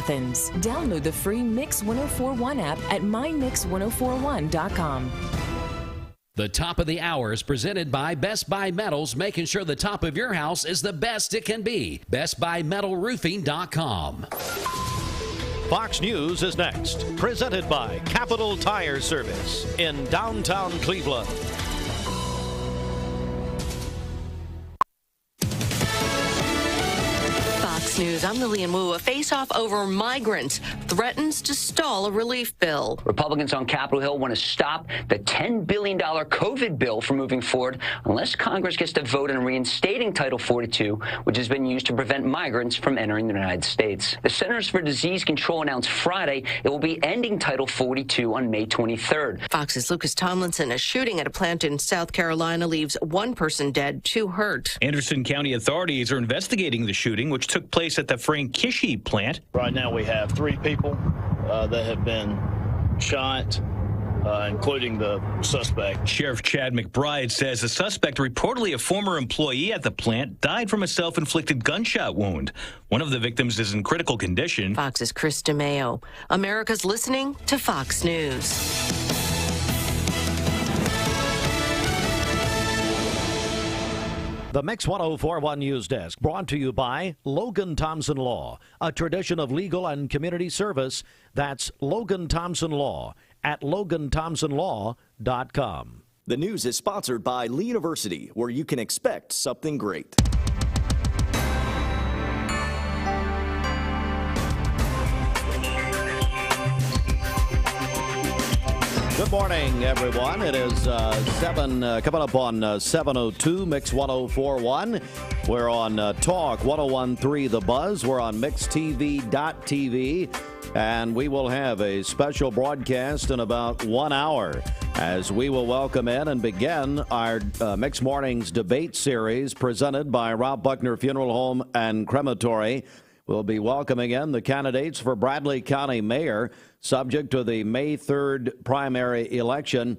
Athens. Download the free Mix 1041 app at mymix1041.com. The top of the hour is presented by Best Buy Metals, making sure the top of your house is the best it can be. BestBuyMetalRoofing.com. Fox News is next, presented by Capital Tire Service in downtown Cleveland. Fox News, I'm Lillian Wu. A face-off over migrants threatens to stall a relief bill. Republicans on Capitol Hill want to stop the $10 billion COVID bill from moving forward unless Congress gets to vote on reinstating Title 42, which has been used to prevent migrants from entering the United States. The Centers for Disease Control announced Friday it will be ending Title 42 on May 23rd. Fox's Lucas Tomlinson. A shooting at a plant in South Carolina leaves one person dead, two hurt. Anderson County authorities are investigating the shooting, which took place at the Frankishi plant. Right now we have 3 people that have been shot, including the suspect. Sheriff Chad McBride says the suspect, reportedly a former employee at the plant, died from a self-inflicted gunshot wound. One of the victims is in critical condition. Fox's Chris DeMeo. America's listening to Fox News. The Mix 1041 News Desk, brought to you by Logan Thompson Law, a tradition of legal and community service. That's Logan Thompson Law at LoganThompsonLaw.com. The news is sponsored by Lee University, where you can expect something great. Good morning, everyone. It is coming up on 7:02, Mix 1041. We're on Talk 1013 The Buzz. We're on MixTV.tv, and we will have a special broadcast in about 1 hour as we will welcome in and begin our Mix Mornings debate series presented by Rob Buckner Funeral Home and Crematory. We'll be welcoming in the candidates for Bradley County Mayor, subject to the May 3rd primary election.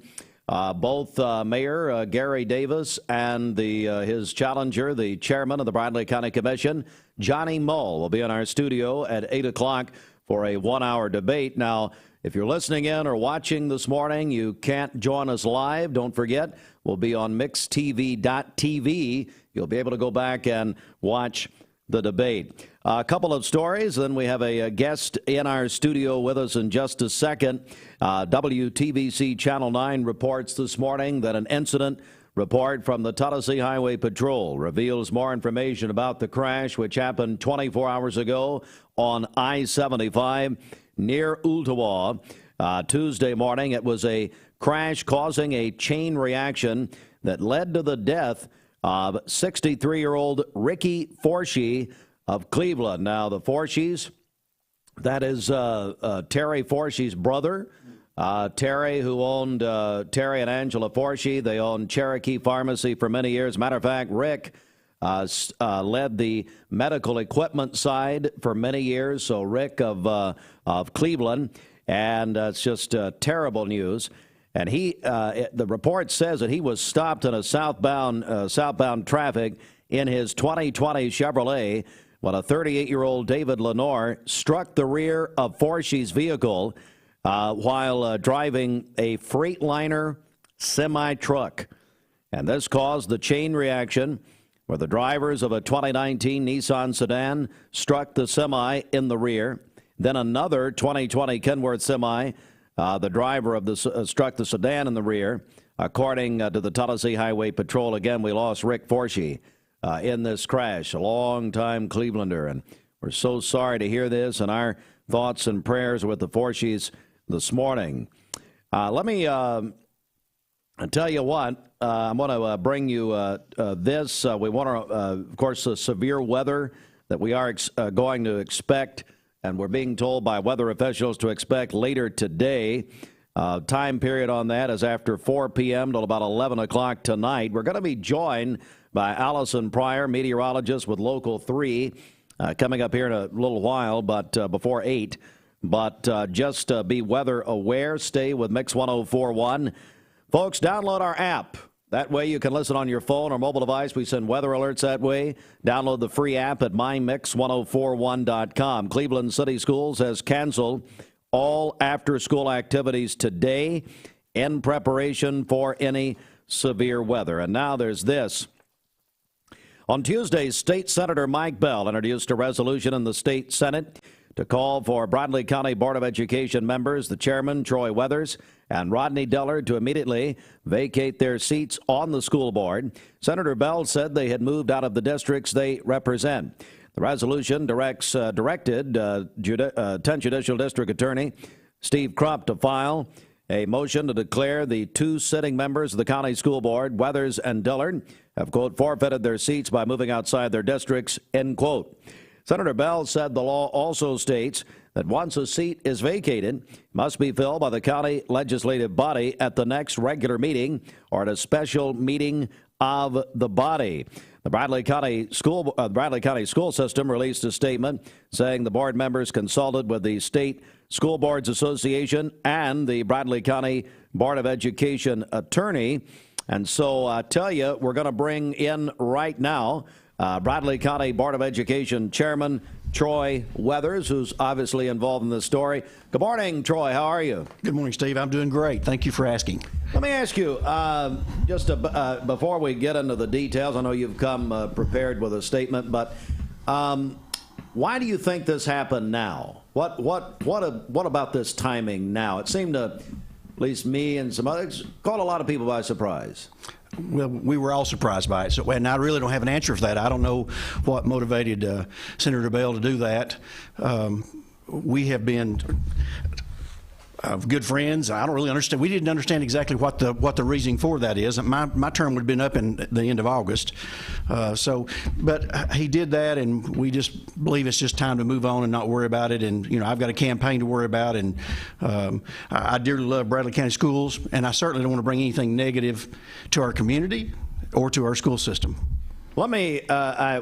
Both Mayor Gary Davis and his challenger, the chairman of the Bradley County Commission, Johnny Mull, will be in our studio at 8 o'clock for a 1 hour debate. Now, if you're listening in or watching this morning, you can't join us live. Don't forget, we'll be on MixTV.tv. You'll be able to go back and watch the debate. A couple of stories, then we have a guest in our studio with us in just a second. WTVC Channel 9 reports this morning that an incident report from the Tennessee Highway Patrol reveals more information about the crash, which happened 24 hours ago on I-75 near Ooltewah. Tuesday morning, it was a crash causing a chain reaction that led to the death of 63-year-old Ricky Forshee of Cleveland. Now, the Forshees, that is Terry Forshee's brother. Terry, who owned Terry and Angela Forshee. They owned Cherokee Pharmacy for many years. Matter of fact, Rick led the medical equipment side for many years. So Rick of Cleveland, and it's just terrible news. And the report says that he was stopped in a southbound traffic in his 2020 Chevrolet when a 38-year-old David Lenore struck the rear of Forshee's vehicle while driving a Freightliner semi-truck. And this caused the chain reaction where the drivers of a 2019 Nissan sedan struck the semi in the rear. Then another 2020 Kenworth semi, the driver of struck the sedan in the rear. According to the Tennessee Highway Patrol, again, we lost Rick Forshee in this crash, a long-time Clevelander. And we're so sorry to hear this, and our thoughts and prayers with the Forshees this morning. Let me tell you what, I'm going to bring you this. We want to, of course, the severe weather that we are going to expect, and we're being told by weather officials to expect later today. Time period on that is after 4 p.m. till about 11 o'clock tonight. We're going to be joined by Allison Pryor, meteorologist with Local 3, coming up here in a little while, but before 8. But just be weather aware. Stay with Mix 1041. Folks, download our app. That way you can listen on your phone or mobile device. We send weather alerts that way. Download the free app at mymix1041.com. Cleveland City Schools has canceled all after-school activities today in preparation for any severe weather. And now there's this. On Tuesday, State Senator Mike Bell introduced a resolution in the State Senate to call for Bradley County Board of Education members, the chairman, Troy Weathers, and Rodney Dillard to immediately vacate their seats on the school board. Senator Bell said they had moved out of the districts they represent. The resolution directed 10th Judicial District Attorney Steve Crump to file a motion to declare the two sitting members of the county school board, Weathers and Dillard, have, quote, forfeited their seats by moving outside their districts, end quote. Senator Bell said the law also states that once a seat is vacated, it must be filled by the county legislative body at the next regular meeting or at a special meeting of the body. The Bradley County school system released a statement saying the board members consulted with the State School Boards Association and the Bradley County Board of Education attorney. And so I tell you, we're going to bring in right now Bradley County Board of Education Chairman Troy Weathers, who's obviously involved in this story. Good morning, Troy. How are you? Good morning, Steve. I'm doing great. Thank you for asking. Let me ask you, before we get into the details, I know you've come prepared with a statement, but why do you think this happened now? What about this timing now? It seemed to, at least me and some others, caught a lot of people by surprise. Well, we were all surprised by it, so, and I really don't have an answer for that. I don't know what motivated Senator Bell to do that. We have been good friends. I don't really understand. We didn't understand exactly what the reasoning for that is. My term would have been up in the end of August. But he did that, and we just believe it's just time to move on and not worry about it. And I've got a campaign to worry about, and I dearly love Bradley County Schools, and I certainly don't want to bring anything negative to our community or to our school system. Let me,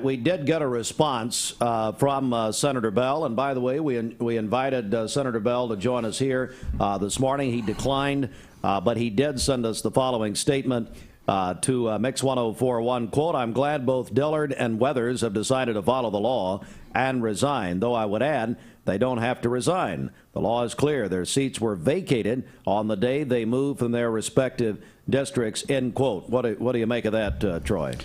we did get a response from Senator Bell, and by the way, we invited Senator Bell to join us here this morning. He declined, but he did send us the following statement to Mix 1041, quote, "I'm glad both Dillard and Weathers have decided to follow the law and resign, though I would add they don't have to resign. The law is clear. Their seats were vacated on the day they moved from their respective districts," end quote. What do you make of that, Troy?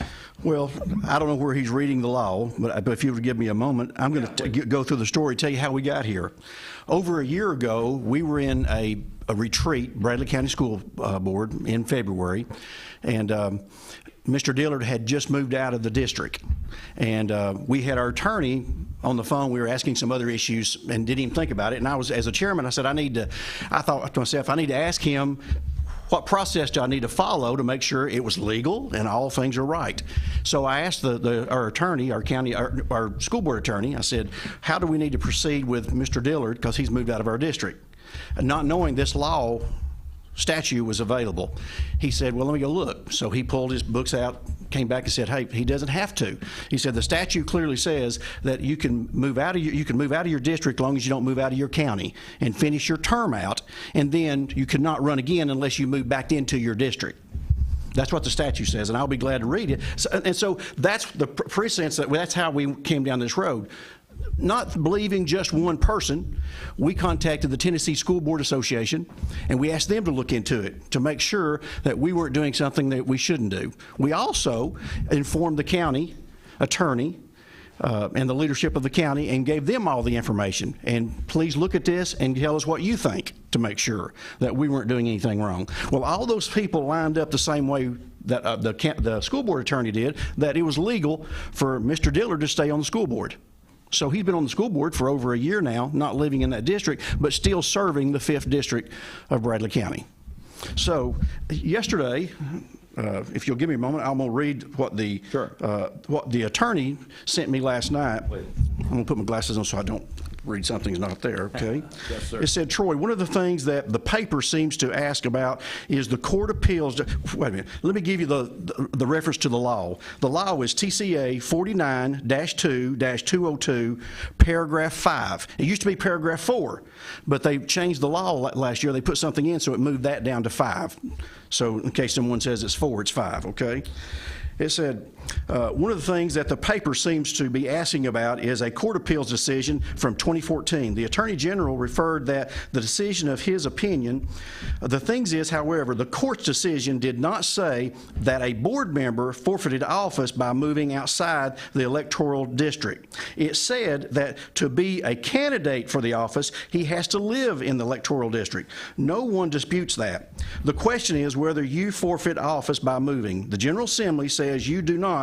Well, I don't know where he's reading the law, but if you would give me a moment, I'm going to go through the story, tell you how we got here. Over a year ago, we were in a retreat, Bradley County School Board, in February, and Mr. Dillard had just moved out of the district, and we had our attorney on the phone. We were asking some other issues and didn't even think about it. And I was, as a chairman, I said, I thought to myself, I need to ask him, what process do I need to follow to make sure it was legal and all things are right? So I asked our attorney, our school board attorney, I said, how do we need to proceed with Mr. Dillard, because he's moved out of our district? And not knowing this law statute was available, he said, well, let me go look. So he pulled his books out, came back and said, hey, he doesn't have to. He said the statute clearly says that you can move out of your district as long as you don't move out of your county and finish your term out, and then you cannot run again unless you move back into your district. That's what the statute says, and I'll be glad to read it. So that's the precedence, that's how we came down this road. Not believing just one person, we contacted the Tennessee School Board Association, and we asked them to look into it to make sure that we weren't doing something that we shouldn't do. We also informed the county attorney and the leadership of the county and gave them all the information. And please look at this and tell us what you think to make sure that we weren't doing anything wrong. Well, all those people lined up the same way that the school board attorney did, that it was legal for Mr. Dillard to stay on the school board. So he's been on the school board for over a year now, not living in that district, but still serving the 5th District of Bradley County. So yesterday, if you'll give me a moment, I'm going to read what the attorney sent me last night. I'm going to put my glasses on so I don't read something's not there, okay? Yes, sir. It said, Troy, one of the things that the paper seems to ask about is the Court of Appeals. Wait a minute. Let me give you the reference to the law. The law is TCA 49-2-202, paragraph 5. It used to be paragraph 4, but they changed the law last year. They put something in, so it moved that down to 5. So in case someone says it's 4, it's 5, okay? It said, one of the things that the paper seems to be asking about is a court appeals decision from 2014. The Attorney General referred that the decision of his opinion. The things is, however, the court's decision did not say that a board member forfeited office by moving outside the electoral district. It said that to be a candidate for the office, he has to live in the electoral district. No one disputes that. The question is whether you forfeit office by moving. The General Assembly says you do not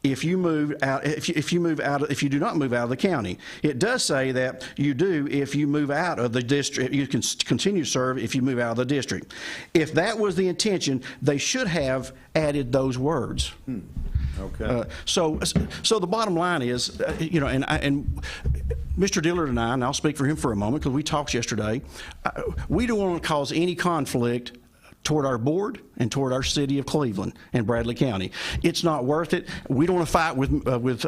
if you do not move out of the county. It does say that you do if you move out of the district. You can continue to serve if you move out of the district. If that was the intention, they should have added those words. Okay. So the bottom line is, and Mr. Dillard and I'll speak for him for a moment because we talked yesterday, we don't want to cause any conflict toward our board and toward our city of Cleveland and Bradley County. It's not worth it. We don't want to fight with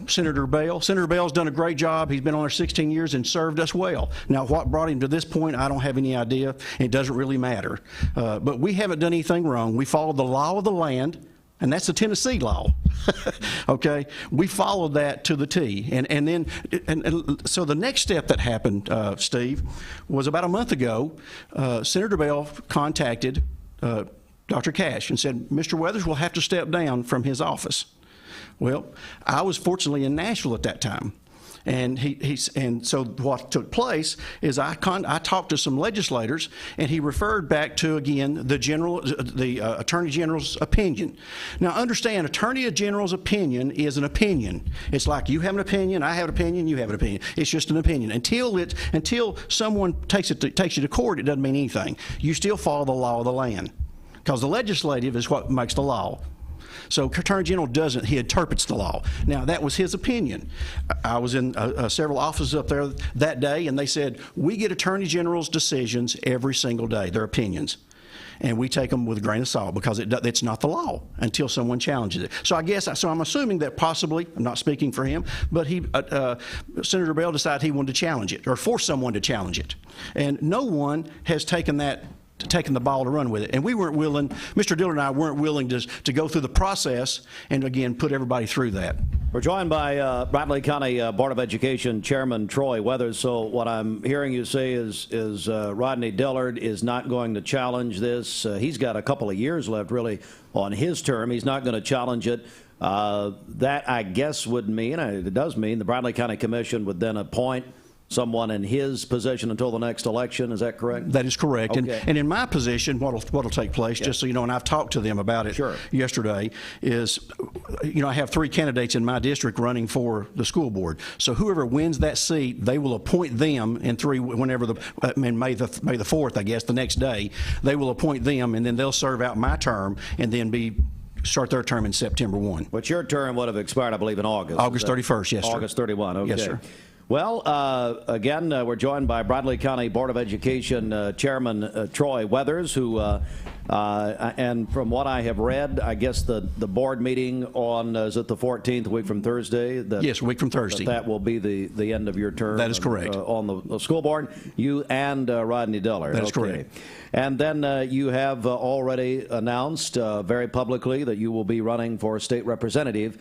Senator Bell. Senator Bell's done a great job. He's been on there 16 years and served us well. Now, what brought him to this point, I don't have any idea. It doesn't really matter. But we haven't done anything wrong. We followed the law of the land, and that's the Tennessee law. Okay, we followed that to the T, and so the next step that happened, Steve, was about a month ago. Senator Bell contacted Dr. Cash and said, "Mr. Weathers will have to step down from his office." Well, I was fortunately in Nashville at that time. And so what took place is I talked to some legislators, and he referred back to, again, the Attorney General's opinion. Now, understand, Attorney General's opinion is an opinion. It's like you have an opinion, I have an opinion, you have an opinion. It's just an opinion. Until someone takes you to court, it doesn't mean anything. You still follow the law of the land, because the legislative is what makes the law. So Attorney General doesn't, he interprets the law. Now, that was his opinion. I was in several offices up there that day, and they said, we get Attorney General's decisions every single day, their opinions. And we take them with a grain of salt because it's not the law until someone challenges it. So I'm assuming that possibly, I'm not speaking for him, but Senator Bell decided he wanted to challenge it or force someone to challenge it. And no one has taken the ball to run with it. And we weren't willing, Mr. Dillard and I weren't willing to go through the process and, again, put everybody through that. We're joined by Bradley County Board of Education Chairman Troy Weathers. So what I'm hearing you say is Rodney Dillard is not going to challenge this. He's got a couple of years left, really, on his term. He's not going to challenge it. That, I guess, would mean, it does mean, the Bradley County Commission would then appoint someone in his position until the next election. Is that correct? That is correct. Okay. And in my position, what'll take place, just so you know, and I've talked to them about it yesterday, is, I have 3 candidates in my district running for the school board. So whoever wins that seat, they will appoint them in whenever May the 4th, I guess, the next day, they will appoint them, and then they'll serve out my term, and then start their term in September 1. But your term would have expired, I believe, in August. August 31st, yes, sir. August 31, okay. Yes, sir. Well, again, we're joined by Bradley County Board of Education Chairman Troy Weathers, who, and from what I have read, I guess the board meeting on, is it the 14th, a week from Thursday? Yes, a week from Thursday. That will be the end of your term. That is correct. On the school board, you and Rodney Dillard. That is correct. And then you have already announced very publicly that you will be running for state representative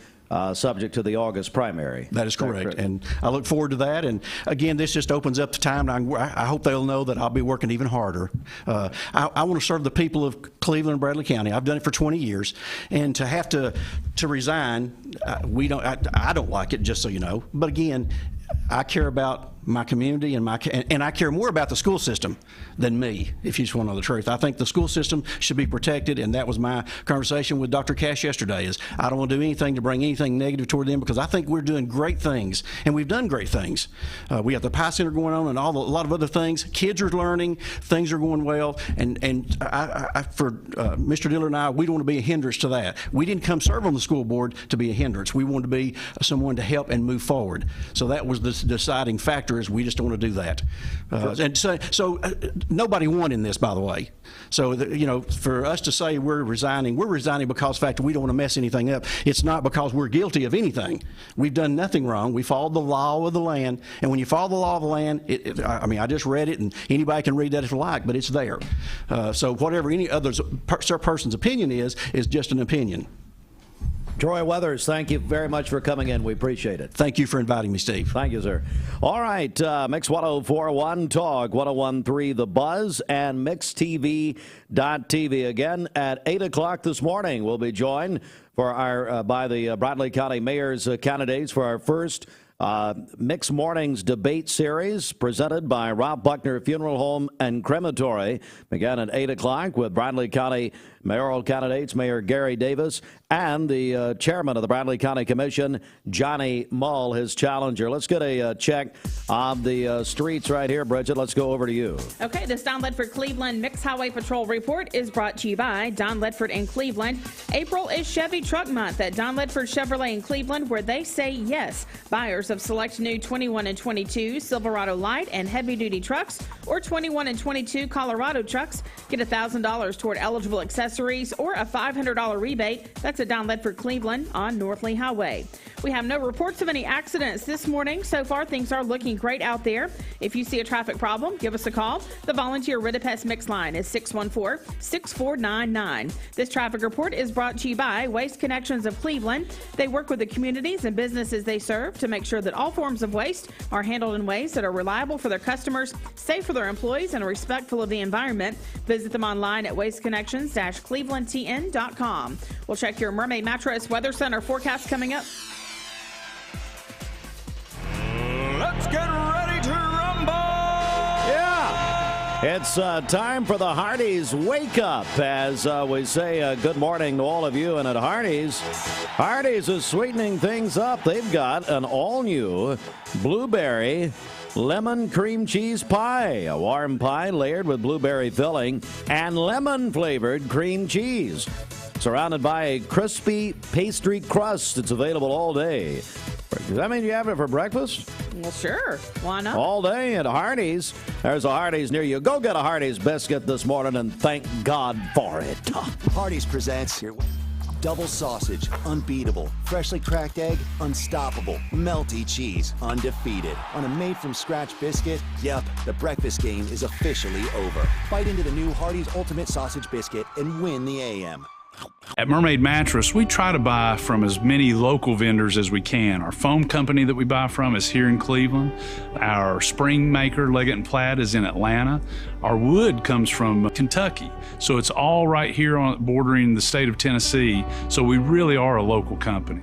subject to the August primary. That is correct. And I look forward to that. And again, this just opens up the time. I hope they'll know that I'll be working even harder. I want to serve the people of Cleveland and Bradley County. I've done it for 20 years. And to have to resign, I don't like it, just so you know. But again, I care about my community, and I care more about the school system than me, if you just want to know the truth. I think the school system should be protected, and that was my conversation with Dr. Cash yesterday, is I don't want to do anything to bring anything negative toward them, because I think we're doing great things, and we've done great things. We have the Pie Center going on and a lot of other things. Kids are learning, things are going well, and for Mr. Diller and I, we don't want to be a hindrance to that. We didn't come serve on the school board to be a hindrance. We wanted to be someone to help and move forward. So that was the deciding factor, is we just don't want to do that. And so nobody won in this, by the way. So, for us to say we're resigning because of the fact that we don't want to mess anything up. It's not because we're guilty of anything. We've done nothing wrong. We followed the law of the land. And when you follow the law of the land, I just read it, and anybody can read that if you like, but it's there. So whatever any other person's opinion is just an opinion. Troy Weathers, thank you very much for coming in. We appreciate it. Thank you for inviting me, Steve. Thank you, sir. All right, Mix 104.1 Talk, 101.3 The Buzz, and MixTV.tv. Again, at 8 o'clock this morning, we'll be joined by the Bradley County Mayor's candidates for our first Mix Mornings debate series, presented by Rob Buckner Funeral Home and Crematory. Began at 8 o'clock with Bradley County mayoral candidates, Mayor Gary Davis, and the chairman of the Bradley County Commission, Johnny Mull, his challenger. Let's get a check on the streets right here. Bridget, let's go over to you. Okay, this Don Ledford Cleveland Mixed Highway Patrol report is brought to you by Don Ledford in Cleveland. April is Chevy Truck Month at Don Ledford Chevrolet in Cleveland, where they say yes. Buyers of select new 21 and 22 Silverado light and heavy duty trucks, or 21 and 22 Colorado trucks, get $1,000 toward eligible accessories or a $500 rebate. That's at Don Ledford Cleveland on North Lee Highway. We have no reports of any accidents this morning. So far, things are looking great out there. If you see a traffic problem, give us a call. The volunteer Ridipest Mix line is 614-6499. This traffic report is brought to you by Waste Connections of Cleveland. They work with the communities and businesses they serve to make sure that all forms of waste are handled in ways that are reliable for their customers, safe for their employees, and respectful of the environment. Visit them online at wasteconnections-clevelandtn.com. We'll check your Mermaid Mattress Weather Center forecast coming up. Let's get ready to rumble! Yeah! It's time for the Hardee's Wake Up, as we say good morning to all of you. And at Hardee's is sweetening things up. They've got an all-new blueberry lemon cream cheese pie, a warm pie layered with blueberry filling and lemon-flavored cream cheese, surrounded by a crispy pastry crust. It's available all day. Does that mean you have it for breakfast? Well, sure. Why not? All day at Hardee's. There's a Hardee's near you. Go get a Hardee's biscuit this morning and thank God for it. Hardee's presents here. Double sausage, unbeatable. Freshly cracked egg, unstoppable. Melty cheese, undefeated. On a made-from-scratch biscuit, yep, the breakfast game is officially over. Bite into the new Hardee's Ultimate Sausage Biscuit and win the AM. At Mermaid Mattress, we try to buy from as many local vendors as we can. Our foam company that we buy from is here in Cleveland. Our spring maker, Leggett & Platt, is in Atlanta. Our wood comes from Kentucky. So it's all right here bordering the state of Tennessee. So we really are a local company.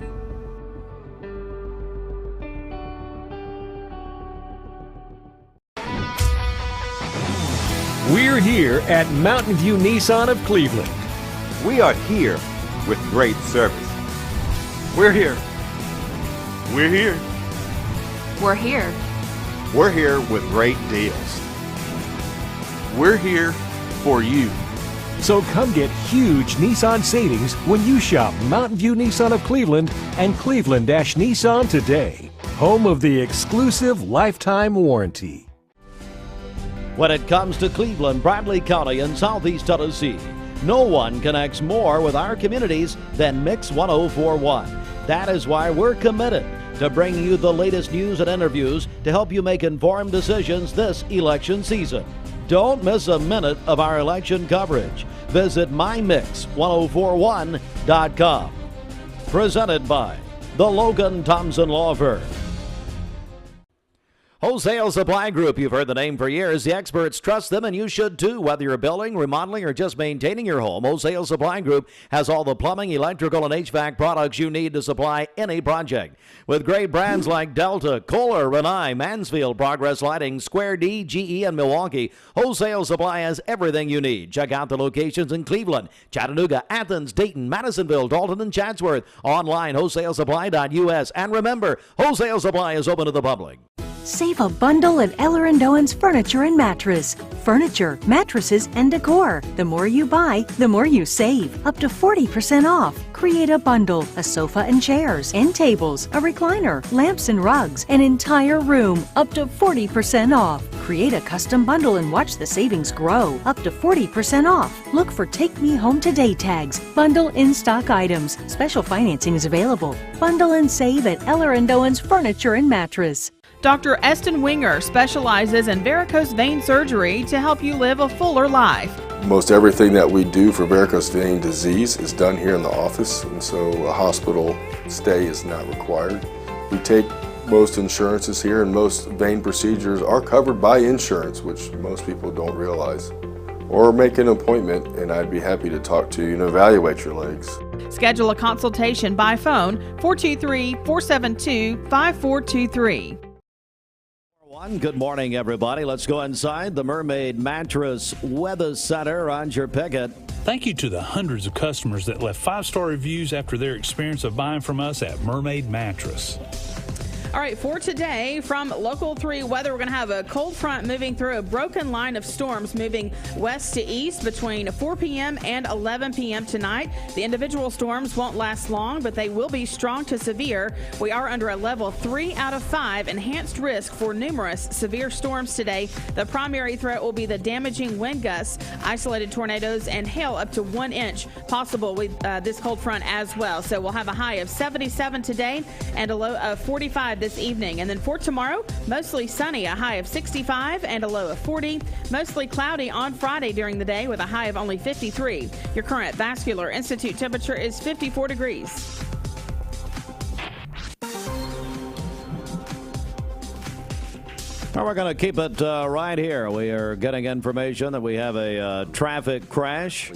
We're here at Mountain View Nissan of Cleveland. We are here with great service. We're here. We're here. We're here. We're here with great deals. We're here for you. So come get huge Nissan savings when you shop Mountain View Nissan of Cleveland and Cleveland-Nissan today. Home of the exclusive lifetime warranty. When it comes to Cleveland, Bradley County, and Southeast Tennessee, no one connects more with our communities than Mix 104.1. That is why we're committed to bringing you the latest news and interviews to help you make informed decisions this election season. Don't miss a minute of our election coverage. Visit mymix1041.com. Presented by the Logan Thompson Law Firm. Wholesale Supply Group, you've heard the name for years. The experts trust them, and you should too. Whether you're building, remodeling, or just maintaining your home, Wholesale Supply Group has all the plumbing, electrical, and HVAC products you need to supply any project. With great brands like Delta, Kohler, Rinnai, Mansfield, Progress Lighting, Square D, GE, and Milwaukee, Wholesale Supply has everything you need. Check out the locations in Cleveland, Chattanooga, Athens, Dayton, Madisonville, Dalton, and Chatsworth. Online, wholesalesupply.us. And remember, Wholesale Supply is open to the public. Save a bundle at Eller & Owen's Furniture and Mattress. Furniture, mattresses, and decor. The more you buy, the more you save. Up to 40% off. Create a bundle, a sofa and chairs, end tables, a recliner, lamps and rugs, an entire room. Up to 40% off. Create a custom bundle and watch the savings grow. Up to 40% off. Look for Take Me Home Today tags. Bundle in-stock items. Special financing is available. Bundle and save at Eller & Owen's Furniture and Mattress. Dr. Eston Winger specializes in varicose vein surgery to help you live a fuller life. Most everything that we do for varicose vein disease is done here in the office, and so a hospital stay is not required. We take most insurances here, and most vein procedures are covered by insurance, which most people don't realize. Or make an appointment, and I'd be happy to talk to you and evaluate your legs. Schedule a consultation by phone 423-472-5423. Good morning, everybody. Let's go inside the Mermaid Mattress Weather Center. Roger Pickett. Thank you to the hundreds of customers that left 5-star reviews after their experience of buying from us at Mermaid Mattress. All right, for today, from Local 3 weather, we're going to have a cold front moving through a broken line of storms moving west to east between 4 p.m. and 11 p.m. tonight. The individual storms won't last long, but they will be strong to severe. We are under a level 3 out of 5 enhanced risk for numerous severe storms today. The primary threat will be the damaging wind gusts, isolated tornadoes, and hail up to 1 inch possible with this cold front as well. So we'll have a high of 77 today and a low of 45 this evening. And then for tomorrow, mostly sunny, a high of 65 and a low of 40. Mostly cloudy on Friday during the day with a high of only 53. Your current Vascular Institute temperature is 54 degrees. Well, we're going to keep it right here. We are getting information that we have a traffic crash.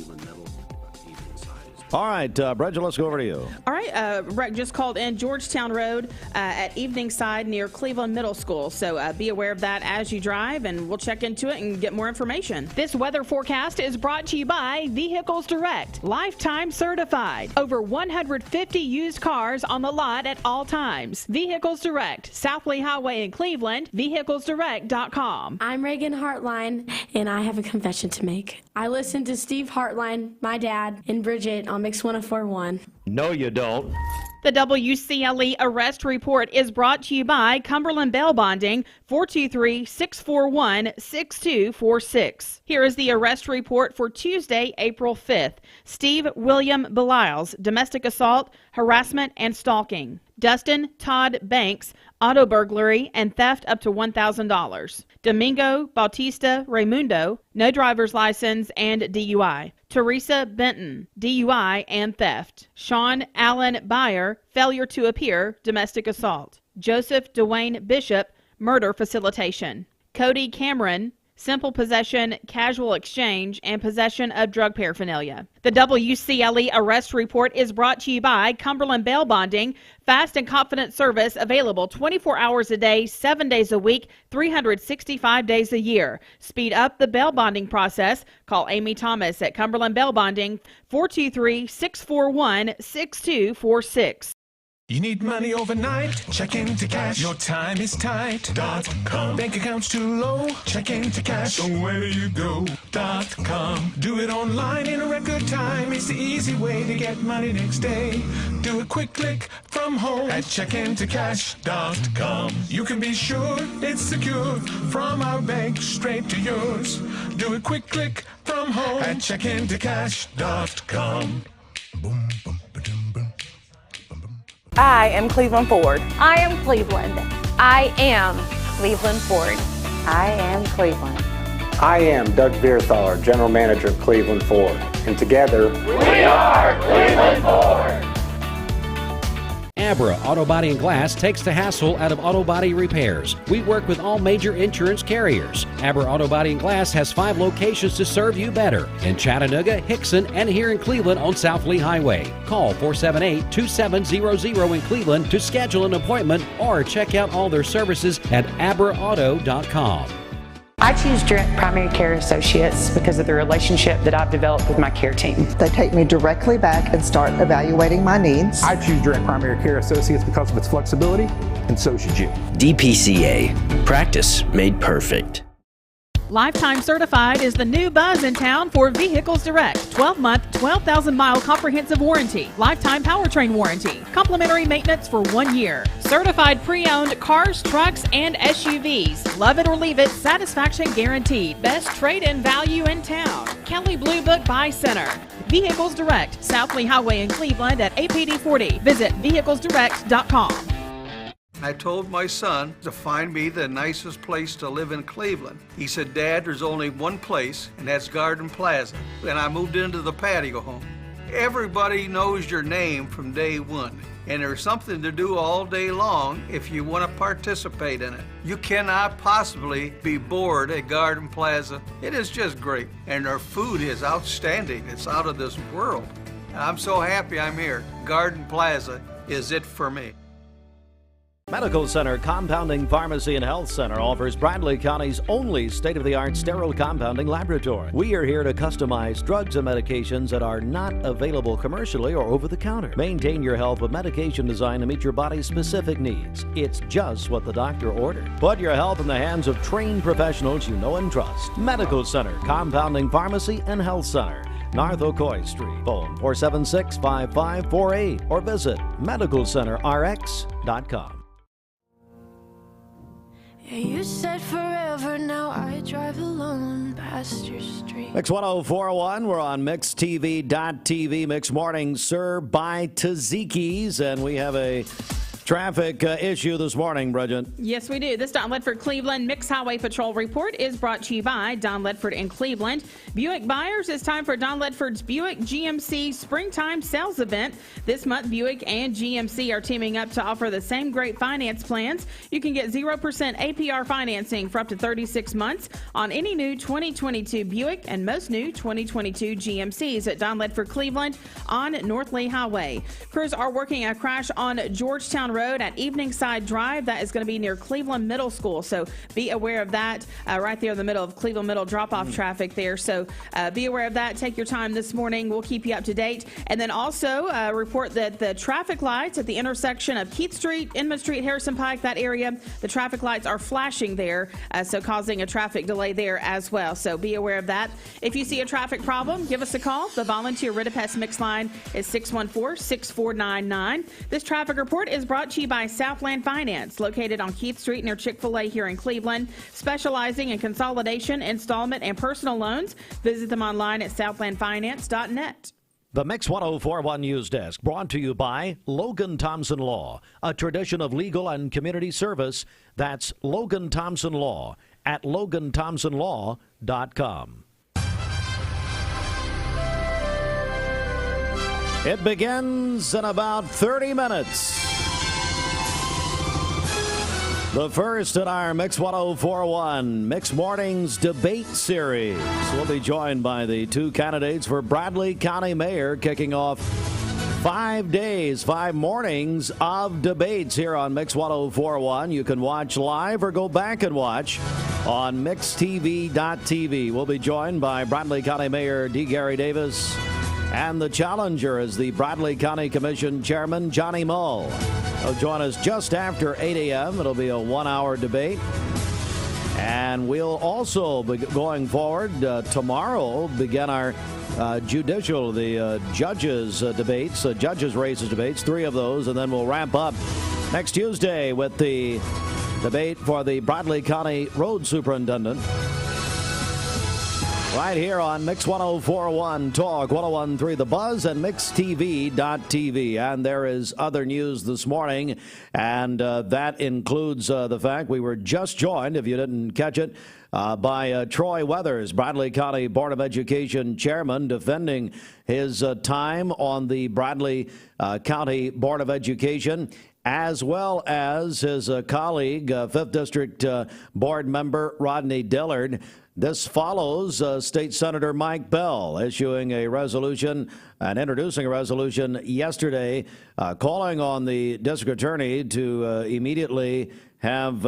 All right, Bridget, let's go over to you. All right, Rick just called in Georgetown Road at Eveningside near Cleveland Middle School. So be aware of that as you drive, and we'll check into it and get more information. This weather forecast is brought to you by Vehicles Direct, lifetime certified. Over 150 used cars on the lot at all times. Vehicles Direct, South Lee Highway in Cleveland, vehiclesdirect.com. I'm Reagan Hartline, and I have a confession to make. I listen to Steve Hartline, my dad, and Bridget on Mix 104.1. No, you don't. The WCLE arrest report is brought to you by Cumberland Bail Bonding, 423-641-6246. Here is the arrest report for Tuesday, April 5th. Steve William Beliles, domestic assault, harassment, and stalking. Dustin Todd Banks, auto burglary and theft up to $1,000. Domingo Bautista Raimundo, no driver's license and DUI. Teresa Benton, DUI and theft. Sean Allen Byer, failure to appear, domestic assault. Joseph Dwayne Bishop, murder facilitation. Cody Cameron, simple possession, casual exchange, and possession of drug paraphernalia. The WCLE arrest report is brought to you by Cumberland Bail Bonding, fast and confident service available 24 hours a day, 7 days a week, 365 days a year. Speed up the bail bonding process. Call Amy Thomas at Cumberland Bail Bonding, 423-641-6246. You need money overnight? Check into cash. Your time is tight. .com. Bank accounts too low? Check into cash. So where do you go? .com. Do it online in a record time. It's the easy way to get money next day. Do a quick click from home at checkintocash.com. You can be sure it's secure from our bank straight to yours. Do a quick click from home at checkintocash.com. Boom, boom, ba-dum, boom. I am Cleveland Ford. I am Cleveland. I am Cleveland Ford. I am Cleveland. I am Doug Vierthaler, General Manager of Cleveland Ford. And together, we are Cleveland Ford. Abra Auto Body and Glass takes the hassle out of auto body repairs. We work with all major insurance carriers. Abra Auto Body and Glass has 5 locations to serve you better in Chattanooga, Hickson, and here in Cleveland on South Lee Highway. Call 478-2700 in Cleveland to schedule an appointment or check out all their services at abraauto.com. I choose Direct Primary Care Associates because of the relationship that I've developed with my care team. They take me directly back and start evaluating my needs. I choose Direct Primary Care Associates because of its flexibility, and so should you. DPCA. Practice made perfect. Lifetime Certified is the new buzz in town for Vehicles Direct. 12-month, 12,000-mile comprehensive warranty. Lifetime powertrain warranty. Complimentary maintenance for 1 year. Certified pre-owned cars, trucks, and SUVs. Love it or leave it, satisfaction guaranteed. Best trade-in value in town. Kelly Blue Book Buy Center. Vehicles Direct, South Lee Highway in Cleveland at APD 40. Visit vehiclesdirect.com. I told my son to find me the nicest place to live in Cleveland. He said, Dad, there's only one place, and that's Garden Plaza. And I moved into the patio home. Everybody knows your name from day one, and there's something to do all day long if you want to participate in it. You cannot possibly be bored at Garden Plaza. It is just great, and their food is outstanding. It's out of this world. I'm so happy I'm here. Garden Plaza is it for me. Medical Center Compounding Pharmacy and Health Center offers Bradley County's only state-of-the-art sterile compounding laboratory. We are here to customize drugs and medications that are not available commercially or over the counter. Maintain your health with medication designed to meet your body's specific needs. It's just what the doctor ordered. Put your health in the hands of trained professionals you know and trust. Medical Center Compounding Pharmacy and Health Center, North Ocoee Street. Phone 476-5548 or visit medicalcenterrx.com. Yeah, you said forever, now I drive alone past your street. Mix 1041, we're on mixtv.tv. Mix Mornings served by Taziki's, and we have a traffic issue this morning, Bridget. Yes, we do. This Don Ledford Cleveland Mixed Highway Patrol report is brought to you by Don Ledford in Cleveland. Buick buyers, it's time for Don Ledford's Buick GMC Springtime Sales Event. This month, Buick and GMC are teaming up to offer the same great finance plans. You can get 0% APR financing for up to 36 months on any new 2022 Buick and most new 2022 GMCs at Don Ledford Cleveland on North Lee Highway. Crews are working a crash on Georgetown Road at Eveningside Drive. That is going to be near Cleveland Middle School, so be aware of that. Right there in the middle of Cleveland Middle, drop-off traffic there, so be aware of that. Take your time this morning. We'll keep you up to date. And then also report that the traffic lights at the intersection of Keith Street, Inman Street, Harrison Pike, that area, the traffic lights are flashing there, so causing a traffic delay there as well, so be aware of that. If you see a traffic problem, give us a call. The volunteer Ritapest Mix line is 614-6499. This traffic report is brought to you by Southland Finance, located on Keith Street near Chick-fil-A here in Cleveland, specializing in consolidation, installment, and personal loans. Visit them online at southlandfinance.net. The Mix 1041 News Desk brought to you by Logan Thompson Law, a tradition of legal and community service. That's Logan Thompson Law at LoganThompsonLaw.com. It begins in about 30 minutes. The first in our Mix 1041 Mix Mornings debate series. We'll be joined by the two candidates for Bradley County Mayor, kicking off 5 days, 5 mornings of debates here on Mix 1041. You can watch live or go back and watch on mixtv.tv. We'll be joined by Bradley County Mayor D. Gary Davis, and the challenger is the Bradley County Commission Chairman Johnny Mull. He'll join us just after 8 a.m. It'll be a 1-hour debate. And we'll also be going forward tomorrow, begin our judges debates, judges races debates, 3 of those, and then we'll ramp up next Tuesday with the debate for the Bradley County Road Superintendent. Right here on Mix 104.1 Talk, 101.3 The Buzz, and MixTV.tv. And there is other news this morning, and that includes the fact we were just joined, if you didn't catch it, by Troy Weathers, Bradley County Board of Education chairman, defending his time on the Bradley County Board of Education, as well as his colleague, 5th District Board member Rodney Dillard. This follows State Senator Mike Bell issuing a resolution and introducing a resolution yesterday calling on the district attorney to immediately have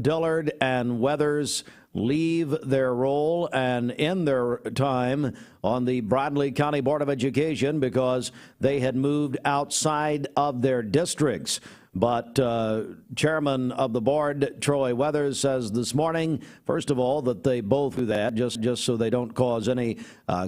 Dillard and Weathers leave their role and end their time on the Bradley County Board of Education because they had moved outside of their districts. But chairman of the board, Troy Weathers, says this morning, first of all, that they both do that just so they don't cause any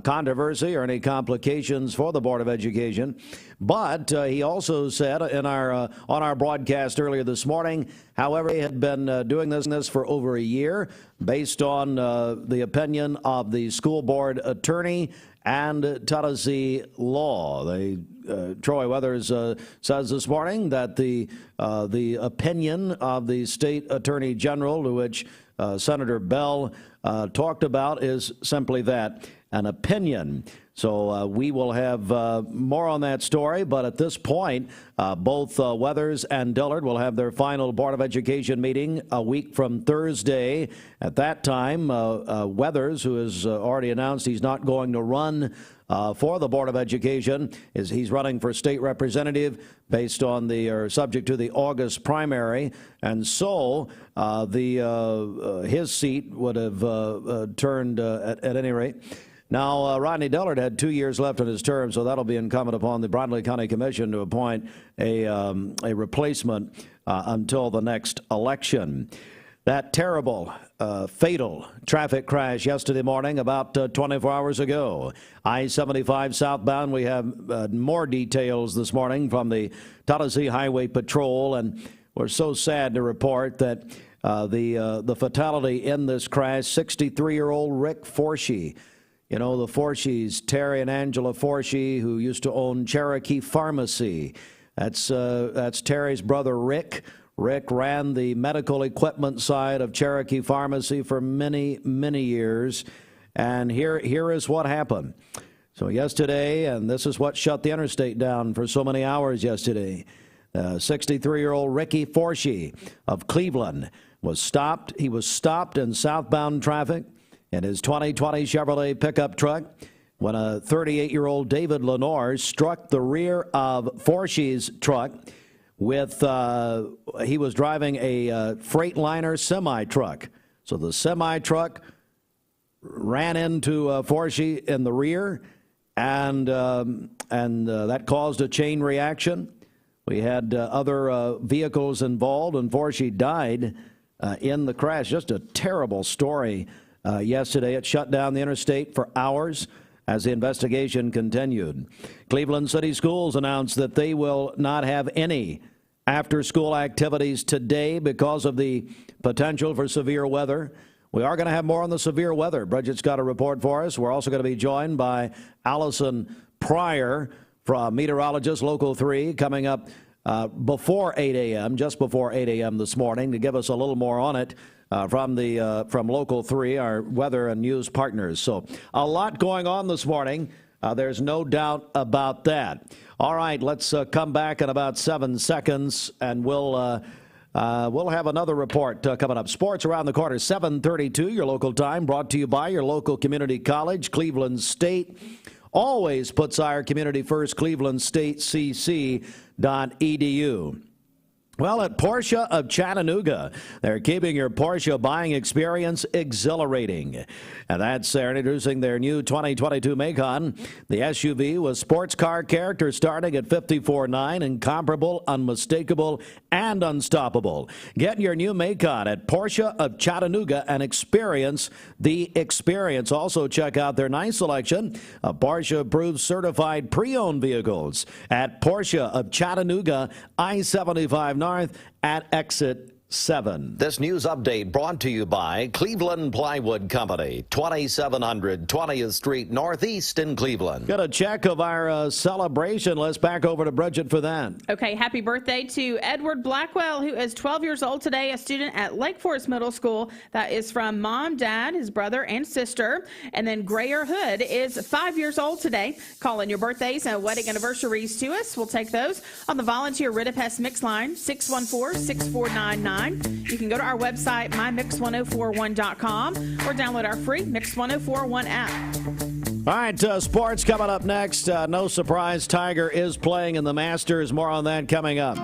controversy or any complications for the Board of Education. But he also said in on our broadcast earlier this morning, however, they had been doing this for over a year based on the opinion of the school board attorney and Taziki law. Troy Weathers says this morning that the opinion of the state attorney general, to which Senator Bell talked about, is simply that, an opinion. So we will have more on that story, but at this point, both Weathers and Dillard will have their final Board of Education meeting a week from Thursday. At that time, Weathers, who has already announced he's not going to run for the Board of Education, he's running for state representative based on subject to the August primary, and so his seat would have turned at any rate. Now, Rodney Dillard had 2 years left in his term, so that'll be incumbent upon the Bradley County Commission to appoint a replacement until the next election. That terrible, fatal traffic crash yesterday morning, about 24 hours ago. I-75 southbound, we have more details this morning from the Taziki Highway Patrol, and we're so sad to report that the fatality in this crash, 63-year-old Rick Forshee. You know, the Forshees, Terry and Angela Forshee, who used to own Cherokee Pharmacy. That's Terry's brother, Rick. Rick ran the medical equipment side of Cherokee Pharmacy for many, many years. And here is what happened. So yesterday, and this is what shut the interstate down for so many hours yesterday, 63-year-old Ricky Forshee of Cleveland was stopped. He was stopped in southbound traffic in his 2020 Chevrolet pickup truck when a 38-year-old David Lenore struck the rear of Forshee's truck with, he was driving a Freightliner semi-truck. So the semi-truck ran into Forshee in the rear, and that caused a chain reaction. We had other vehicles involved, and Forshee died in the crash. Just a terrible story. Yesterday, it shut down the interstate for hours as the investigation continued. Cleveland City Schools announced that they will not have any after-school activities today because of the potential for severe weather. We are going to have more on the severe weather. Bridget's got a report for us. We're also going to be joined by Allison Pryor, from meteorologist Local 3, coming up before 8 a.m., just before 8 a.m. this morning, to give us a little more on it. From Local 3, our weather and news partners. So a lot going on this morning. There's no doubt about that. All right, let's come back in about 7 seconds, and we'll have another report coming up. Sports around the corner, 7:32, your local time, brought to you by your local community college, Cleveland State. Always puts our community first, clevelandstatecc.edu. Well, at Porsche of Chattanooga, they're keeping your Porsche buying experience exhilarating. And that's introducing their new 2022 Macan. The SUV with sports car character starting at $54,900, incomparable, unmistakable, and unstoppable. Get your new Macan at Porsche of Chattanooga and experience the experience. Also, check out their nice selection of Porsche-approved certified pre-owned vehicles at Porsche of Chattanooga, I-75 North at exit 7. This news update brought to you by Cleveland Plywood Company, 2700 20th Street Northeast in Cleveland. Got a check of our celebration list. Back over to Bridget for that. Okay, happy birthday to Edward Blackwell, who is 12 years old today, a student at Lake Forest Middle School. That is from Mom, Dad, his brother, and sister. And then Grayer Hood is 5 years old today. Call in your birthdays and wedding anniversaries to us. We'll take those on the volunteer Ritapest Mix line, 614-6499. You can go to our website, mymix1041.com, or download our free Mix 1041 app. All right, sports coming up next. No surprise, Tiger is playing in the Masters. More on that coming up.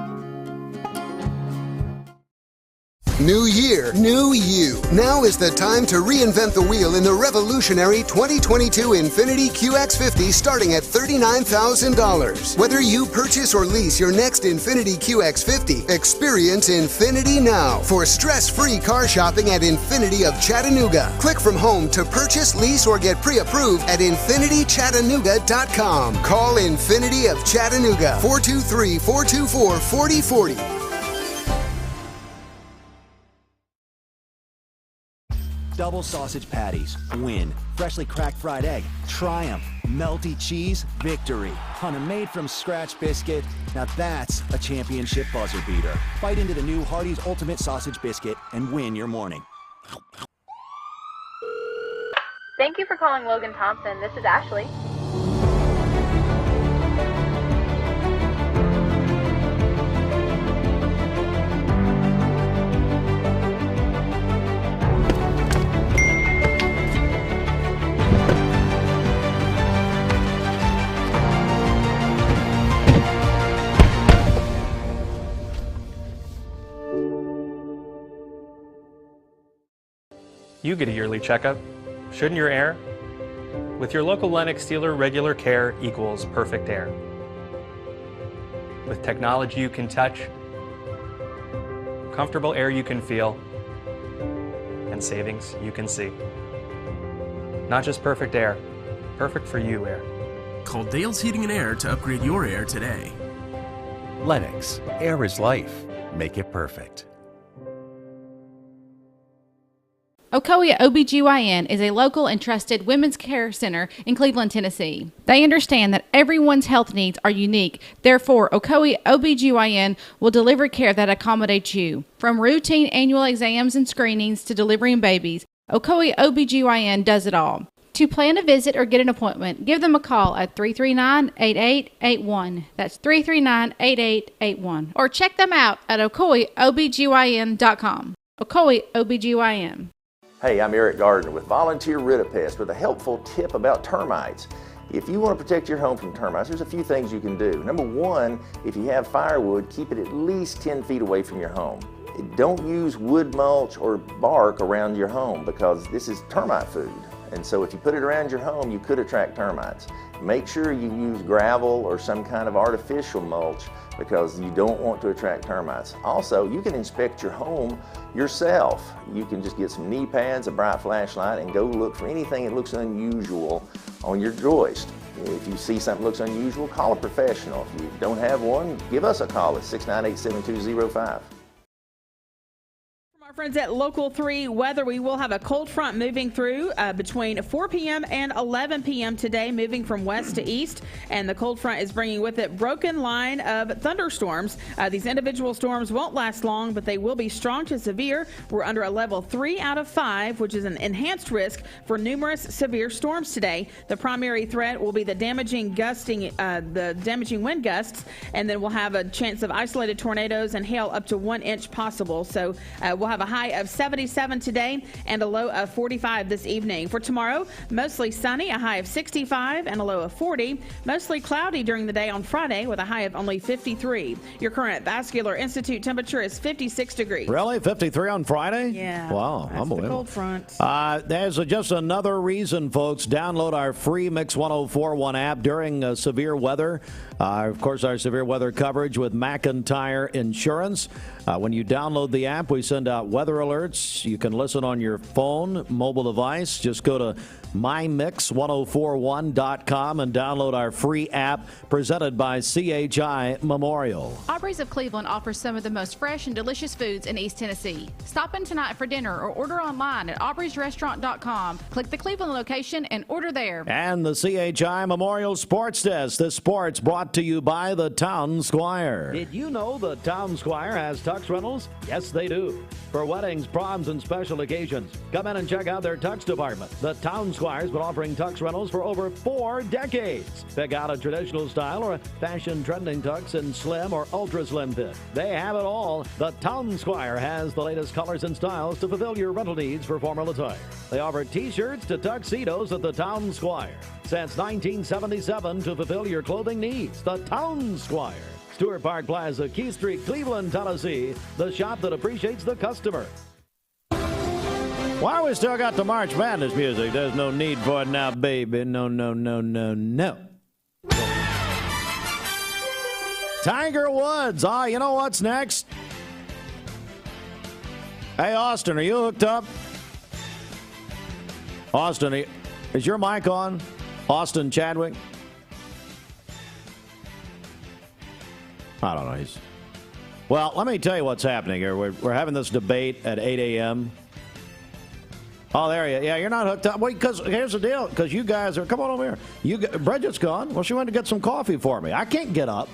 New year, new you. Now is the time to reinvent the wheel in the revolutionary 2022 Infiniti QX50 starting at $39,000. Whether you purchase or lease your next Infiniti QX50, experience Infiniti now for stress-free car shopping at Infiniti of Chattanooga. Click from home to purchase, lease, or get pre-approved at InfinityChattanooga.com. Call Infiniti of Chattanooga, 423-424-4040. Double sausage patties, win. Freshly cracked fried egg, triumph. Melty cheese, victory. On a made-from-scratch biscuit, now that's a championship buzzer beater. Bite into the new Hardee's Ultimate Sausage Biscuit and win your morning. Thank you for calling Logan Thompson. This is Ashley. You get a yearly checkup, shouldn't your air? With your local Lennox dealer, regular care equals perfect air. With technology you can touch, comfortable air you can feel, and savings you can see. Not just perfect air, perfect for you air. Call Dale's Heating and Air to upgrade your air today. Lennox, air is life. Make it perfect. Ocoee OBGYN is a local and trusted women's care center in Cleveland, Tennessee. They understand that everyone's health needs are unique. Therefore, Ocoee OBGYN will deliver care that accommodates you. From routine annual exams and screenings to delivering babies, Ocoee OBGYN does it all. To plan a visit or get an appointment, give them a call at 339-8881. That's 339-8881. Or check them out at OcoeeOBGYN.com. Ocoee OBGYN. Hey, I'm Eric Gardner with Volunteer Ritapest with a helpful tip about termites. If you want to protect your home from termites, there's a few things you can do. Number one, if you have firewood, keep it at least 10 feet away from your home. Don't use wood mulch or bark around your home because this is termite food. And so if you put it around your home, you could attract termites. Make sure you use gravel or some kind of artificial mulch because you don't want to attract termites. Also, you can inspect your home yourself. You can just get some knee pads, a bright flashlight, and go look for anything that looks unusual on your joist. If you see something looks unusual, call a professional. If you don't have one, give us a call at 698-7205. Our friends at Local 3 Weather, we will have a cold front moving through between 4 p.m. and 11 p.m. today, moving from west to east, and the cold front is bringing with it broken line of thunderstorms. These individual storms won't last long, but they will be strong to severe. We're under a level 3 out of 5, which is an enhanced risk for numerous severe storms today. The primary threat will be the damaging wind gusts, and then we'll have a chance of isolated tornadoes and hail up to 1 inch possible. So we'll have a high of 77 today and a low of 45 this evening. For tomorrow, mostly sunny, a high of 65 and a low of 40. Mostly cloudy during the day on Friday with a high of only 53. Your current Vascular Institute temperature is 56 degrees. Really? 53 on Friday? Yeah. Wow. That's Unbelievable. the cold front. There's just another reason, folks. Download our free Mix 1041 app during severe weather. Of course, our severe weather coverage with McIntyre Insurance. When you download the app, we send out weather alerts. You can listen on your phone, mobile device. Just go to mymix1041.com and download our free app presented by CHI Memorial. Aubrey's of Cleveland offers some of the most fresh and delicious foods in East Tennessee. Stop in tonight for dinner or order online at aubreysrestaurant.com. Click the Cleveland location and order there. And the CHI Memorial Sports Desk. This sports brought to you by the Town Squire. Did you know the Town Squire has tux rentals? Yes, they do. For weddings, proms, and special occasions. Come in and check out their tux department. The Town Squire's been offering tux rentals for over 4 decades. Pick out a traditional style or a fashion trending tux in slim or ultra slim fit. They have it all. The Town Squire has the latest colors and styles to fulfill your rental needs for formal attire. They offer t-shirts to tuxedos at the Town Squire. Since 1977 to fulfill your clothing needs. The Town Squire. Stewart Park Plaza, Key Street, Cleveland, Tennessee. The shop that appreciates the customer. Why we still got the March Madness music? There's no need for it now, baby. No, no, no, no, no. Tiger Woods. You know what's next? Hey, Austin, are you hooked up? Austin, is your mic on? Austin Chadwick? I don't know. Well, let me tell you what's happening here. We're having this debate at 8 a.m. Oh, there you are. Yeah, you're not hooked up. Wait, because here's the deal. Because you guys are, come on over here. Bridget's gone. Well, she went to get some coffee for me. I can't get up.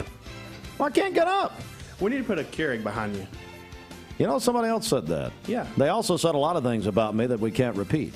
I can't get up. We need to put a Keurig behind you. You know, somebody else said that. Yeah. They also said a lot of things about me that we can't repeat.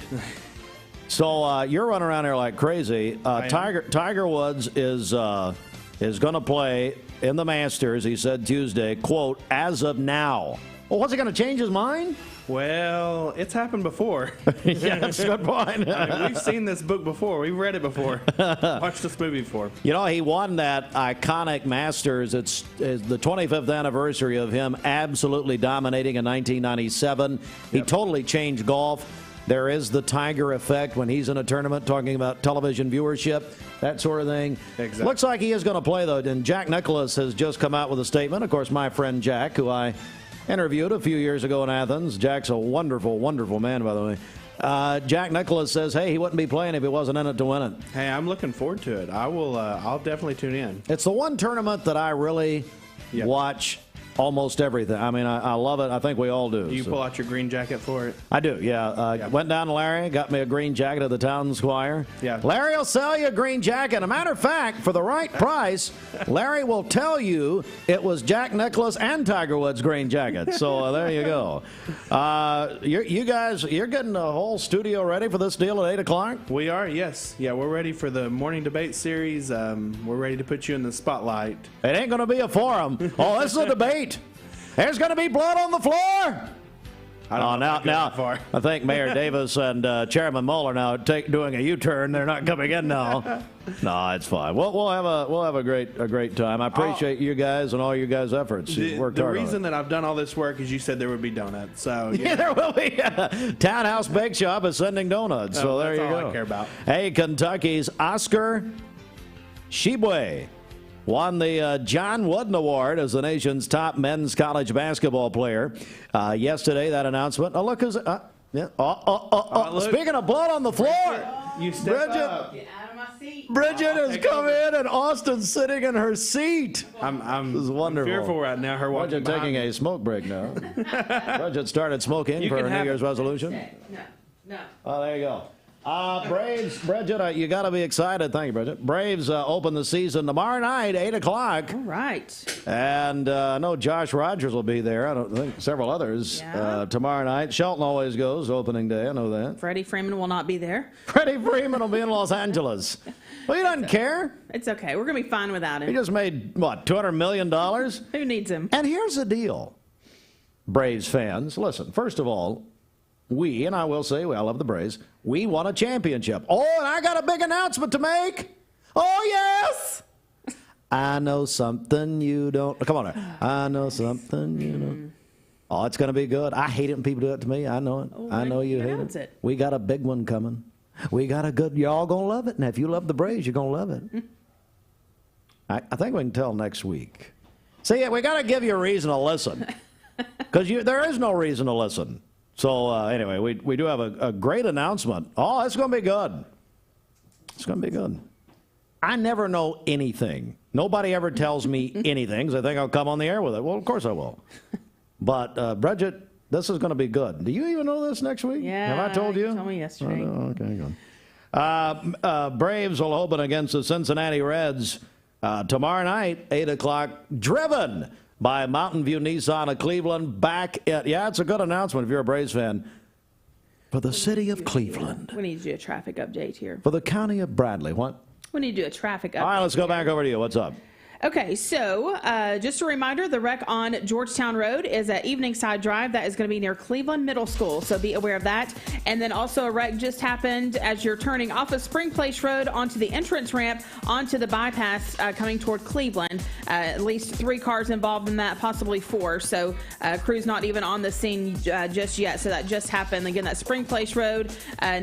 So you're running around here like crazy. Tiger Woods is going to play in the Masters, he said Tuesday, quote, as of now. Well, what's he going to change his mind? Well, it's happened before. Yeah, that's a good point. We've seen this book before. We've read it before. Watched this movie before. You know, he won that iconic Masters. It's the 25th anniversary of him absolutely dominating in 1997. He totally changed golf. There is the Tiger effect when he's in a tournament, talking about television viewership, that sort of thing. Exactly. Looks like he is going to play, though. And Jack Nicklaus has just come out with a statement. Of course, my friend Jack, who I interviewed a few years ago in Athens. Jack's a wonderful, wonderful man, by the way. Jack Nicklaus says, hey, he wouldn't be playing if he wasn't in it to win it. Hey, I'm looking forward to it. I'll definitely tune in. It's the one tournament that I really watch almost everything. I mean, I love it. I think we all do. Do you pull out your green jacket for it? I do, yeah. Went down to Larry, got me a green jacket at the Town Squire. Yeah. Larry will sell you a green jacket. A matter of fact, for the right price, Larry will tell you it was Jack Nicklaus and Tiger Woods' green jacket. So there you go. You guys, you're getting the whole studio ready for this deal at 8 o'clock? We are, yes. Yeah, we're ready for the morning debate series. We're ready to put you in the spotlight. It ain't going to be a forum. Oh, this is a debate. There's going to be blood on the floor. Now, I think Mayor Davis and Chairman Mull are now doing a U-turn. They're not coming in now. No, it's fine. We'll have a great time. I appreciate you guys and all you guys' efforts. You worked hard on it. The reason that I've done all this work is you said there would be donuts. So yeah, there will be. Townhouse Bake Shop is sending donuts. So there you go. That's all I care about. Hey, Kentucky's Oscar Tshiebwe won the John Wooden Award as the nation's top men's college basketball player. Yesterday, that announcement. Oh, look who's... Speaking of blood on the floor, you step up. Get out of my seat. Bridget has come in, and Austin's sitting in her seat. I'm this is wonderful. fearful right now. Her watching Bridget taking a smoke break now. Bridget started smoking for her New Year's resolution. No. Oh, there you go. Braves, Bridget, you got to be excited. Thank you, Bridget. Braves open the season tomorrow night, 8 o'clock. All right. And I know Josh Rogers will be there. I don't think several others tomorrow night. Shelton always goes opening day. I know that. Freddie Freeman will not be there. Freddie Freeman will be in Los Angeles. Well, he doesn't care. It's okay. We're going to be fine without him. He just made, what, $200 million? Who needs him? And here's the deal, Braves fans. Listen, first of all, we, and I will say, I love the Braves, we won a championship. Oh, and I got a big announcement to make. Oh, yes. I know something you don't. Come on there. I know something you don't. Oh, it's going to be good. I hate it when people do it to me. I know it. I know you hate it. We got a big one coming. We got a good, you're all going to love it. And if you love the Braves, you're going to love it. I think we can tell next week. See, we got to give you a reason to listen. Because there is no reason to listen. So anyway, we do have a great announcement. Oh, it's going to be good. It's going to be good. I never know anything. Nobody ever tells me anything, so I think I'll come on the air with it. Well, of course I will. But, Bridget, this is going to be good. Do you even know this next week? Yeah. Have I told you? You told me yesterday. Oh, okay, good. Braves will open against the Cincinnati Reds tomorrow night, 8 o'clock, driven by Mountain View Nissan of Cleveland. It's a good announcement if you're a Braves fan. For the city of Cleveland. We need to do a traffic update here. For the county of Bradley. What? We need to do a traffic update. All right, let's go back over to you. What's up? Okay, so just a reminder, the wreck on Georgetown Road is at Eveningside Drive. That is going to be near Cleveland Middle School, so be aware of that. And then also a wreck just happened as you're turning off of Spring Place Road onto the entrance ramp onto the bypass coming toward Cleveland. At least 3 cars involved in that, possibly 4. So crew's not even on the scene just yet. So that just happened. Again, that's Spring Place Road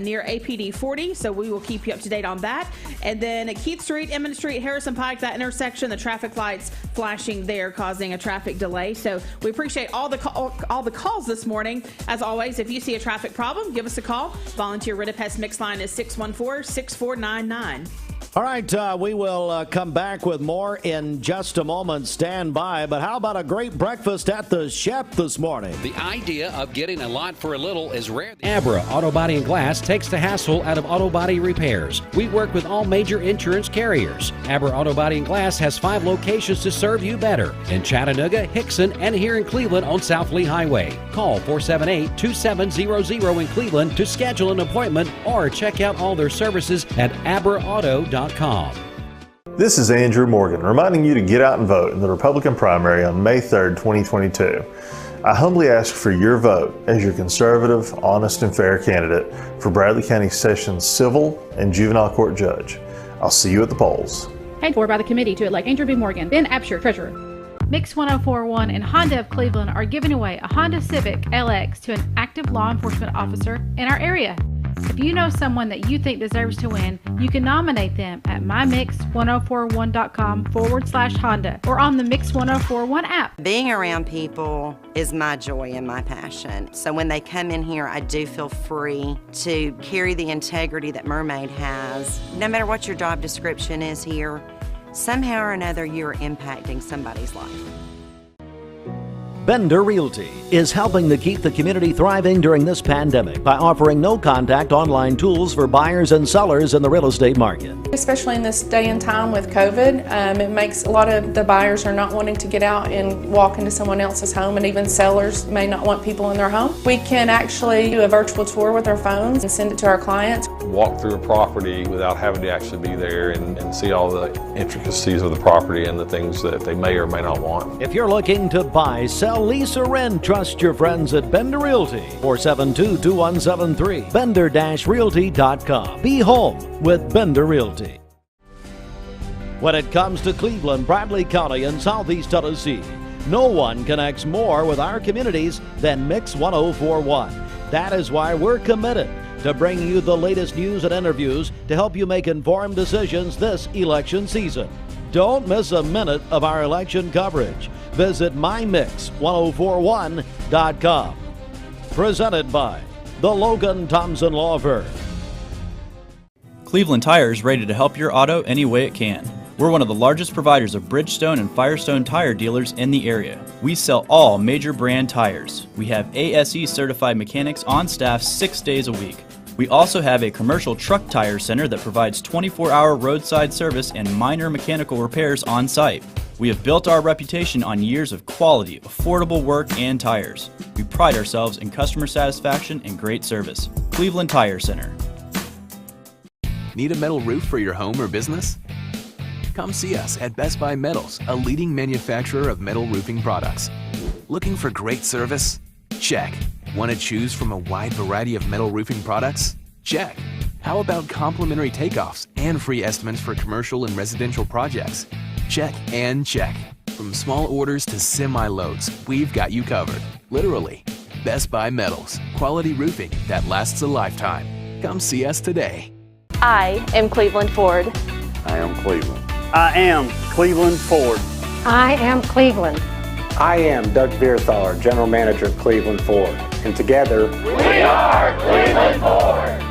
near APD 40. So we will keep you up to date on that. And then at Keith Street, Emmett Street, Harrison Pike, that intersection, the traffic lights flashing there, causing a traffic delay. So we appreciate all the calls this morning. As always, if you see a traffic problem, give us a call. Volunteer Rid-A-Pest mix line is 614-6499. All right, we will come back with more in just a moment. Stand by. But how about a great breakfast at the Chef this morning? The idea of getting a lot for a little is rare. Abra Auto Body and Glass takes the hassle out of auto body repairs. We work with all major insurance carriers. Abra Auto Body and Glass has 5 locations to serve you better in Chattanooga, Hickson, and here in Cleveland on South Lee Highway. Call 478-2700 in Cleveland to schedule an appointment or check out all their services at abraauto.com. This is Andrew Morgan reminding you to get out and vote in the Republican primary on May 3rd, 2022. I humbly ask for your vote as your conservative, honest, and fair candidate for Bradley County Sessions Civil and Juvenile Court Judge. I'll see you at the polls. Paid for by the committee to elect Andrew B. Morgan, Ben Absher, Treasurer. Mix 1041 and Honda of Cleveland are giving away a Honda Civic LX to an active law enforcement officer in our area. If you know someone that you think deserves to win, you can nominate them at mymix1041.com/Honda or on the Mix 1041 app. Being around people is my joy and my passion. So when they come in here, I do feel free to carry the integrity that Mermaid has. No matter what your job description is here, somehow or another you're impacting somebody's life. Bender Realty is helping to keep the community thriving during this pandemic by offering no-contact online tools for buyers and sellers in the real estate market. Especially in this day and time with COVID, it makes a lot of the buyers are not wanting to get out and walk into someone else's home, and even sellers may not want people in their home. We can actually do a virtual tour with our phones and send it to our clients. Walk through a property without having to actually be there and see all the intricacies of the property and the things that they may or may not want. If you're looking to buy, sell, lease, or rent, trust your friends at Bender Realty. 472-2173. Bender-Realty.com. Be home with Bender Realty. When it comes to Cleveland, Bradley County, and Southeast Tennessee, no one connects more with our communities than Mix 1041. That is why we're committed to bringing you the latest news and interviews to help you make informed decisions this election season. Don't miss a minute of our election coverage. Visit mymix1041.com. Presented by the Logan Thompson Law Firm. Cleveland Tire is ready to help your auto any way it can. We're one of the largest providers of Bridgestone and Firestone tire dealers in the area. We sell all major brand tires. We have ASE certified mechanics on staff 6 days a week. We also have a commercial truck tire center that provides 24-hour roadside service and minor mechanical repairs on site. We have built our reputation on years of quality, affordable work and tires. We pride ourselves in customer satisfaction and great service. Cleveland Tire Center. Need a metal roof for your home or business? Come see us at Best Buy Metals, a leading manufacturer of metal roofing products. Looking for great service? Check. Want to choose from a wide variety of metal roofing products? Check. How about complimentary takeoffs and free estimates for commercial and residential projects? Check and check. From small orders to semi-loads, we've got you covered. Literally. Best Buy Metals. Quality roofing that lasts a lifetime. Come see us today. I am Cleveland Ford. I am Cleveland. I am Cleveland Ford. I am Cleveland. I am Doug Vierthaler, General Manager of Cleveland Ford, and together, we are Cleveland Ford!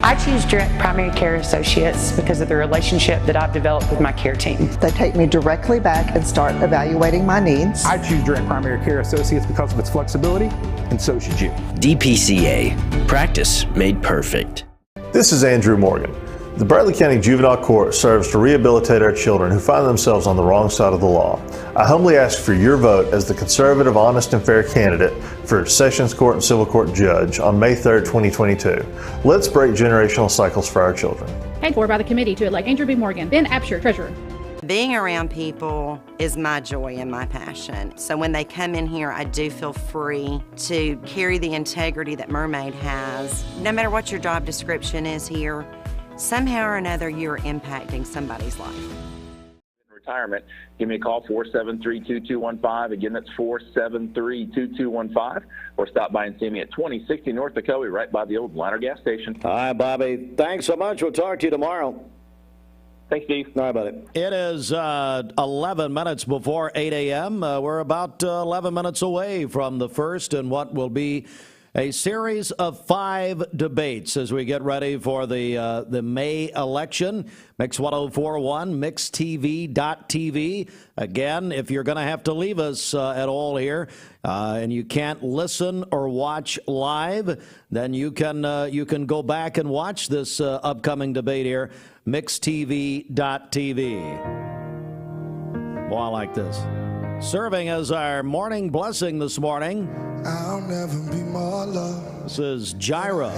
I choose Direct Primary Care Associates because of the relationship that I've developed with my care team. They take me directly back and start evaluating my needs. I choose Direct Primary Care Associates because of its flexibility, and so should you. DPCA, practice made perfect. This is Andrew Morgan. The Bradley County Juvenile Court serves to rehabilitate our children who find themselves on the wrong side of the law. I humbly ask for your vote as the conservative, honest, and fair candidate for Sessions Court and Civil Court Judge on May 3rd, 2022. Let's break generational cycles for our children. Paid for by the committee to elect Andrew B. Morgan, Ben Absher, Treasurer. Being around people is my joy and my passion. So when they come in here, I do feel free to carry the integrity that Mermaid has. No matter what your job description is here, somehow or another, you're impacting somebody's life. Retirement, give me a call, 473-2215. Again, that's 473-2215. Or stop by and see me at 2060 North Ocoee, right by the old Liner gas station. All right, Bobby. Thanks so much. We'll talk to you tomorrow. Thanks, Steve. All right, buddy. It is 11 minutes before 8 a.m. We're about 11 minutes away from the first and what will be a series of 5 debates as we get ready for the May election. Mix 1041, mixtv.tv. Again, if you're going to have to leave us at all here and you can't listen or watch live, then you can go back and watch this upcoming debate here, mixtv.tv. Boy, I like this. Serving as our morning blessing this morning, I'll never be more loved. This is Gyra.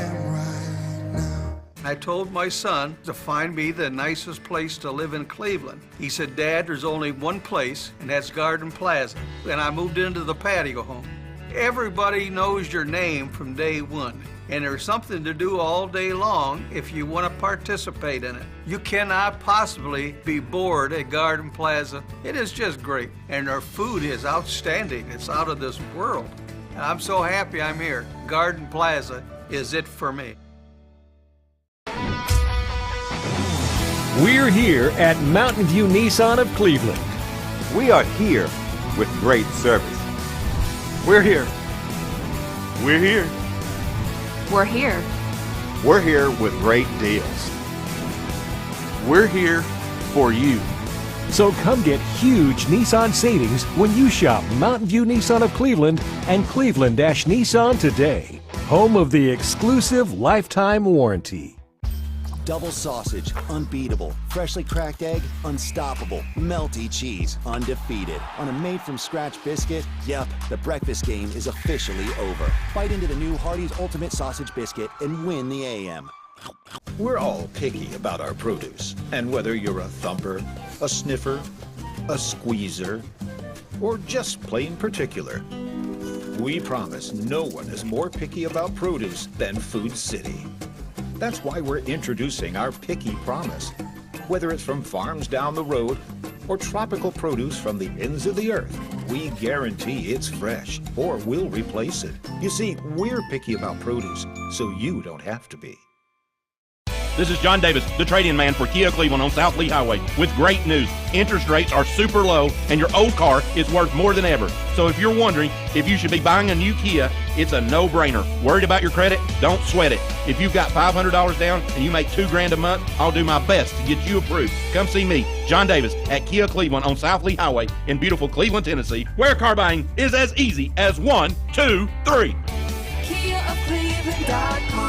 I told my son to find me the nicest place to live in Cleveland. He said, Dad, there's only one place, and that's Garden Plaza. And I moved into the patio home. Everybody knows your name from day one, and there's something to do all day long if you want to participate in it. You cannot possibly be bored at Garden Plaza. It is just great, and their food is outstanding. It's out of this world. And I'm so happy I'm here. Garden Plaza is it for me. We're here at Mountain View Nissan of Cleveland. We are here with great service. We're here. We're here. We're here. We're here with great deals. We're here for you. So come get huge Nissan savings when you shop Mountain View Nissan of Cleveland and Cleveland-Nissan today. Home of the exclusive lifetime warranty. Double sausage, unbeatable. Freshly cracked egg, unstoppable. Melty cheese, undefeated. On a made-from-scratch biscuit, yep, the breakfast game is officially over. Bite into the new Hardee's Ultimate Sausage Biscuit and win the AM. We're all picky about our produce. And whether you're a thumper, a sniffer, a squeezer, or just plain particular, we promise no one is more picky about produce than Food City. That's why we're introducing our Picky Promise. Whether it's from farms down the road or tropical produce from the ends of the earth, we guarantee it's fresh or we'll replace it. You see, we're picky about produce, so you don't have to be. This is John Davis, the trade-in man for Kia Cleveland on South Lee Highway, with great news. Interest rates are super low, and your old car is worth more than ever. So if you're wondering if you should be buying a new Kia, it's a no-brainer. Worried about your credit? Don't sweat it. If you've got $500 down and you make $2,000 a month, I'll do my best to get you approved. Come see me, John Davis, at Kia Cleveland on South Lee Highway in beautiful Cleveland, Tennessee, where car buying is as easy as 1, 2, 3. KiaofCleveland.com.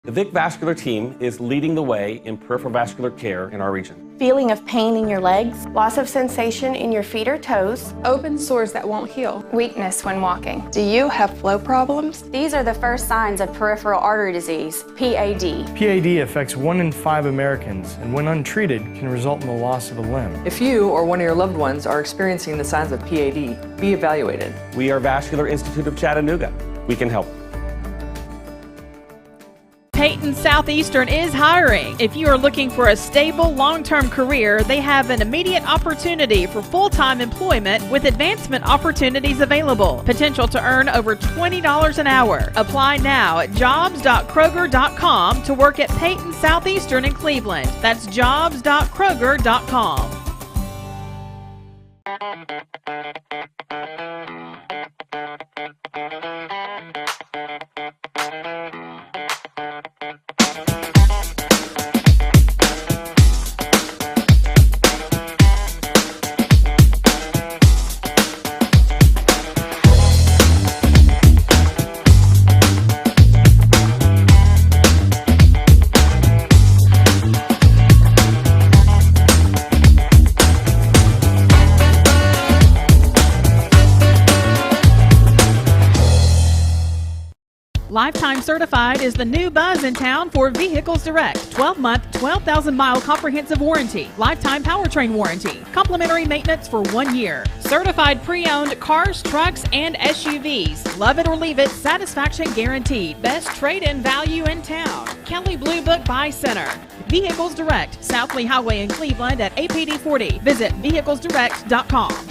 The Vic Vascular team is leading the way in peripheral vascular care in our region. Feeling of pain in your legs, loss of sensation in your feet or toes, open sores that won't heal, weakness when walking. Do you have flow problems? These are the first signs of peripheral artery disease, PAD. PAD affects 1 in 5 Americans, and when untreated, can result in the loss of a limb. If you or one of your loved ones are experiencing the signs of PAD, be evaluated. We are Vascular Institute of Chattanooga. We can help. Peyton Southeastern is hiring. If you are looking for a stable, long-term career, they have an immediate opportunity for full-time employment with advancement opportunities available. Potential to earn over $20 an hour. Apply now at jobs.kroger.com to work at Peyton Southeastern in Cleveland. That's jobs.kroger.com. Lifetime Certified is the new buzz in town for Vehicles Direct. 12-month, 12,000-mile comprehensive warranty, lifetime powertrain warranty, complimentary maintenance for 1 year. Certified pre-owned cars, trucks, and SUVs. Love it or leave it, satisfaction guaranteed. Best trade-in value in town. Kelly Blue Book Buy Center. Vehicles Direct, South Lee Highway in Cleveland at APD 40. Visit vehiclesdirect.com.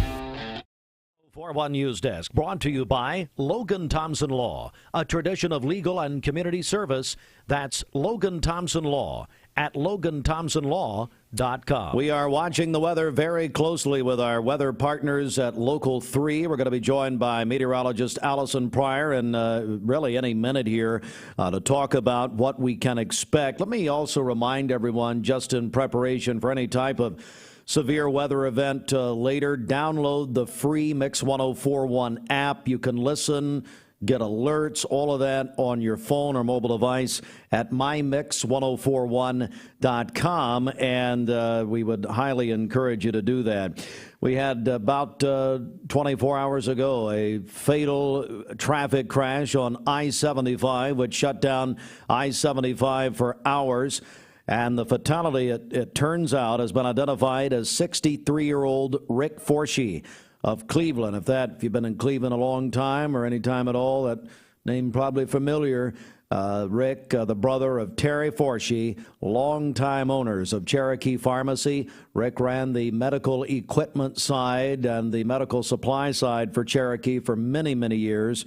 41 News Desk, brought to you by Logan Thompson Law, a tradition of legal and community service. That's Logan Thompson Law at LoganThompsonLaw.com. We are watching the weather very closely with our weather partners at Local 3. We're going to be joined by meteorologist Allison Pryor and really any minute here to talk about what we can expect. Let me also remind everyone, just in preparation for any type of severe weather event later, download the free Mix 1041 app. You can listen, get alerts, all of that on your phone or mobile device at mymix1041.com, and we would highly encourage you to do that. We had about 24 hours ago a fatal traffic crash on I-75, which shut down I-75 for hours. And the fatality, it turns out, has been identified as 63-year-old Rick Forshee of Cleveland. If you've been in Cleveland a long time or any time at all, that name probably familiar. Rick, the brother of Terry Forshee, longtime owners of Cherokee Pharmacy. Rick ran the medical equipment side and the medical supply side for Cherokee for many, many years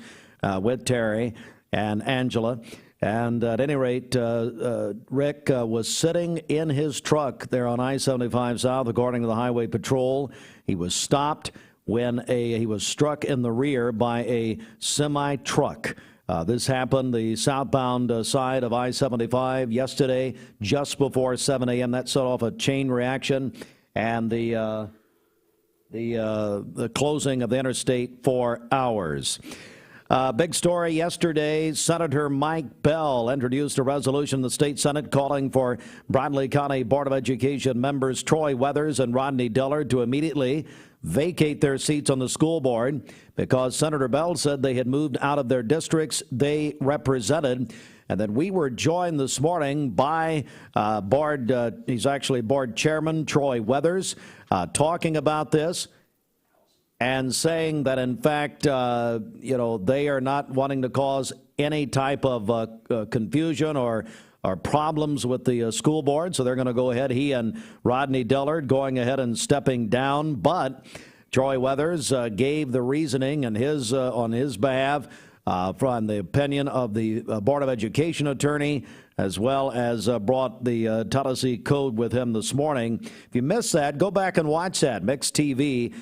with Terry and Angela. And at any rate, Rick was sitting in his truck there on I-75 South, according to the Highway Patrol. He was stopped when he was struck in the rear by a semi-truck. This happened the southbound side of I-75 yesterday, just before 7 a.m. That set off a chain reaction, and the closing of the interstate for hours. Big story yesterday, Senator Mike Bell introduced a resolution in the state Senate calling for Bradley County Board of Education members Troy Weathers and Rodney Dillard to immediately vacate their seats on the school board because Senator Bell said they had moved out of their districts they represented. And then we were joined this morning by he's actually board chairman Troy Weathers, talking about this and saying that, in fact, they are not wanting to cause any type of confusion or problems with the school board. So they're going to go ahead, he and Rodney Dillard going ahead and stepping down. But Troy Weathers gave the reasoning and his on his behalf from the opinion of the Board of Education attorney, as well as brought the Taziki code with him this morning. If you missed that, go back and watch that, mixtv.tv.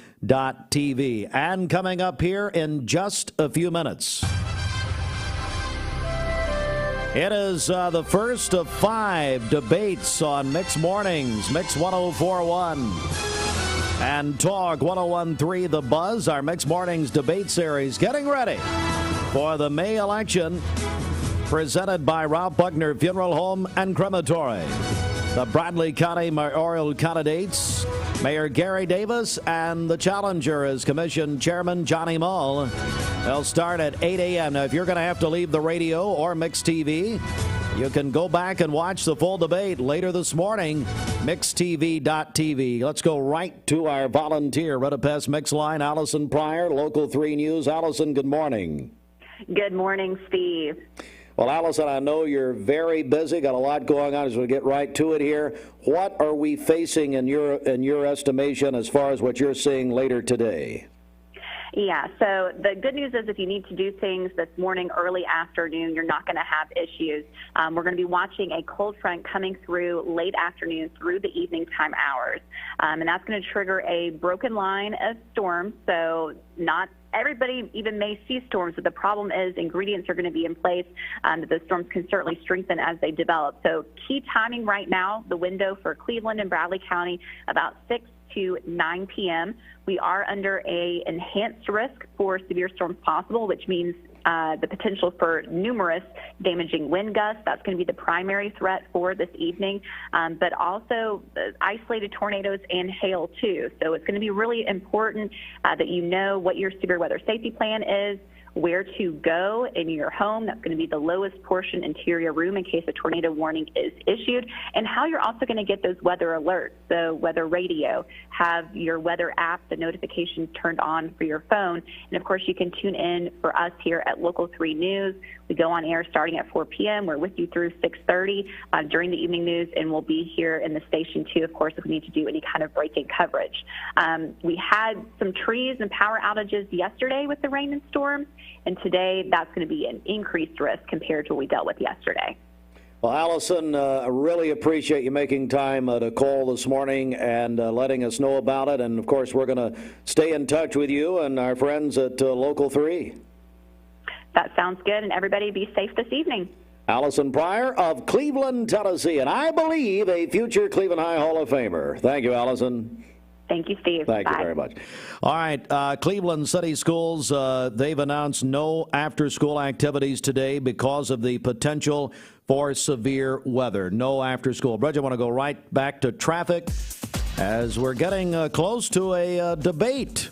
And coming up here in just a few minutes, it is the first of 5 debates on Mix Mornings, Mix 1041. And Talk 1013 The Buzz, our Mix Mornings debate series, getting ready for the May election, presented by Ralph Buckner Funeral Home and Crematory. The Bradley County mayoral candidates, Mayor Gary Davis, and the challenger is Commission Chairman Johnny Mull. They'll start at 8 a.m. Now, if you're going to have to leave the radio or Mix TV, you can go back and watch the full debate later this morning, mixtv.tv. Let's go right to our volunteer, Redapest Mix line, Allison Pryor, Local 3 News. Allison, good morning. Good morning, Steve. Well, Allison, I know you're very busy, got a lot going on as we get right to it here. What are we facing in your estimation as far as what you're seeing later today? Yeah, so the good news is if you need to do things this morning, early afternoon, you're not going to have issues. We're going to be watching a cold front coming through late afternoon through the evening time hours. And that's going to trigger a broken line of storms. So not everybody even may see storms, but the problem is ingredients are going to be in place that the storms can certainly strengthen as they develop. So key timing right now, the window for Cleveland and Bradley County, about 6 to 9 p.m. We are under a enhanced risk for severe storms possible, which means the potential for numerous damaging wind gusts. That's going to be the primary threat for this evening, but also isolated tornadoes and hail too. So it's going to be really important that you know what your severe weather safety plan is, where to go in your home. That's going to be the lowest portion interior room in case a tornado warning is issued, and how you're also going to get those weather alerts. So weather radio, have your weather app, the notifications turned on for your phone. And of course, you can tune in for us here at Local 3 News. We go on air starting at 4 p.m. We're with you through 6:30 during the evening news, and we'll be here in the station too, of course, if we need to do any kind of breaking coverage. We had some trees and power outages yesterday with the rain and storms, and today that's going to be an increased risk compared to what we dealt with yesterday. Well, Allison, I really appreciate you making time to call this morning and letting us know about it. And, of course, we're going to stay in touch with you and our friends at Local 3. That sounds good, and everybody be safe this evening. Allison Pryor of Cleveland, Tennessee, and I believe a future Cleveland High Hall of Famer. Thank you, Allison. Thank you, Steve. Thank Bye. you very much. All right, Cleveland City Schools, they've announced no after-school activities today because of the potential for severe weather. No after-school. Bridget, I want to go right back to traffic as we're getting close to a debate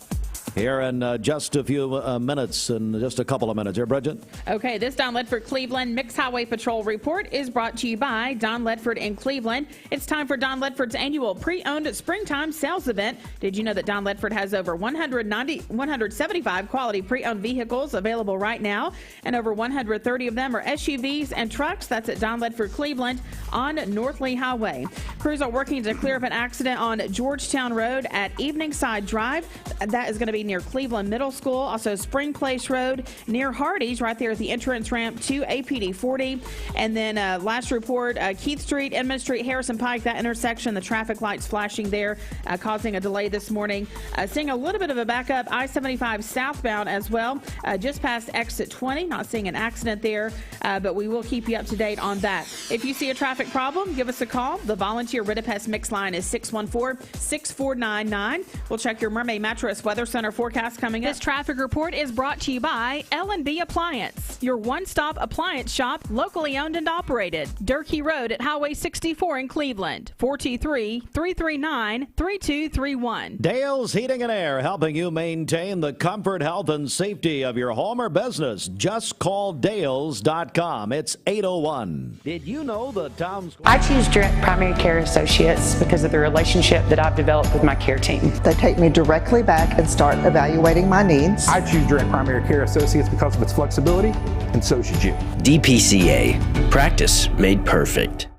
here in just a few minutes, in just a couple of minutes. Here, Bridget. Okay, this Don Ledford Cleveland Mixed Highway Patrol report is brought to you by Don Ledford in Cleveland. It's time for Don Ledford's annual pre-owned springtime sales event. Did you know that Don Ledford has over 175 quality pre-owned vehicles available right now, and over 130 of them are SUVs and trucks? That's at Don Ledford Cleveland on North Lee Highway. Crews are working to clear up an accident on Georgetown Road at Eveningside Drive. That is going to be near Cleveland Middle School. Also Spring Place Road near Hardee's, right there at the entrance ramp to APD 40. And then last report, Keith Street, Edmund Street, Harrison Pike, that intersection, the traffic lights flashing there, causing a delay this morning. Seeing a little bit of a backup, I-75 southbound as well, just past exit 20. Not seeing an accident there, but we will keep you up to date on that. If you see a traffic problem, give us a call. The volunteer Ridipest mix line is 614-6499. We'll check your Mermaid Mattress Weather Center forecast coming up. This traffic report is brought to you by L&B Appliance, your one-stop appliance shop, locally owned and operated. Durkee Road at Highway 64 in Cleveland, 423-339-3231. Dale's Heating and Air, helping you maintain the comfort, health, and safety of your home or business. Just call Dales.com. It's 801. Did you know the town's... I choose Direct Primary Care Associates because of the relationship that I've developed with my care team. They take me directly back and start evaluating my needs. I choose Direct Primary Care Associates because of its flexibility, and so should you. DPCA. Practice made perfect.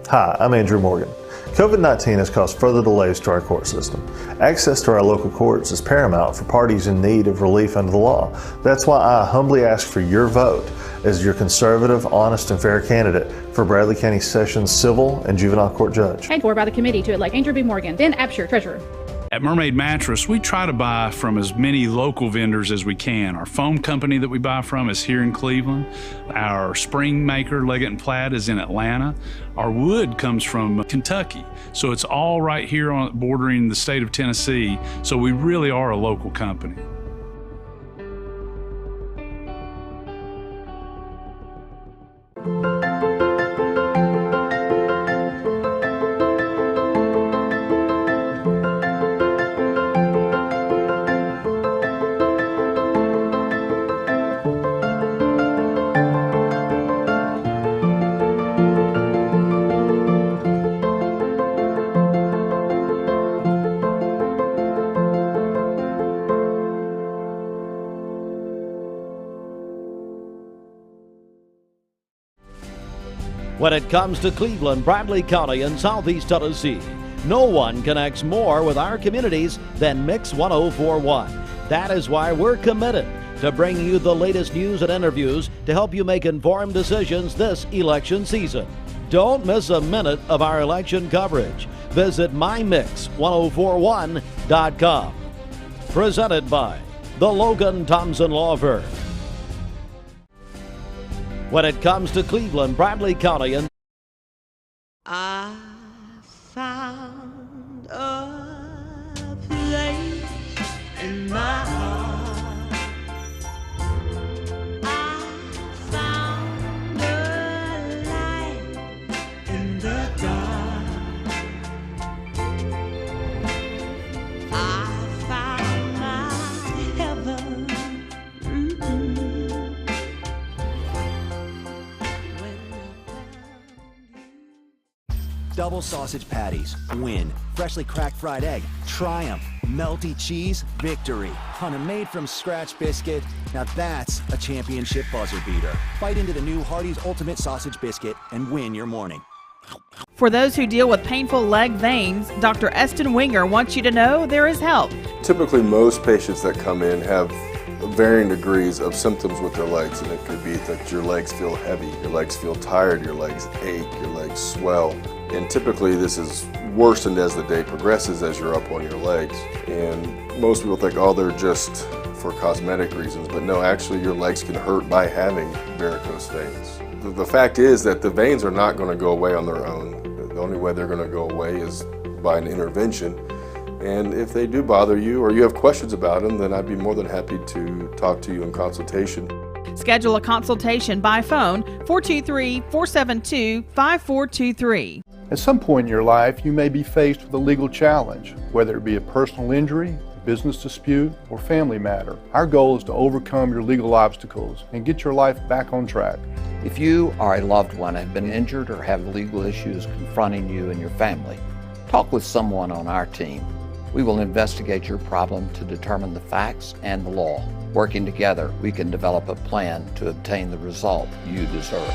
Hi, I'm Andrew Morgan. COVID-19 has caused further delays to our court system. Access to our local courts is paramount for parties in need of relief under the law. That's why I humbly ask for your vote as your conservative, honest, and fair candidate for Bradley County Sessions Civil and Juvenile Court Judge. Paid for by the committee to elect Andrew B. Morgan, then Absher, Treasurer. At Mermaid Mattress, we try to buy from as many local vendors as we can. Our foam company that we buy from is here in Cleveland. Our spring maker, Leggett & Platt, is in Atlanta. Our wood comes from Kentucky. So it's all right here bordering the state of Tennessee. So we really are a local company. When it comes to Cleveland, Bradley County, and Southeast Tennessee, no one connects more with our communities than Mix 1041. That is why we're committed to bringing you the latest news and interviews to help you make informed decisions this election season. Don't miss a minute of our election coverage. Visit mymix1041.com. Presented by the Logan Thompson Law Firm. When it comes to Cleveland, Bradley County, and I found a place in my heart. I found a light in the dark. I found my heaven. Double sausage patties, win. Freshly cracked fried egg, triumph. Melty cheese, victory. On a made-from-scratch biscuit, now that's a championship buzzer beater. Bite into the new Hardee's Ultimate Sausage Biscuit and win your morning. For those who deal with painful leg veins, Dr. Eston Winger wants you to know there is help. Typically, most patients that come in have varying degrees of symptoms with their legs, and it could be that your legs feel heavy, your legs feel tired, your legs ache, your legs swell. And typically this is worsened as the day progresses as you're up on your legs. And most people think, oh, they're just for cosmetic reasons, but no, actually your legs can hurt by having varicose veins. The fact is that the veins are not going to go away on their own. The only way they're going to go away is by an intervention. And if they do bother you or you have questions about them, then I'd be more than happy to talk to you in consultation. Schedule a consultation by phone 423-472-5423. At some point in your life, you may be faced with a legal challenge, whether it be a personal injury, a business dispute, or family matter. Our goal is to overcome your legal obstacles and get your life back on track. If you or a loved one have been injured or have legal issues confronting you and your family, talk with someone on our team. We will investigate your problem to determine the facts and the law. Working together, we can develop a plan to obtain the result you deserve.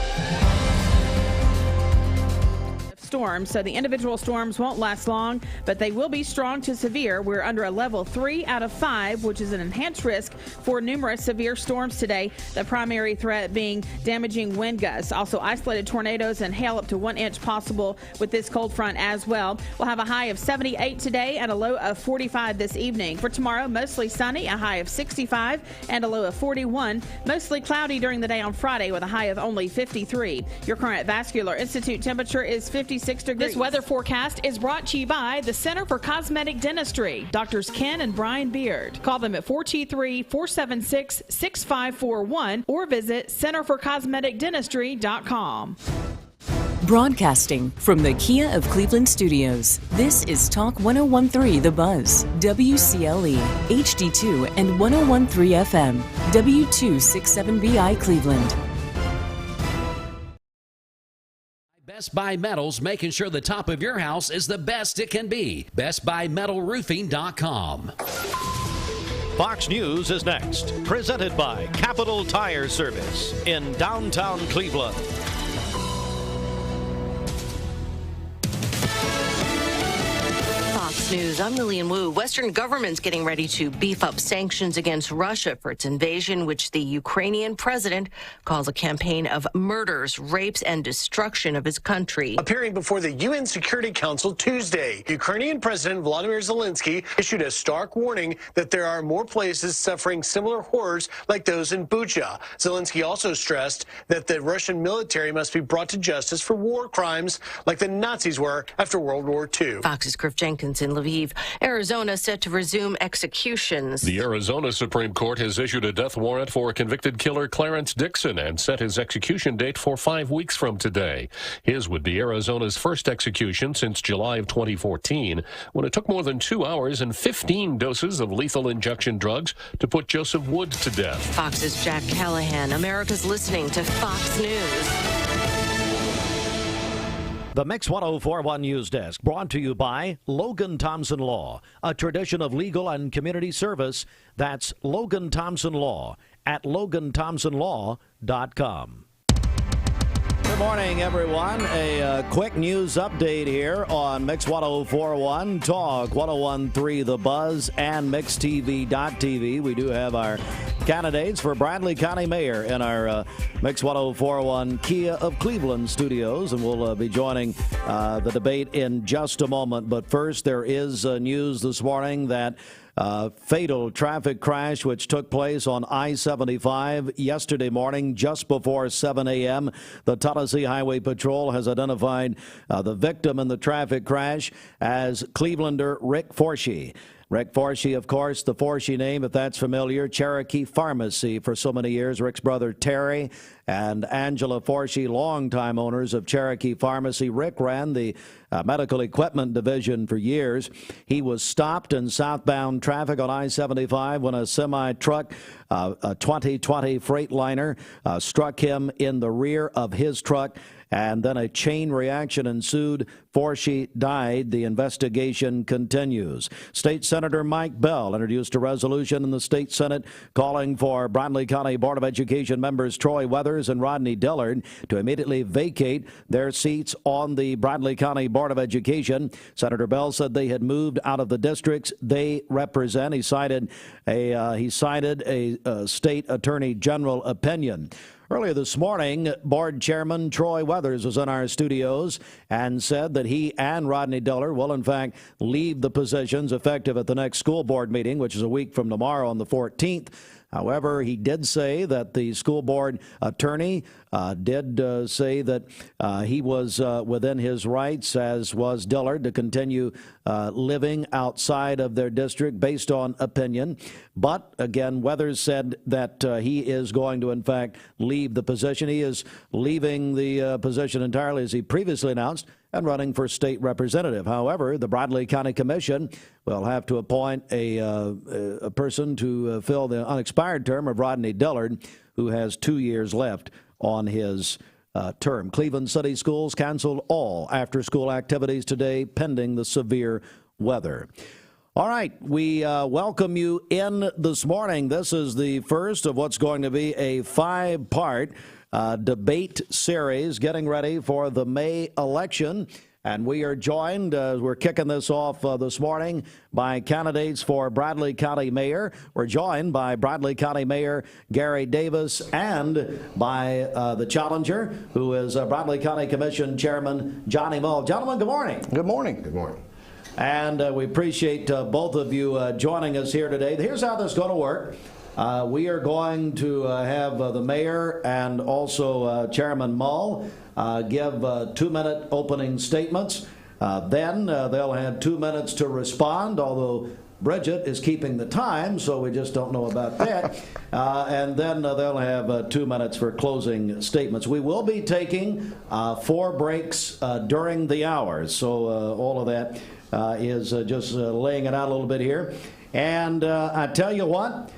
Storms, so the individual storms won't last long, but they will be strong to severe. We're under a level 3 out of 5, which is an enhanced risk for numerous severe storms today. The primary threat being damaging wind gusts, also isolated tornadoes and hail up to 1 inch possible with this cold front as well. We'll have a high of 78 today and a low of 45 this evening. For tomorrow, mostly sunny, a high of 65 and a low of 41. Mostly cloudy during the day on Friday with a high of only 53. Your current Vascular Institute temperature is 56 degrees. This weather forecast is brought to you by the Center for Cosmetic Dentistry, Doctors Ken and Brian Beard. Call them at 423-476-6541 or visit centerforcosmeticdentistry.com. Broadcasting from the Kia of Cleveland studios, this is Talk 101.3 The Buzz, WCLE, HD2 and 101.3 FM, W267BI Cleveland. Best Buy Metals, making sure the top of your house is the best it can be. BestBuyMetalRoofing.com. Fox News is next, presented by Capital Tire Service in downtown Cleveland. Fox News, I'm Lillian Wu. Western governments getting ready to beef up sanctions against Russia for its invasion, which the Ukrainian president calls a campaign of murders, rapes, and destruction of his country. Appearing before the UN Security Council Tuesday, Ukrainian President Volodymyr Zelensky issued a stark warning that there are more places suffering similar horrors like those in Bucha. Zelensky also stressed that the Russian military must be brought to justice for war crimes like the Nazis were after World War II. Fox's Griff Jenkins in Lviv. Arizona set to resume executions. The Arizona Supreme Court has issued a death warrant for convicted killer Clarence Dixon and set his execution date for 5 weeks from today. His would be Arizona's first execution since July of 2014, when it took more than 2 hours and 15 doses of lethal injection drugs to put Joseph Wood to death. Fox's Jack Callahan. America's listening to Fox News. The Mix 1041 News Desk, brought to you by Logan Thompson Law, a tradition of legal and community service. That's Logan Thompson Law at LoganThompsonLaw.com. Good morning, everyone. A quick news update here on Mix 1041, Talk 1013 The Buzz, and MixTV.tv. We do have our candidates for Bradley County Mayor in our Mix 1041 Kia of Cleveland studios, and we'll be joining the debate in just a moment. But first, there is news this morning that fatal traffic crash which took place on I-75 yesterday morning just before 7 a.m. The Taziki Highway Patrol has identified the victim in the traffic crash as Clevelander Rick Forshee. Rick Forshee, of course, the Forshee name, if that's familiar, Cherokee Pharmacy for so many years. Rick's brother Terry and Angela Forshee, longtime owners of Cherokee Pharmacy. Rick ran the medical equipment division for years. He was stopped in southbound traffic on I-75 when a semi-truck, a 2020 Freightliner, struck him in the rear of his truck, and then a chain reaction ensued. Forshee died. The investigation continues. State Senator Mike Bell introduced a resolution in the State Senate calling for Bradley County Board of Education members Troy Weathers and Rodney Dillard to immediately vacate their seats on the Bradley County Board of Education. Senator Bell said they had moved out of the districts they represent. He cited a state attorney general opinion. Earlier this morning, Board Chairman Troy Weathers was in our studios and said that he and Rodney Dillard will, in fact, leave the positions effective at the next school board meeting, which is a week from tomorrow on the 14th. However, he did say that the school board attorney did say that he was within his rights, as was Dillard, to continue living outside of their district based on opinion. But again, Weathers said that he is going to, in fact, leave the position. He is leaving the position entirely, as he previously announced, and running for state representative. However, the Bradley County Commission will have to appoint a person to fill the unexpired term of Rodney Dillard, who has 2 years left on his term. Cleveland City Schools canceled all after-school activities today pending the severe weather. All right, we welcome you in this morning. This is the first of what's going to be a 5-part debate series getting ready for the May election. And we are joined, we're kicking this off this morning, by candidates for Bradley County Mayor. We're joined by Bradley County Mayor Gary Davis and by the challenger, who is Bradley County Commission Chairman Johnny Mull. Gentlemen, good morning. Good morning. Good morning. And we appreciate both of you joining us here today. Here's how this is going to work. We are going to have the mayor and also Chairman Mull give 2-minute opening statements. Then they'll have 2 minutes to respond, although Bridget is keeping the time, so we just don't know about that. And then they'll have 2 minutes for closing statements. We will be taking 4 breaks during the hour, so all of that is just laying it out a little bit here. And I tell you what,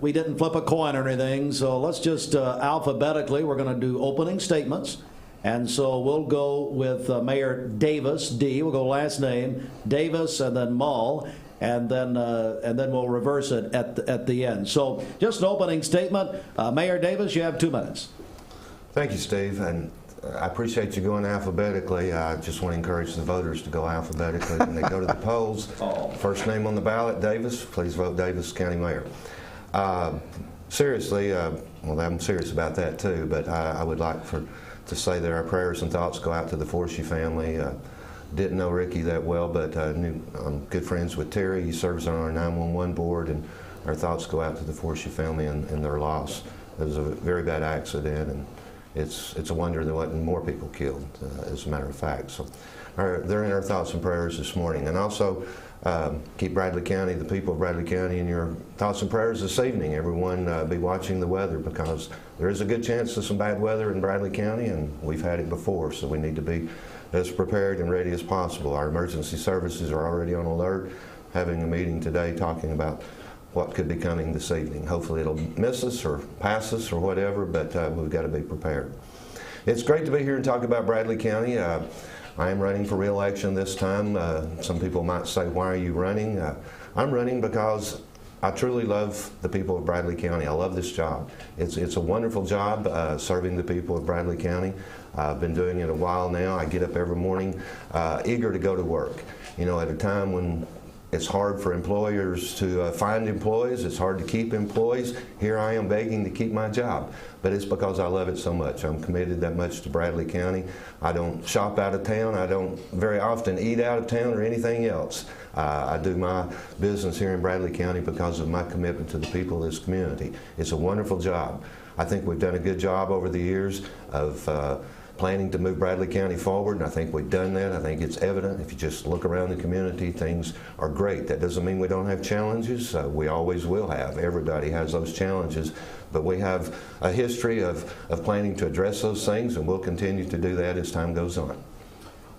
we didn't flip a coin or anything, so let's just alphabetically, we're going to do opening statements. And so we'll go with Mayor Davis, D. We'll go last name, Davis, and then Mull, and then we'll reverse it at the end. So just an opening statement. Mayor Davis, you have 2 minutes. Thank you, Steve, and I appreciate you going alphabetically. I just want to encourage the voters to go alphabetically when they go to the polls. First name on the ballot, Davis. Please vote Davis County Mayor. Seriously, well, I'm serious about that too, but I would like to say that our prayers and thoughts go out to the Forshee family. Didn't know Ricky that well, but I'm good friends with Terry. He serves on our 911 board, and our thoughts go out to the Forshee family and their loss. It was a very bad accident, and it's a wonder there wasn't more people killed, as a matter of fact. So they're in our thoughts and prayers this morning. And also keep Bradley County, the people of Bradley County, in your thoughts and prayers this evening. Everyone be watching the weather, because there is a good chance of some bad weather in Bradley County, and we've had it before, so we need to be as prepared and ready as possible. Our emergency services are already on alert, having a meeting today talking about what could be coming this evening. Hopefully it'll miss us or pass us or whatever, but we've got to be prepared. It's great to be here and talk about Bradley County. I am running for re-election this time. Some people might say, why are you running? I'm running because I truly love the people of Bradley County. I love this job. It's a wonderful job serving the people of Bradley County. I've been doing it a while now. I get up every morning eager to go to work. You know, at a time when it's hard for employers to find employees, it's hard to keep employees, here I am begging to keep my job. But it's because I love it so much. I'm committed that much to Bradley County. I don't shop out of town. I don't very often eat out of town or anything else. I do my business here in Bradley County because of my commitment to the people of this community. It's a wonderful job. I think we've done a good job over the years of planning to move Bradley County forward, and I think we've done that. I think it's evident. If you just look around the community, things are great. That doesn't mean we don't have challenges. We always will have. Everybody has those challenges, but we have a history of planning to address those things, and we'll continue to do that as time goes on.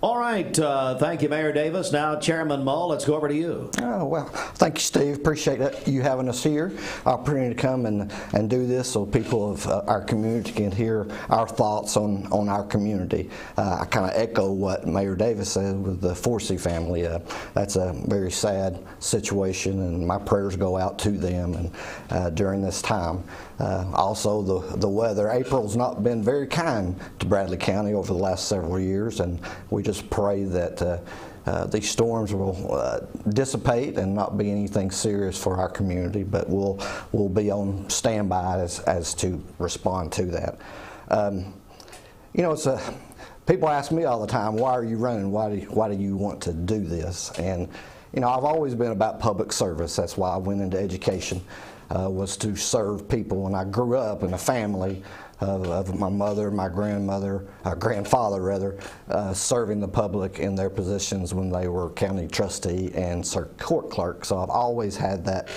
All right. Thank you, Mayor Davis. Now, Chairman Mull, let's go over to you. Oh, well, thank you, Steve. Appreciate you having us here. Opportunity to come and do this so people of our community can hear our thoughts on our community. I kind of echo what Mayor Davis said with the Forsey family. That's a very sad situation, and my prayers go out to them and during this time. Also, the weather. April's not been very kind to Bradley County over the last several years, and we just pray that these storms will dissipate and not be anything serious for our community, but we'll be on standby as to respond to that. You know, people ask me all the time, why are you running? Why do you want to do this? And you know, I've always been about public service. That's why I went into education. Was to serve people, and I grew up in a family of my mother, my grandfather rather, serving the public in their positions when they were county trustee and court clerk. So I've always had that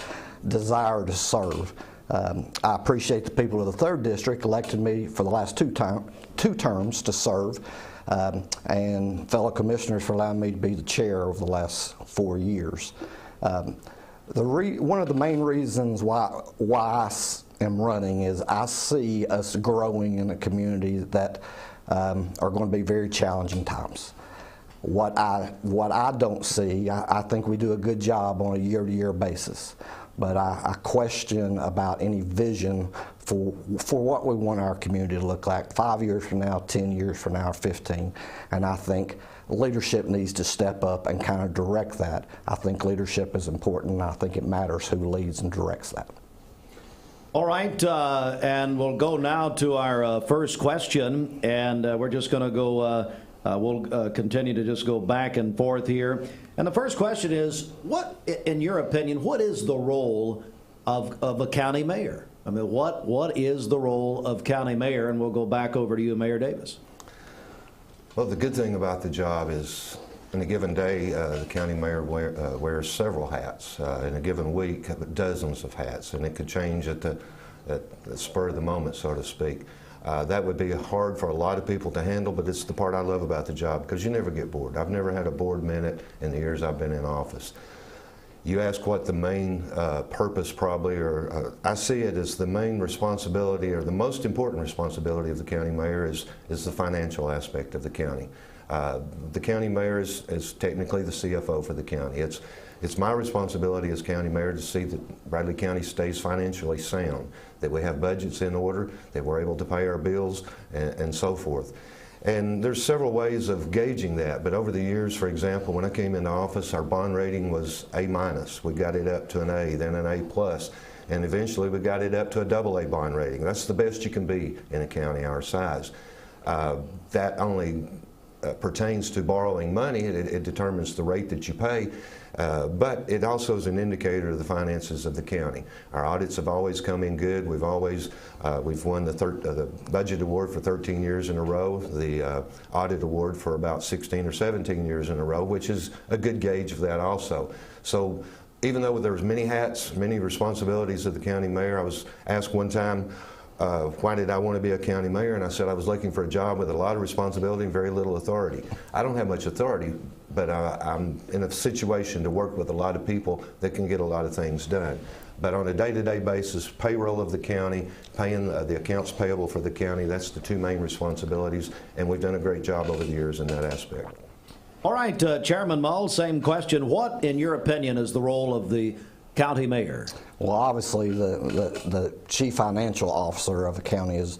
desire to serve. I appreciate the people of the 3rd District elected me for the last two terms to serve, and fellow commissioners for allowing me to be the chair over the last 4 years. One of the main reasons why I am running is I see us growing in a community that are going to be very challenging times. What I don't see, I think we do a good job on a year-to-year basis, but I question about any vision for what we want our community to look like 5 years from now, 10 years from now, 15, and I think leadership needs to step up and kind of direct that. I think leadership is important, and I think it matters who leads and directs that. All right, and we'll go now to our first question, and we're just going to go, we'll continue to just go back and forth here. And the first question is, what, in your opinion, what is the role of a county mayor? I mean, what is the role of county mayor? And we'll go back over to you, Mayor Davis. Well, the good thing about the job is, in a given day, the county mayor wears several hats. In a given week, dozens of hats, and it could change at the spur of the moment, so to speak. That would be hard for a lot of people to handle, but it's the part I love about the job, because you never get bored. I've never had a bored minute in the years I've been in office. You ask what the main purpose probably, or I see it as the main responsibility, or the most important responsibility of the county mayor is the financial aspect of the county. The county mayor is technically the CFO for the county. It's my responsibility as county mayor to see that Bradley County stays financially sound, that we have budgets in order, that we're able to pay our bills, and so forth. And there's several ways of gauging that, but over the years, for example, when I came into office, our bond rating was A-. We got it up to an A, then an A+, and eventually we got it up to a AA bond rating. That's the best you can be in a county our size. That only pertains to borrowing money. It determines the rate that you pay, but it also is an indicator of the finances of the county. Our audits have always come in good. We've won the budget award for 13 years in a row, the audit award for about 16 or 17 years in a row, which is a good gauge of that also. So even though there's many hats, many responsibilities of the county mayor, I was asked one time, why did I want to be a county mayor? And I said I was looking for a job with a lot of responsibility and very little authority. I don't have much authority, but I'm in a situation to work with a lot of people that can get a lot of things done. But on a day-to-day basis, payroll of the county, paying the accounts payable for the county, that's the two main responsibilities, and we've done a great job over the years in that aspect. All right, Chairman Mull, same question. What, in your opinion, is the role of the county mayor? Well, obviously, the chief financial officer of a county is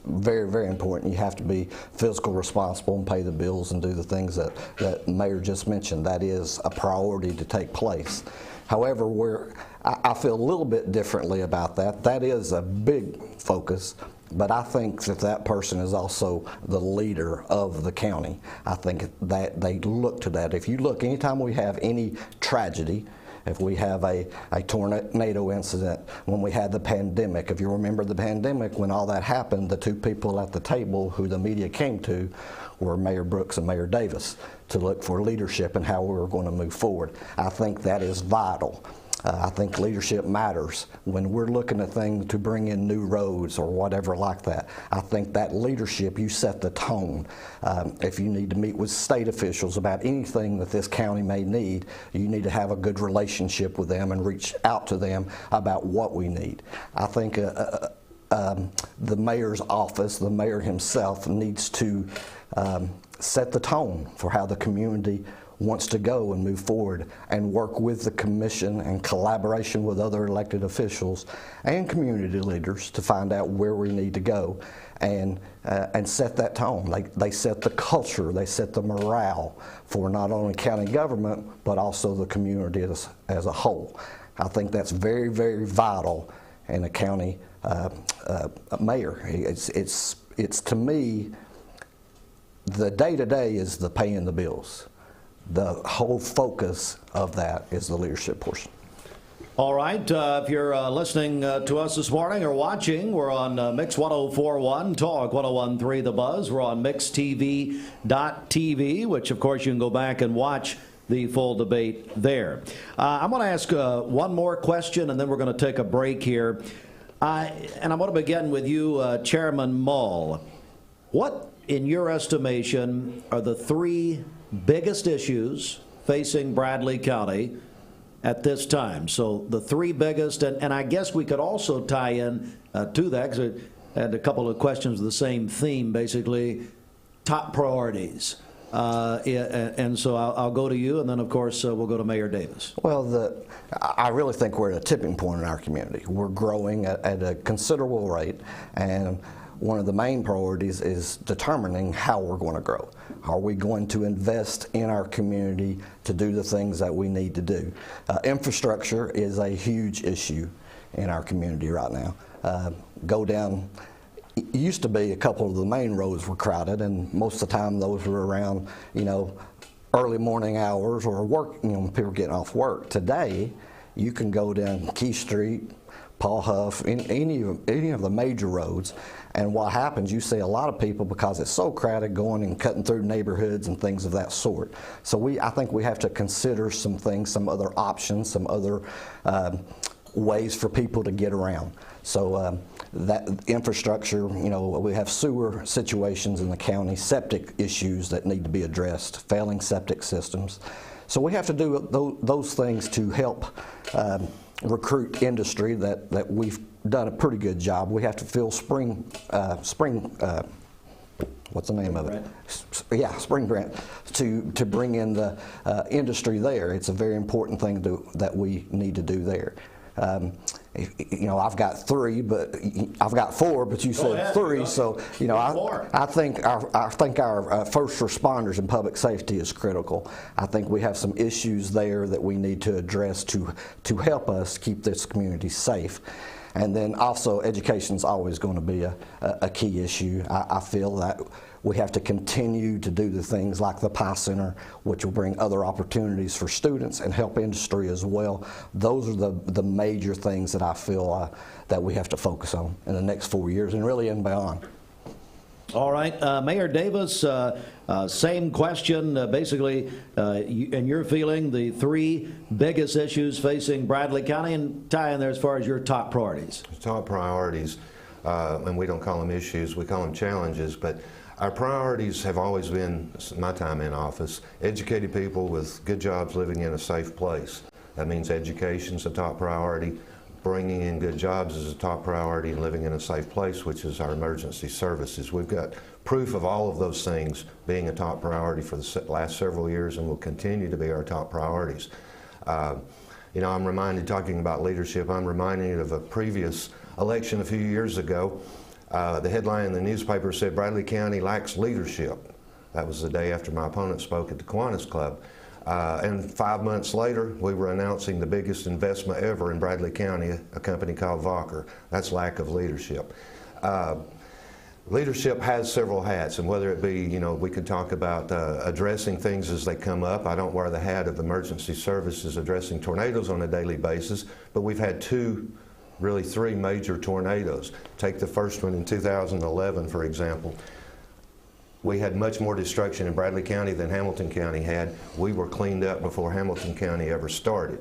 very, very important. You have to be fiscal responsible and pay the bills and do the things that the mayor just mentioned. That is a priority to take place. However, I feel a little bit differently about that. That is a big focus. But I think that person is also the leader of the county. I think that they look to that. If you look, anytime we have any tragedy, if we have a tornado incident, when we had the pandemic, if you remember the pandemic, when all that happened, the two people at the table who the media came to were Mayor Brooks and Mayor Davis to look for leadership and how we were going to move forward. I think that is vital. I think leadership matters. When we're looking at things to bring in new roads or whatever like that, I think that leadership, you set the tone. If you need to meet with state officials about anything that this county may need, you need to have a good relationship with them and reach out to them about what we need. I think the mayor's office, the mayor himself, needs to set the tone for how the community wants to go and move forward and work with the commission and collaboration with other elected officials and community leaders to find out where we need to go and set that tone. They set the culture, they set the morale for not only county government but also the community as a whole. I think that's very, very vital in a county mayor. It's to me, the day-to-day is the paying the bills. The whole focus of that is the leadership portion. All right, if you're listening to us this morning or watching, we're on Mix 1041, Talk 1013 The Buzz. We're on mixtv.tv, which of course you can go back and watch the full debate there. I'm going to ask one more question and then we're going to take a break here. And I'm going to begin with you, Chairman Mull. What, in your estimation, are the three biggest issues facing Bradley County at this time? So the three biggest, and I guess we could also tie in to that, because I had a couple of questions with the same theme, basically, top priorities. And so I'll go to you, and then, of course, we'll go to Mayor Davis. Well, I really think we're at a tipping point in our community. We're growing at a considerable rate, and one of the main priorities is determining how we're going to grow. Are we going to invest in our community to do the things that we need to do? Infrastructure is a huge issue in our community right now. Go down, it used to be a couple of the main roads were crowded, and most of the time those were around, early morning hours or work, people getting off work. Today, you can go down Key Street, Paul Huff, any of the major roads, and what happens, you see a lot of people, because it's so crowded, going and cutting through neighborhoods and things of that sort. So I think we have to consider some things, some other options, some other ways for people to get around. So that infrastructure, we have sewer situations in the county, septic issues that need to be addressed, failing septic systems. So we have to do those things to help recruit industry that we've done a pretty good job. We have to fill spring what's the name of it? Yeah, spring grant to bring in the industry there. It's a very important thing that we need to do there. I've got three, but I've got four, but you said three, so I think our first responders and public safety is critical. I think we have some issues there that we need to address to help us keep this community safe. And then also education is always going to be a key issue. I feel that we have to continue to do the things like the Pie Center, which will bring other opportunities for students and help industry as well. Those are the major things that I feel that we have to focus on in the next 4 years and really and beyond. All right, Mayor Davis, same question. Basically, and you're feeling the three biggest issues facing Bradley County, and tie in there as far as your top priorities. Top priorities, and we don't call them issues, we call them challenges, but our priorities have always been, my time in office, educated people with good jobs living in a safe place. That means education's a top priority. Bringing in good jobs is a top priority, and living in a safe place, which is our emergency services. We've got proof of all of those things being a top priority for the last several years and will continue to be our top priorities. You know, I'm reminded, talking about leadership, I'm reminded of a previous election a few years ago. The headline in the newspaper said, Bradley County lacks leadership. That was the day after my opponent spoke at the Kiwanis Club. And 5 months later, we were announcing the biggest investment ever in Bradley County, a company called Vocker. That's lack of leadership. Leadership has several hats, and whether it be, you know, we could talk about addressing things as they come up. I don't wear the hat of emergency services addressing tornadoes on a daily basis, but we've had really three major tornadoes. Take the first one in 2011, for example. We had much more destruction in Bradley County than Hamilton County had. We were cleaned up before Hamilton County ever started.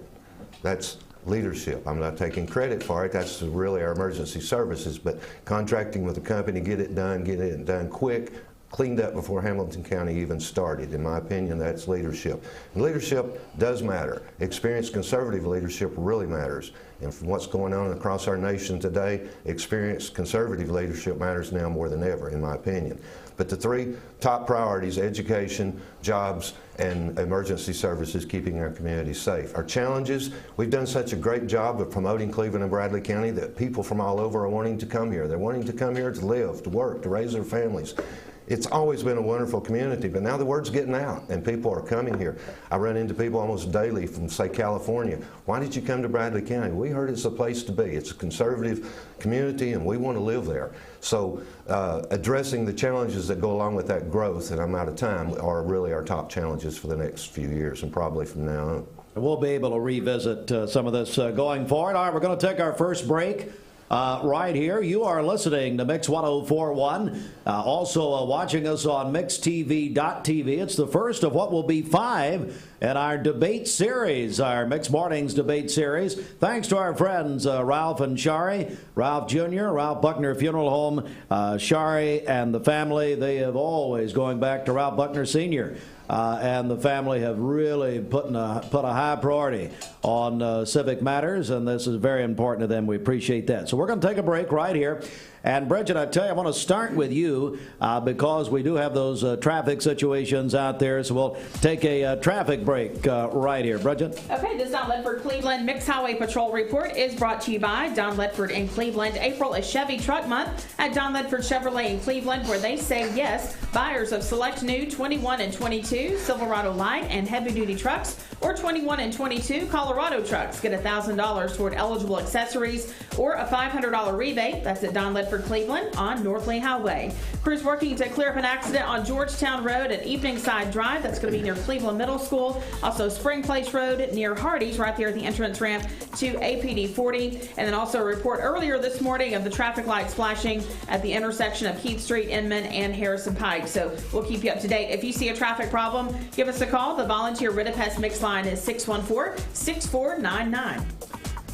That's leadership. I'm not taking credit for it. That's really our emergency services, but contracting with a company, get it done quick, cleaned up before Hamilton County even started. In my opinion, that's leadership. And leadership does matter. Experienced conservative leadership really matters. And from what's going on across our nation today, experienced conservative leadership matters now more than ever, in my opinion. But the three top priorities, education, jobs, and emergency services, keeping our communities safe. Our challenges, we've done such a great job of promoting Cleveland and Bradley County that people from all over are wanting to come here. They're wanting to come here to live, to work, to raise their families. It's always been a wonderful community, but now the word's getting out and people are coming here. I run into people almost daily from, say, California. Why did you come to Bradley County? We heard it's a place to be. It's a conservative community and we want to live there. So addressing the challenges that go along with that growth, and I'm out of time, are really our top challenges for the next few years and probably from now on. We'll be able to revisit some of this going forward. All right, we're going to take our first break. Right here. You are listening to Mix 104.1. Also watching us on MixTV.tv. It's the first of what will be 5 in our debate series, our Mix Mornings debate series. Thanks to our friends Ralph and Shari, Ralph Jr., Ralph Buckner Funeral Home, Shari and the family. They have always, going back to Ralph Buckner Sr., and the family have really put a high priority on civic matters, and this is very important to them. We appreciate that. So we're going to take a break right here. And Bridget, I tell you, I want to start with you because we do have those traffic situations out there. So we'll take a traffic break right here. Bridget? Okay, this Don Ledford Cleveland Mixed Highway Patrol Report is brought to you by Don Ledford in Cleveland. April is Chevy Truck Month at Don Ledford Chevrolet in Cleveland, where they say yes. Buyers of select new 21 and 22 Silverado light and heavy duty trucks, or 21 and 22 Colorado trucks, get $1,000 toward eligible accessories or a $500 rebate. That's at Don Ledford Cleveland on North Lee Highway. Crews working to clear up an accident on Georgetown Road at Eveningside Drive. That's going to be near Cleveland Middle School. Also Spring Place Road near Hardee's, right there at the entrance ramp to APD 40. And then also a report earlier this morning of the traffic lights flashing at the intersection of Keith Street, Inman, and Harrison Pike. So we'll keep you up to date. If you see a traffic problem, give us a call. The volunteer Ridipest Mix line is 614-6499.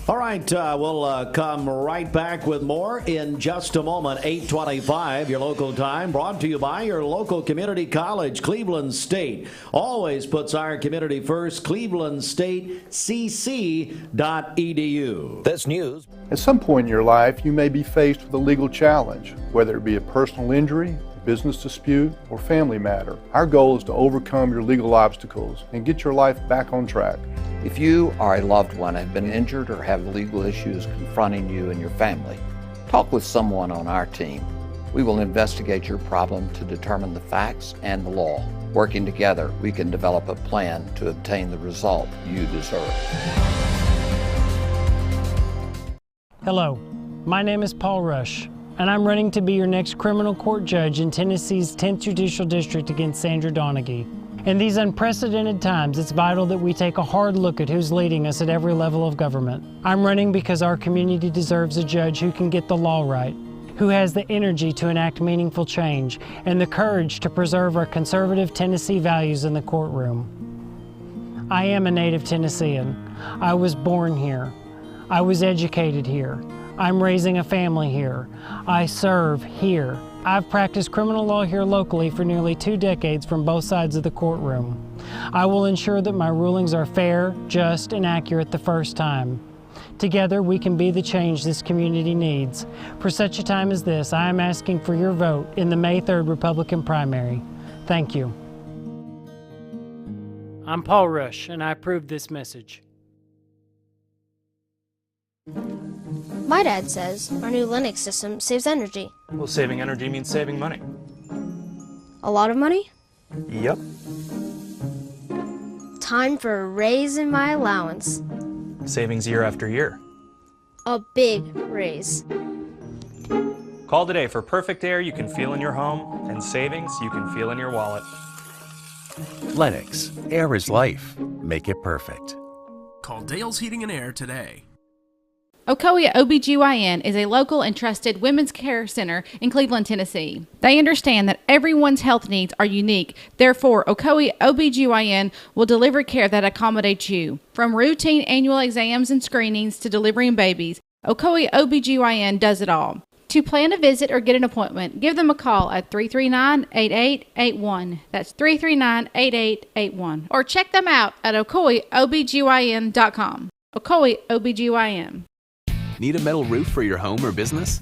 All right, we'll come right back with more in just a moment. 8:25, your local time, brought to you by your local community college, Cleveland State. Always puts our community first. ClevelandStateCC.edu. This news. At some point in your life, you may be faced with a legal challenge, whether it be a personal injury, business dispute, or family matter. Our goal is to overcome your legal obstacles and get your life back on track. If you or a loved one have been injured or have legal issues confronting you and your family, talk with someone on our team. We will investigate your problem to determine the facts and the law. Working together, we can develop a plan to obtain the result you deserve. Hello, my name is Paul Rush, and I'm running to be your next criminal court judge in Tennessee's 10th Judicial District against Sandra Donaghy. In these unprecedented times, it's vital that we take a hard look at who's leading us at every level of government. I'm running because our community deserves a judge who can get the law right, who has the energy to enact meaningful change, and the courage to preserve our conservative Tennessee values in the courtroom. I am a native Tennessean. I was born here. I was educated here. I'm raising a family here. I serve here. I've practiced criminal law here locally for nearly 2 decades from both sides of the courtroom. I will ensure that my rulings are fair, just, and accurate the first time. Together, we can be the change this community needs. For such a time as this, I am asking for your vote in the May 3rd Republican primary. Thank you. I'm Paul Rush, and I approve this message. My dad says our new Linux system saves energy. Well, saving energy means saving money. A lot of money? Yep. Time for a raise in my allowance. Savings year after year. A big raise. Call today for perfect air you can feel in your home and savings you can feel in your wallet. Lennox. Air is life. Make it perfect. Call Dale's Heating and Air today. Ocoee OBGYN is a local and trusted women's care center in Cleveland, Tennessee. They understand that everyone's health needs are unique. Therefore, Ocoee OBGYN will deliver care that accommodates you. From routine annual exams and screenings to delivering babies, Ocoee OBGYN does it all. To plan a visit or get an appointment, give them a call at 339-8881. That's 339-8881. Or check them out at ocoeeobgyn.com. Ocoee OBGYN. Need a metal roof for your home or business?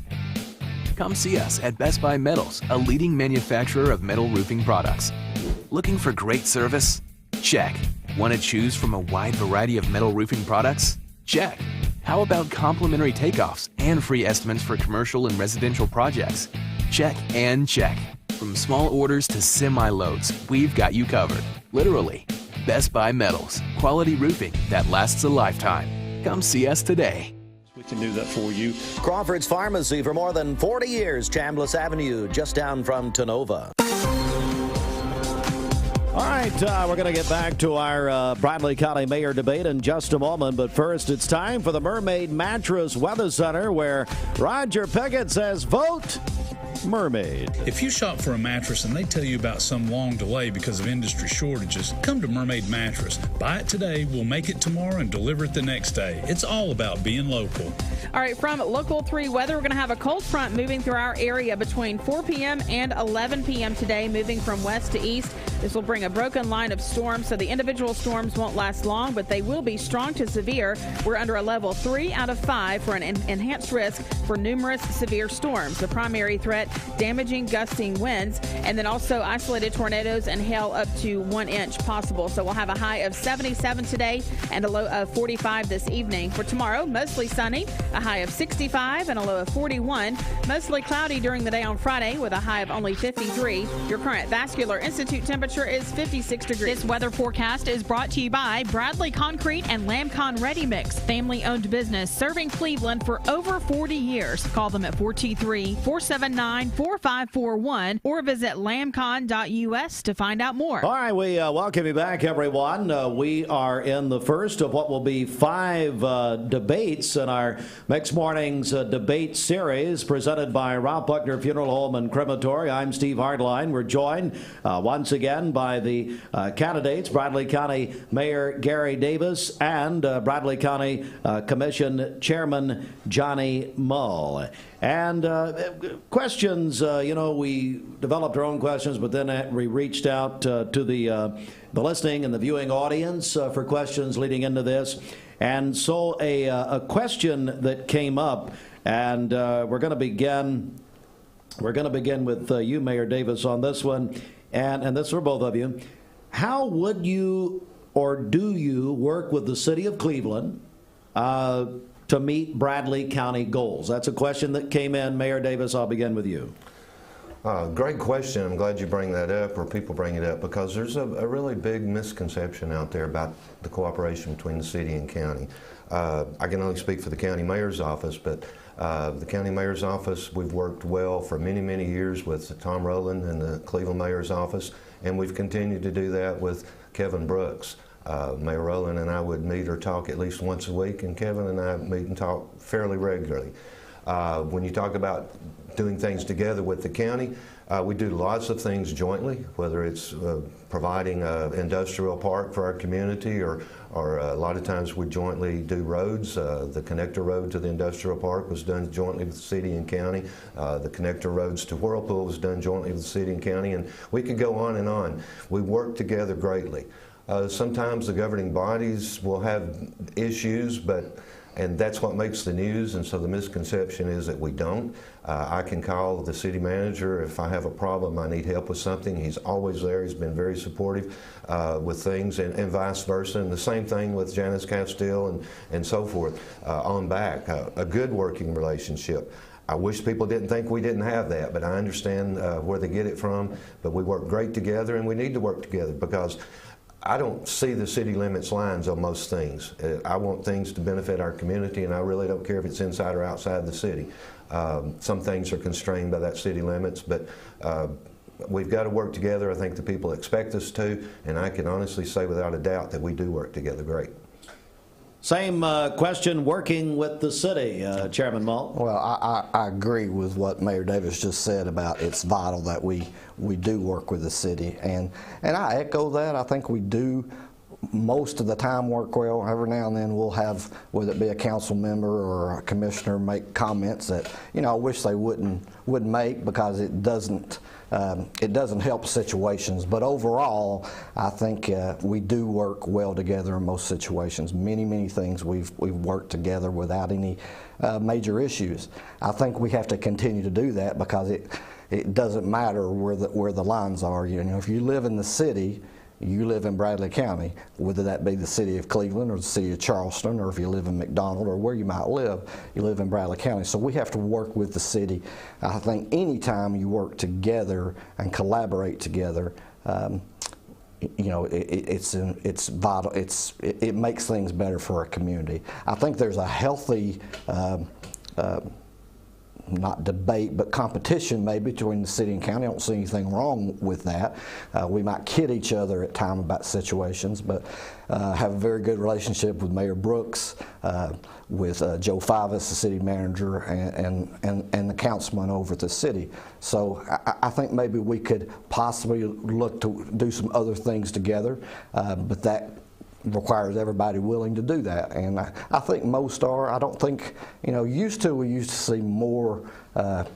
Come see us at Best Buy Metals, a leading manufacturer of metal roofing products. Looking for great service? Check. Want to choose from a wide variety of metal roofing products? Check. How about complimentary takeoffs and free estimates for commercial and residential projects? Check and check. From small orders to semi-loads, we've got you covered. Literally. Best Buy Metals. Quality roofing that lasts a lifetime. Come see us today. We can do that for you. Crawford's Pharmacy for more than 40 years. Chambliss Avenue, just down from Tonova. All right, we're going to get back to our Bradley County Mayor debate in just a moment. But first, it's time for the Mermaid Mattress Weather Center, where Roger Pickett says, vote Mermaid. If you shop for a mattress and they tell you about some long delay because of industry shortages, come to Mermaid Mattress. Buy it today, we'll make it tomorrow, and deliver it the next day. It's all about being local. All right, from Local 3 weather, we're going to have a cold front moving through our area between 4 p.m. and 11 p.m. today, moving from west to east. This will bring a broken line of storms, so the individual storms won't last long, but they will be strong to severe. We're under a level 3 out of 5 for an enhanced risk for numerous severe storms. The primary threat, damaging gusting winds, and then also isolated tornadoes and hail up to 1 inch possible. So we'll have a high of 77 today and a low of 45 this evening. For tomorrow, mostly sunny, a high of 65 and a low of 41. Mostly cloudy during the day on Friday with a high of only 53. Your current Vascular Institute temperature is 56 degrees. This weather forecast is brought to you by Bradley Concrete and Lamcon Ready Mix, family-owned business serving Cleveland for over 40 years. Call them at 423-479-4541 or visit lamcon.us to find out more. All right, we welcome you back, everyone. We are in the first of what will be 5 debates in our Mixed Mornings debate series presented by Ralph Buckner Funeral Home and Crematory. I'm Steve Hardline. We're joined once again by the candidates, Bradley County Mayor Gary Davis and Bradley County Commission Chairman Johnny Mull. And questions, we developed our own questions, but then we reached out to the listening and the viewing audience for questions leading into this. And so a question that came up, and we're going to begin with you, Mayor Davis, on this one. And this is for both of you. How would you or do you work with the city of Cleveland to meet Bradley County goals? That's a question that came in. Mayor Davis, I'll begin with you. Great question. I'm glad you bring that up, or people bring it up, because there's a really big misconception out there about the cooperation between the city and county. I can only speak for the county mayor's office, but the county mayor's office, we've worked well for many, many years with Tom Rowland and the Cleveland mayor's office, and we've continued to do that with Kevin Brooks. Mayor Rowland and I would meet or talk at least once a week, and Kevin and I meet and talk fairly regularly. When you talk about doing things together with the county, we do lots of things jointly, whether it's providing an industrial park for our community, or a lot of times we jointly do roads. The connector road to the industrial park was done jointly with the city and county. The connector roads to Whirlpool was done jointly with the city and county, and we could go on and on. We work together greatly. Sometimes the governing bodies will have issues, but And that's what makes the news, and so the misconception is that we don't. I can call the city manager if I have a problem, I need help with something. He's always there. He's been very supportive with things, and vice versa. And the same thing with Janice Castile and so forth on back. A good working relationship. I wish people didn't think we didn't have that, but I understand where they get it from. But we work great together, and we need to work together because I don't see the city limits lines on most things. I want things to benefit our community, and I really don't care if it's inside or outside the city. Some things are constrained by that city limits, but we've got to work together. I think the people expect us to, and I can honestly say without a doubt that we do work together great. Same question, working with the city, Chairman Mull. Well, I agree with what Mayor Davis just said about it's vital that we do work with the city, and I echo that. I think we do most of the time work well. Every now and then we'll have, whether it be a council member or a commissioner, make comments that, you know, I wish they wouldn't make because it doesn't help situations. But overall, I think we do work well together in most situations. Many things we've worked together without any major issues. I think we have to continue to do that because it doesn't matter where the lines are. You know, if you live in the city, you live in Bradley County, whether that be the city of Cleveland or the city of Charleston, or if you live in McDonald or where you might live, you live in Bradley County. So we have to work with the city. I think anytime you work together and collaborate together, you know, it's vital. It makes things better for our community. I think there's a healthy not debate, but competition maybe between the city and county. I don't see anything wrong with that. We might kid each other at times about situations, but have a very good relationship with Mayor Brooks, with Joe Fivas, the city manager, and the councilman over at the city. So I think maybe we could possibly look to do some other things together, but that requires everybody willing to do that, and I think most are. I don't think, you know, we used to see more I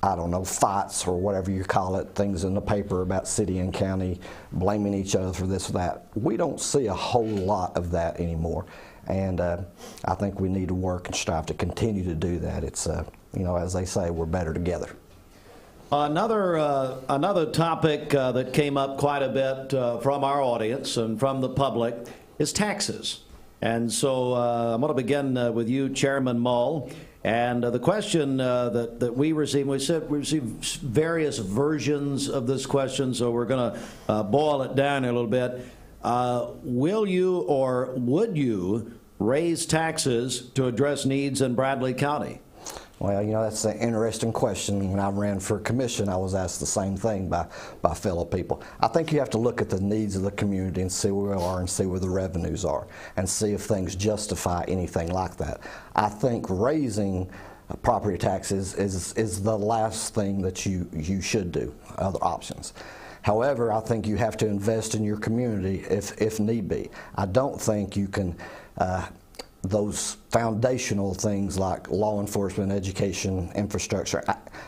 don't know, fights or whatever you call it, things in the paper about city and county blaming each other for this or that. We don't see a whole lot of that anymore, and I think we need to work and strive to continue to do that. It's you know, as they say, we're better together. Another topic that came up quite a bit from our audience and from the public is taxes. And so I'm going to begin with you, Chairman Mull. And the question that we received, we received various versions of this question, so we're going to boil it down a little bit. Will you or would you raise taxes to address needs in Bradley County? Well, you know, that's an interesting question. When I ran for commission, I was asked the same thing by fellow people. I think you have to look at the needs of the community and see where we are and see where the revenues are and see if things justify anything like that. I think raising property taxes is the last thing that you should do, other options. However, I think you have to invest in your community if need be. I don't think you can those foundational things like law enforcement, education, infrastructure,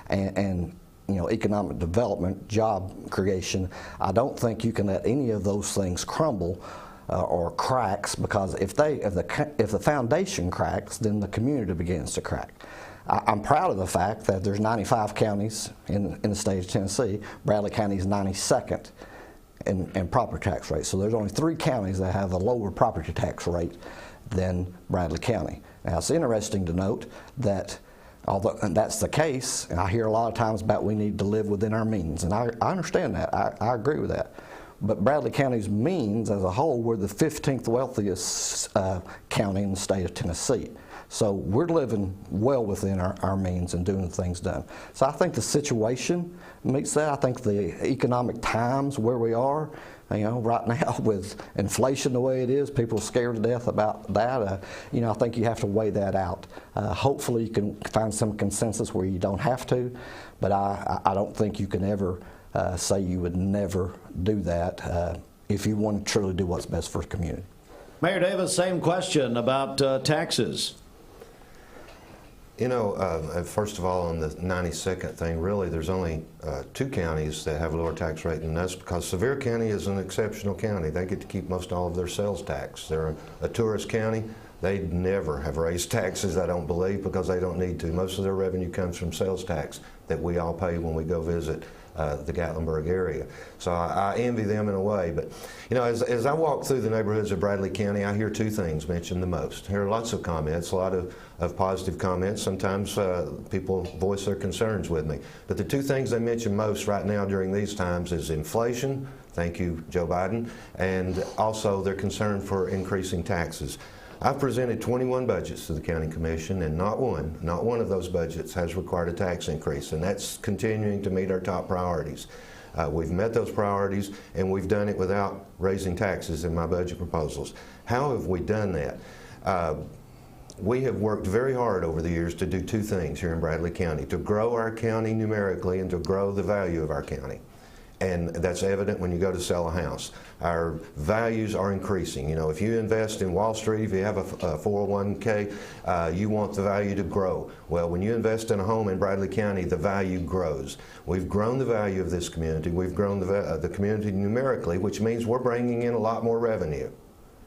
and you know, economic development, job creation. I don't think you can let any of those things crumble or cracks, because if the foundation cracks, then the community begins to crack. I'm proud of the fact that there's 95 counties in the state of Tennessee. Bradley County is 92nd in property tax rate. So there's only 3 counties that have a lower property tax rate than Bradley County. Now, it's interesting to note that although that's the case, and I hear a lot of times about we need to live within our means, and I understand that. I agree with that. But Bradley County's means as a whole, we're the 15th wealthiest county in the state of Tennessee. So we're living well within our means and doing the things done. So I think the situation meets that. I think the economic times where we are, you know, right now with inflation the way it is, people are scared to death about that. You know, I think you have to weigh that out. Hopefully you can find some consensus where you don't have to, but I don't think you can ever say you would never do that if you want to truly do what's best for the community. Mayor Davis, same question about taxes. You know, first of all, on the 92nd thing, really, there's only 2 counties that have a lower tax rate, and that's because Sevier County is an exceptional county. They get to keep most all of their sales tax. They're a tourist county. They never have raised taxes, I don't believe, because they don't need to. Most of their revenue comes from sales tax that we all pay when we go visit the Gatlinburg area. So I envy them in a way. But, you know, as I walk through the neighborhoods of Bradley County, I hear two things mentioned the most. I hear lots of comments, a lot of positive comments. Sometimes people voice their concerns with me. But the two things they mention most right now during these times is inflation, thank you, Joe Biden, and also their concern for increasing taxes. I've presented 21 budgets to the County Commission, and not one of those budgets has required a tax increase, and that's continuing to meet our top priorities. We've met those priorities, and we've done it without raising taxes in my budget proposals. How have we done that? We have worked very hard over the years to do two things here in Bradley County, to grow our county numerically and to grow the value of our county. And that's evident when you go to sell a house. Our values are increasing. You know, if you invest in Wall Street, if you have a 401k, you want the value to grow. Well, when you invest in a home in Bradley County, the value grows. We've grown the value of this community. We've grown the community numerically, which means we're bringing in a lot more revenue.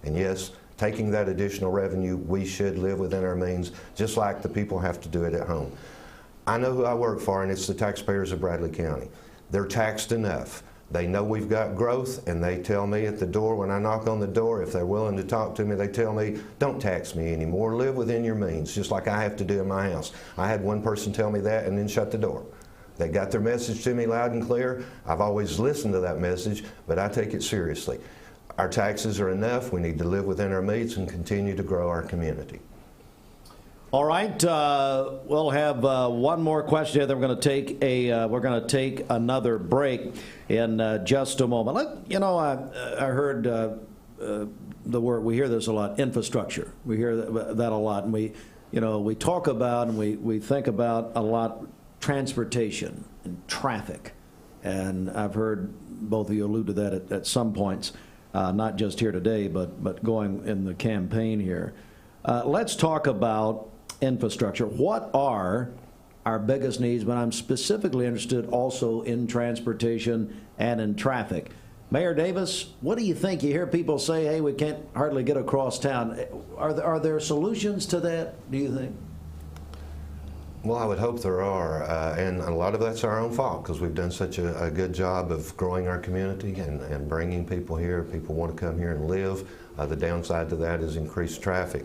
And yes, taking that additional revenue, we should live within our means, just like the people have to do it at home. I know who I work for, and it's the taxpayers of Bradley County. They're taxed enough. They know we've got growth, and they tell me at the door, when I knock on the door, if they're willing to talk to me, they tell me, don't tax me anymore, live within your means, just like I have to do in my house. I had one person tell me that and then shut the door. They got their message to me loud and clear. I've always listened to that message, but I take it seriously. Our taxes are enough. We need to live within our means and continue to grow our community. All right, we'll have one more question. Then we're going to take another break in just a moment. You know, I heard the word. We hear this a lot. Infrastructure. We hear that a lot, and we talk about and we think about a lot transportation and traffic. And I've heard both of you allude to that at some points, not just here today, but going in the campaign here. Let's talk about infrastructure. What are our biggest needs? But I'm specifically interested also in transportation and in traffic. Mayor Davis, what do you think? You hear people say, hey, we can't hardly get across town. Are there solutions to that, do you think? Well, I would hope there are, and a lot of that's our own fault because we've done such a good job of growing our community and bringing people here. People want to come here and live. The downside to that is increased traffic.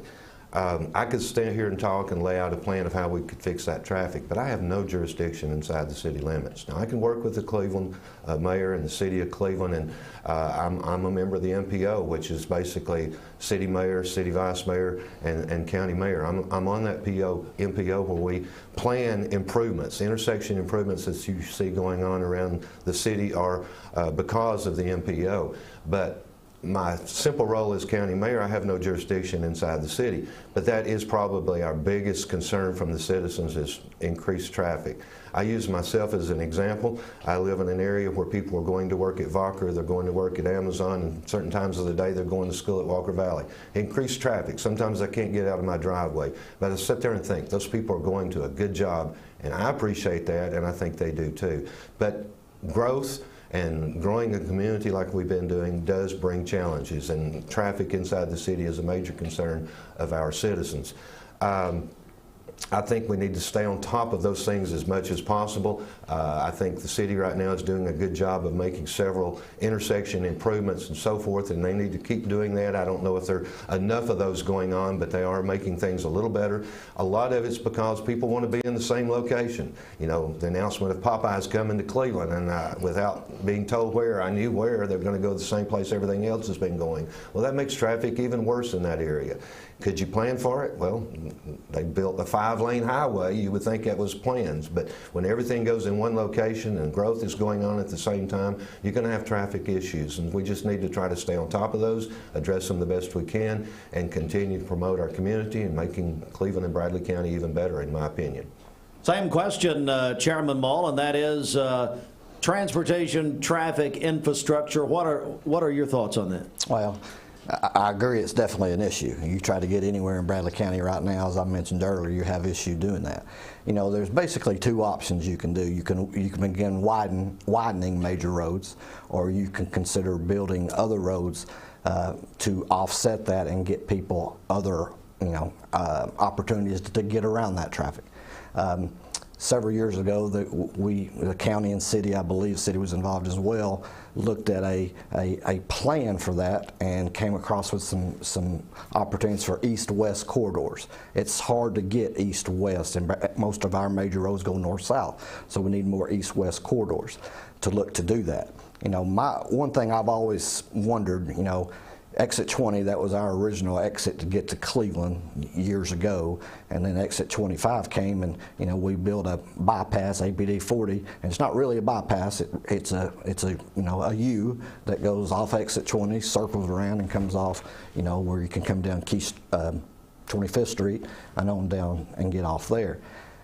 I could stand here and talk and lay out a plan of how we could fix that traffic, but I have no jurisdiction inside the city limits. Now, I can work with the Cleveland mayor and the city of Cleveland, and I'm a member of the MPO, which is basically city mayor, city vice mayor, and county mayor. I'm on that MPO where we plan improvements. Intersection improvements that you see going on around the city are because of the MPO. But my simple role as county mayor, I have no jurisdiction inside the city, but that is probably our biggest concern from the citizens is increased traffic. I use myself as an example. I live in an area where people are going to work at Walker, they're going to work at Amazon, and certain times of the day they're going to school at Walker Valley. Increased traffic. Sometimes I can't get out of my driveway, but I sit there and think those people are going to a good job, and I appreciate that, and I think they do too. But growth and growing a community like we've been doing does bring challenges, and traffic inside the city is a major concern of our citizens. I think we need to stay on top of those things as much as possible. I think the city right now is doing a good job of making several intersection improvements and so forth, and they need to keep doing that. I don't know if there are enough of those going on, but they are making things a little better. A lot of it's because people want to be in the same location. You know, the announcement of Popeyes coming to Cleveland, and without being told where, I knew where, they're going to go to the same place everything else has been going. Well, that makes traffic even worse in that area. Could you plan for it? Well, they built a 5-lane highway. You would think that was plans, but when everything goes in one location and growth is going on at the same time, you're going to have traffic issues, and we just need to try to stay on top of those, address them the best we can, and continue to promote our community and making Cleveland and Bradley County even better, in my opinion. Same question, Chairman Mull, and that is transportation, traffic, infrastructure. What are your thoughts on that? Well, I agree it's definitely an issue. You try to get anywhere in Bradley County right now, as I mentioned earlier, you have issue doing that. You know, there's basically two options you can do. You can begin widening major roads, or you can consider building other roads to offset that and get people other opportunities to get around that traffic. Several years ago, the county and city, I believe city was involved as well, looked at a plan for that and came across with some opportunities for east-west corridors. It's hard to get east-west, and most of our major roads go north-south, so we need more east-west corridors to look to do that. One thing I've always wondered, exit 20, that was our original exit to get to Cleveland years ago, and then exit 25 came, and we built a bypass, APD 40, and it's not really a bypass. It's a a U that goes off exit 20, circles around, and comes off where you can come down 25th Street and on down and get off there.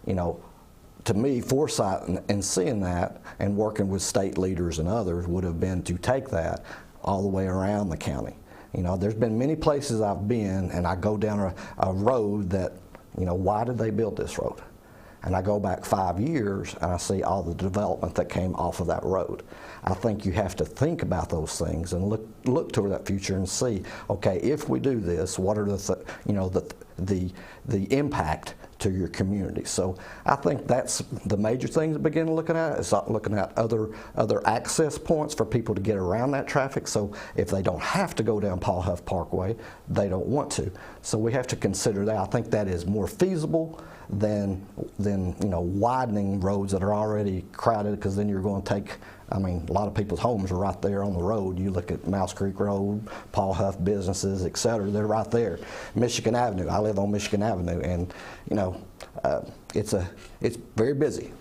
To me, foresight and seeing that and working with state leaders and others would have been to take that all the way around the county. There's been many places I've been, and I go down a road that, why did they build this road? And I go back 5 years, and I see all the development that came off of that road. I think you have to think about those things and look toward that future and see, okay, if we do this, what are the impact to your community? So I think that's the major thing to begin looking at, is looking at other access points for people to get around that traffic. So if they don't have to go down Paul Huff Parkway, they don't want to. So we have to consider that. I think that is more feasible than widening roads that are already crowded, because then you're going to take, a lot of people's homes are right there on the road. You look at Mouse Creek Road, Paul Huff businesses, et cetera, they're right there. Michigan Avenue, I live on Michigan Avenue, and it's very busy.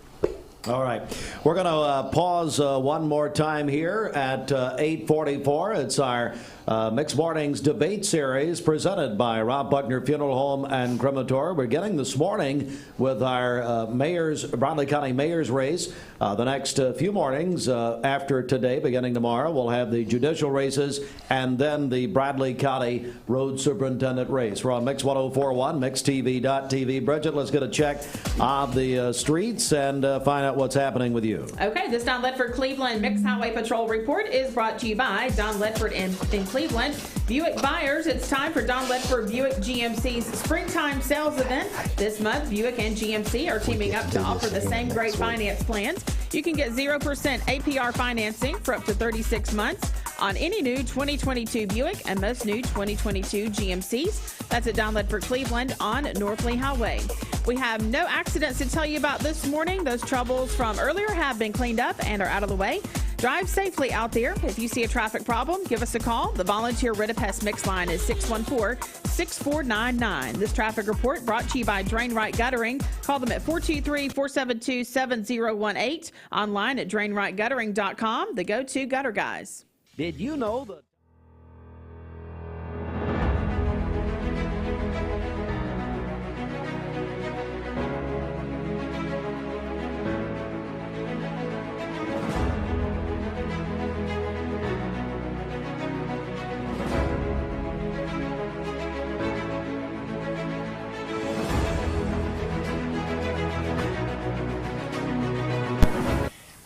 All right. We're going to pause one more time here at 8:44. It's our Mixed Mornings debate series presented by Rob Buckner Funeral Home and Crematorium. We're getting this morning with our Bradley County Mayor's race. The next few mornings after today, beginning tomorrow, we'll have the judicial races and then the Bradley County Road Superintendent race. We're on Mix 104.1, MixTV.tv. Bridget, let's get a check of the streets and find out what's happening with you. Okay, this Don Ledford Cleveland Mixed Highway Patrol report is brought to you by Don Ledford in Cleveland. Buick buyers, it's time for Don Ledford Buick GMC's springtime sales event. This month, Buick and GMC are teaming up to offer the same great finance plans. You can get 0% APR financing for up to 36 months on any new 2022 Buick and most new 2022 GMCs. That's at Don Ledford Cleveland on North Lee Highway. We have no accidents to tell you about this morning. Those troubles from earlier have been cleaned up and are out of the way. Drive safely out there. If you see a traffic problem, give us a call. The volunteer Rid-a-Pest Mix line is 614-6499. This traffic report brought to you by Drain Right Guttering. Call them at 423-472-7018. Online at drainrightguttering.com. The go-to gutter guys. Did you know that?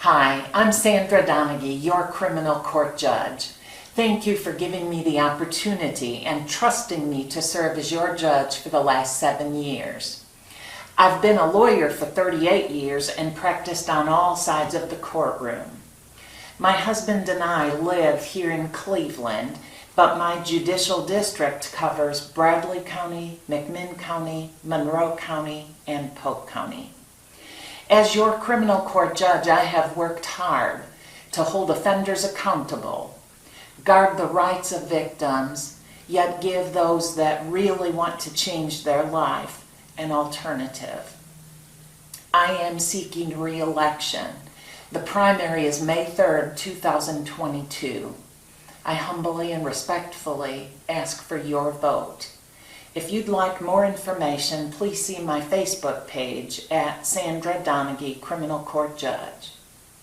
Hi, I'm Sandra Donaghy, your criminal court judge. Thank you for giving me the opportunity and trusting me to serve as your judge for the last 7 years. I've been a lawyer for 38 years and practiced on all sides of the courtroom. My husband and I live here in Cleveland, but my judicial district covers Bradley County, McMinn County, Monroe County, and Polk County. As your criminal court judge, I have worked hard to hold offenders accountable, guard the rights of victims, yet give those that really want to change their life an alternative. I am seeking re-election. The primary is May 3rd, 2022. I humbly and respectfully ask for your vote. If you'd like more information, please see my Facebook page at Sandra Donaghy, Criminal Court Judge.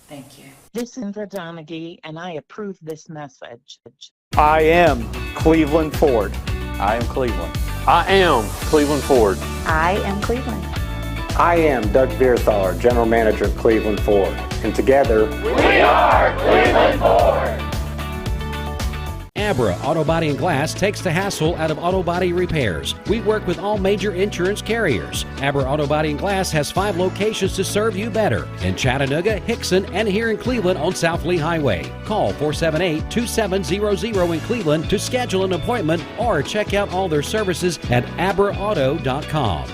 Thank you. This is Sandra Donaghy, and I approve this message. I am Cleveland Ford. I am Cleveland. I am Cleveland Ford. I am Cleveland. I am Doug Vierthaler, General Manager of Cleveland Ford. And together, we are Cleveland Ford. Abra Auto Body and Glass takes the hassle out of auto body repairs. We work with all major insurance carriers. Abra Auto Body and Glass has 5 locations to serve you better in Chattanooga, Hickson, and here in Cleveland on South Lee Highway. Call 478-2700 in Cleveland to schedule an appointment or check out all their services at abraauto.com.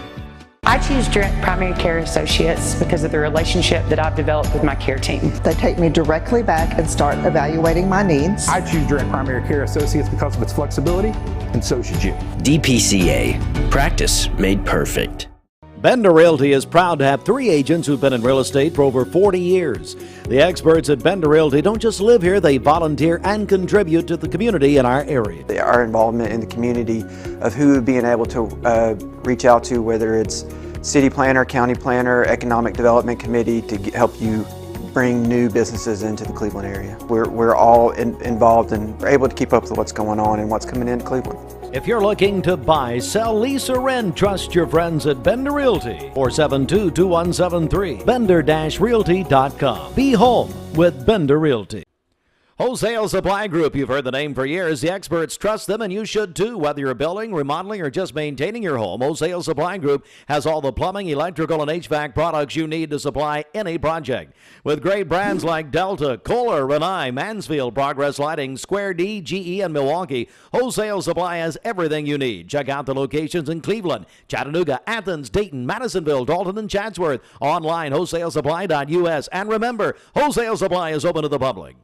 I choose Direct Primary Care Associates because of the relationship that I've developed with my care team. They take me directly back and start evaluating my needs. I choose Direct Primary Care Associates because of its flexibility, and so should you. DPCA. Practice made perfect. Bender Realty is proud to have 3 agents who've been in real estate for over 40 years. The experts at Bender Realty don't just live here, they volunteer and contribute to the community in our area. Our involvement in the community of who being able to reach out to, whether it's city planner, county planner, economic development committee, to help you bring new businesses into the Cleveland area. We're all involved and we're able to keep up with what's going on and what's coming into Cleveland. If you're looking to buy, sell, lease, or rent, trust your friends at Bender Realty. 472-2173. Bender-Realty.com. Be home with Bender Realty. Wholesale Supply Group, you've heard the name for years. The experts trust them, and you should too. Whether you're building, remodeling, or just maintaining your home, Wholesale Supply Group has all the plumbing, electrical, and HVAC products you need to supply any project. With great brands like Delta, Kohler, Rinnai, Mansfield, Progress Lighting, Square D, GE, and Milwaukee, Wholesale Supply has everything you need. Check out the locations in Cleveland, Chattanooga, Athens, Dayton, Madisonville, Dalton, and Chatsworth. Online, wholesalesupply.us. And remember, Wholesale Supply is open to the public.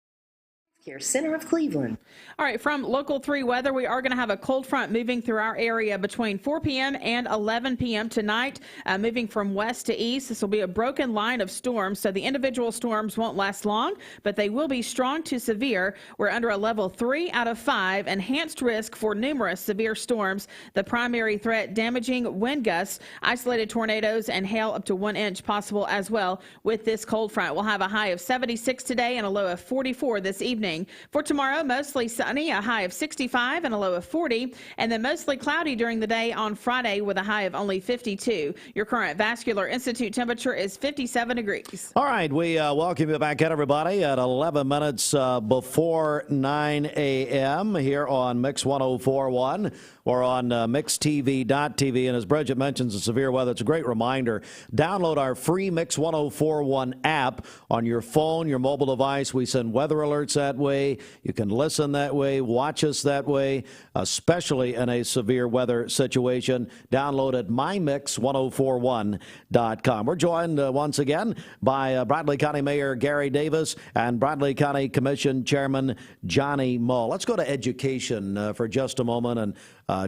Care Center of Cleveland. All right, from Local 3 weather, we are going to have a cold front moving through our area between 4 p.m. and 11 p.m. tonight, moving from west to east. This will be a broken line of storms, so the individual storms won't last long, but they will be strong to severe. We're under a level 3 out of 5, enhanced risk for numerous severe storms. The primary threat, damaging wind gusts, isolated tornadoes, and hail up to 1 inch possible as well with this cold front. We'll have a high of 76 today and a low of 44 this evening. For tomorrow, mostly sunny, a high of 65 and a low of 40, and then mostly cloudy during the day on Friday with a high of only 52. Your current Vascular Institute temperature is 57 degrees. All right, we welcome you back in, everybody, at 11 minutes before 9 a.m. here on Mix 104.1. Or on MixTV.tv. And as Bridget mentions, the severe weather, it's a great reminder. Download our free Mix 104.1 app on your phone, your mobile device. We send weather alerts that way. You can listen that way, watch us that way, especially in a severe weather situation. Download at mymix1041.com. We're joined once again by Bradley County Mayor Gary Davis and Bradley County Commission Chairman Johnny Mull. Let's go to education for just a moment. And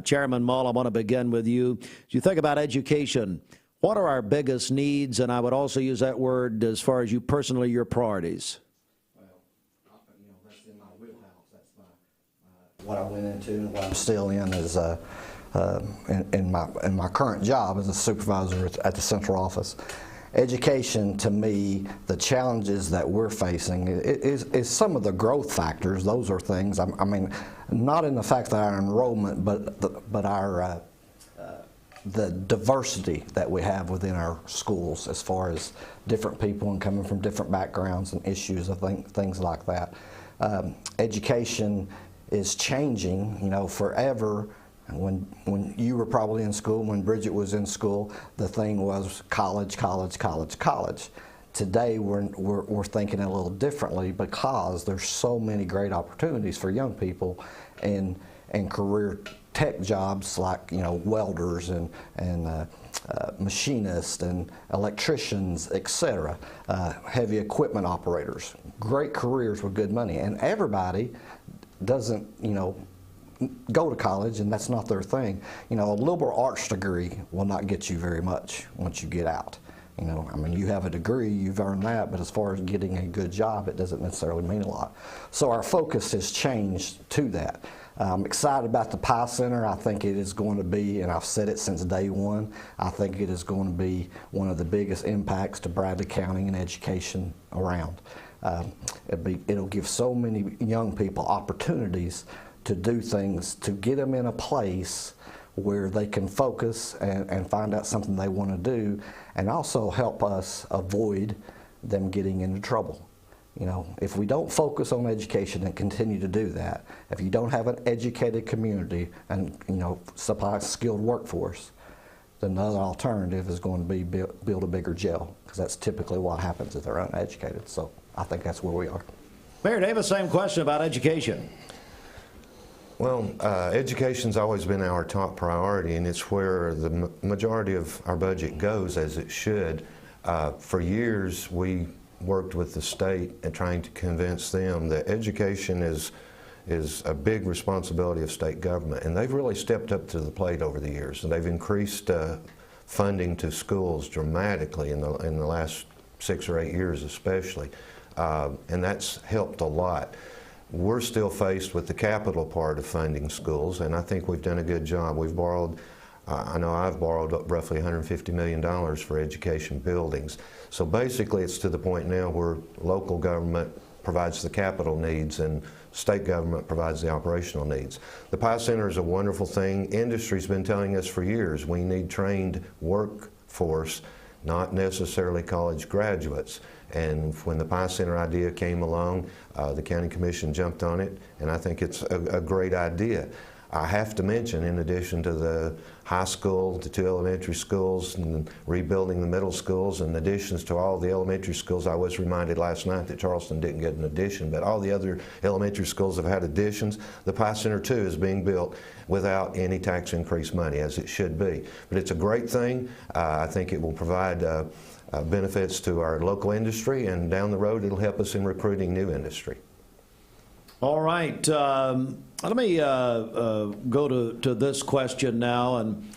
Chairman Mull, I want to begin with you. As you think about education, what are our biggest needs? And I would also use that word as far as you personally, your priorities. Well, that's in my wheelhouse. That's what I went into and what I'm still in is in my current job as a supervisor at the central office. Education, to me, the challenges that we're facing is some of the growth factors. Those are things, I mean, not in the fact that our enrollment, but our the diversity that we have within our schools as far as different people and coming from different backgrounds and issues, I think, things like that. Education is changing, forever. When you were probably in school, when Bridget was in school, the thing was college, college, college, college. Today we're thinking a little differently because there's so many great opportunities for young people in career tech jobs like welders and machinists and electricians, etc. Heavy equipment operators. Great careers with good money, and everybody doesn't go to college, and that's not their thing. A liberal arts degree will not get you very much once you get out. You have a degree, you've earned that, but as far as getting a good job, it doesn't necessarily mean a lot. So our focus has changed to that. I'm excited about the PI Center. I think it is going to be, and I've said it since day one, I think it is going to be one of the biggest impacts to Bradley County and education around. It'll give so many young people opportunities to do things, to get them in a place where they can focus and find out something they want to do, and also help us avoid them getting into trouble. You know, if we don't focus on education and continue to do that, if you don't have an educated community and, you know, supply a skilled workforce, then the other alternative is going to be build a bigger jail, because that's typically what happens if they're uneducated. So I think that's where we are. Mayor Davis, same question about education. Well, education's always been our top priority, and it's where the majority of our budget goes, as it should. For years, we worked with the state and trying to convince them that education is a big responsibility of state government, and they've really stepped up to the plate over the years, and they've increased funding to schools dramatically in the last 6 or 8 years especially, and that's helped a lot. We're still faced with the capital part of funding schools, and I think we've done a good job. We've borrowed, I know I've borrowed roughly $150 million for education buildings. So basically it's to the point now where local government provides the capital needs and state government provides the operational needs. The PI Center is a wonderful thing. Industry's been telling us for years we need trained workforce, not necessarily college graduates. And when the PI Center idea came along, the County Commission jumped on it, and I think it's a great idea. I have to mention, in addition to the high school, the 2 elementary schools, and rebuilding the middle schools, and additions to all the elementary schools, I was reminded last night that Charleston didn't get an addition, but all the other elementary schools have had additions. The PI Center 2 is being built without any tax increase money, as it should be. But it's a great thing. I think it will provide benefits to our local industry, and down the road it'll help us in recruiting new industry. All right, let me go to this question now, and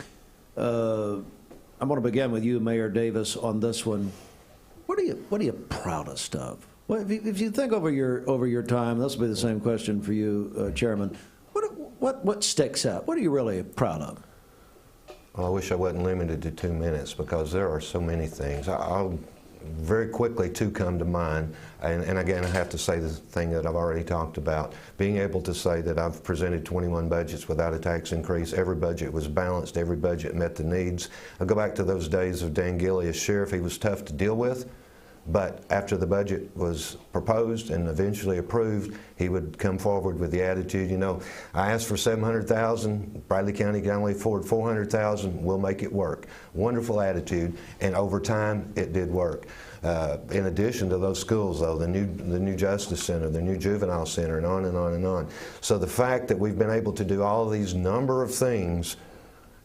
I'm going to begin with you, Mayor Davis, on this one. What are you proudest of? Well, if you think over your time, this will be the same question for you, Chairman. What sticks out? What are you really proud of? Well, I wish I wasn't limited to 2 minutes, because there are so many things. I'll very quickly 2 come to mind, and again I have to say the thing that I've already talked about, being able to say that I've presented 21 budgets without a tax increase. Every budget was balanced, every budget met the needs. I go back to those days of Dan Gilley as sheriff. He was tough to deal with, but after the budget was proposed and eventually approved, he would come forward with the attitude, you know, I asked for $700,000, Bradley County can only afford $400,000, we'll make it work. Wonderful attitude, and over time it did work. In addition to those schools, though, the new Justice Center, the new Juvenile Center, and on and on and on. So the fact that we've been able to do all of these number of things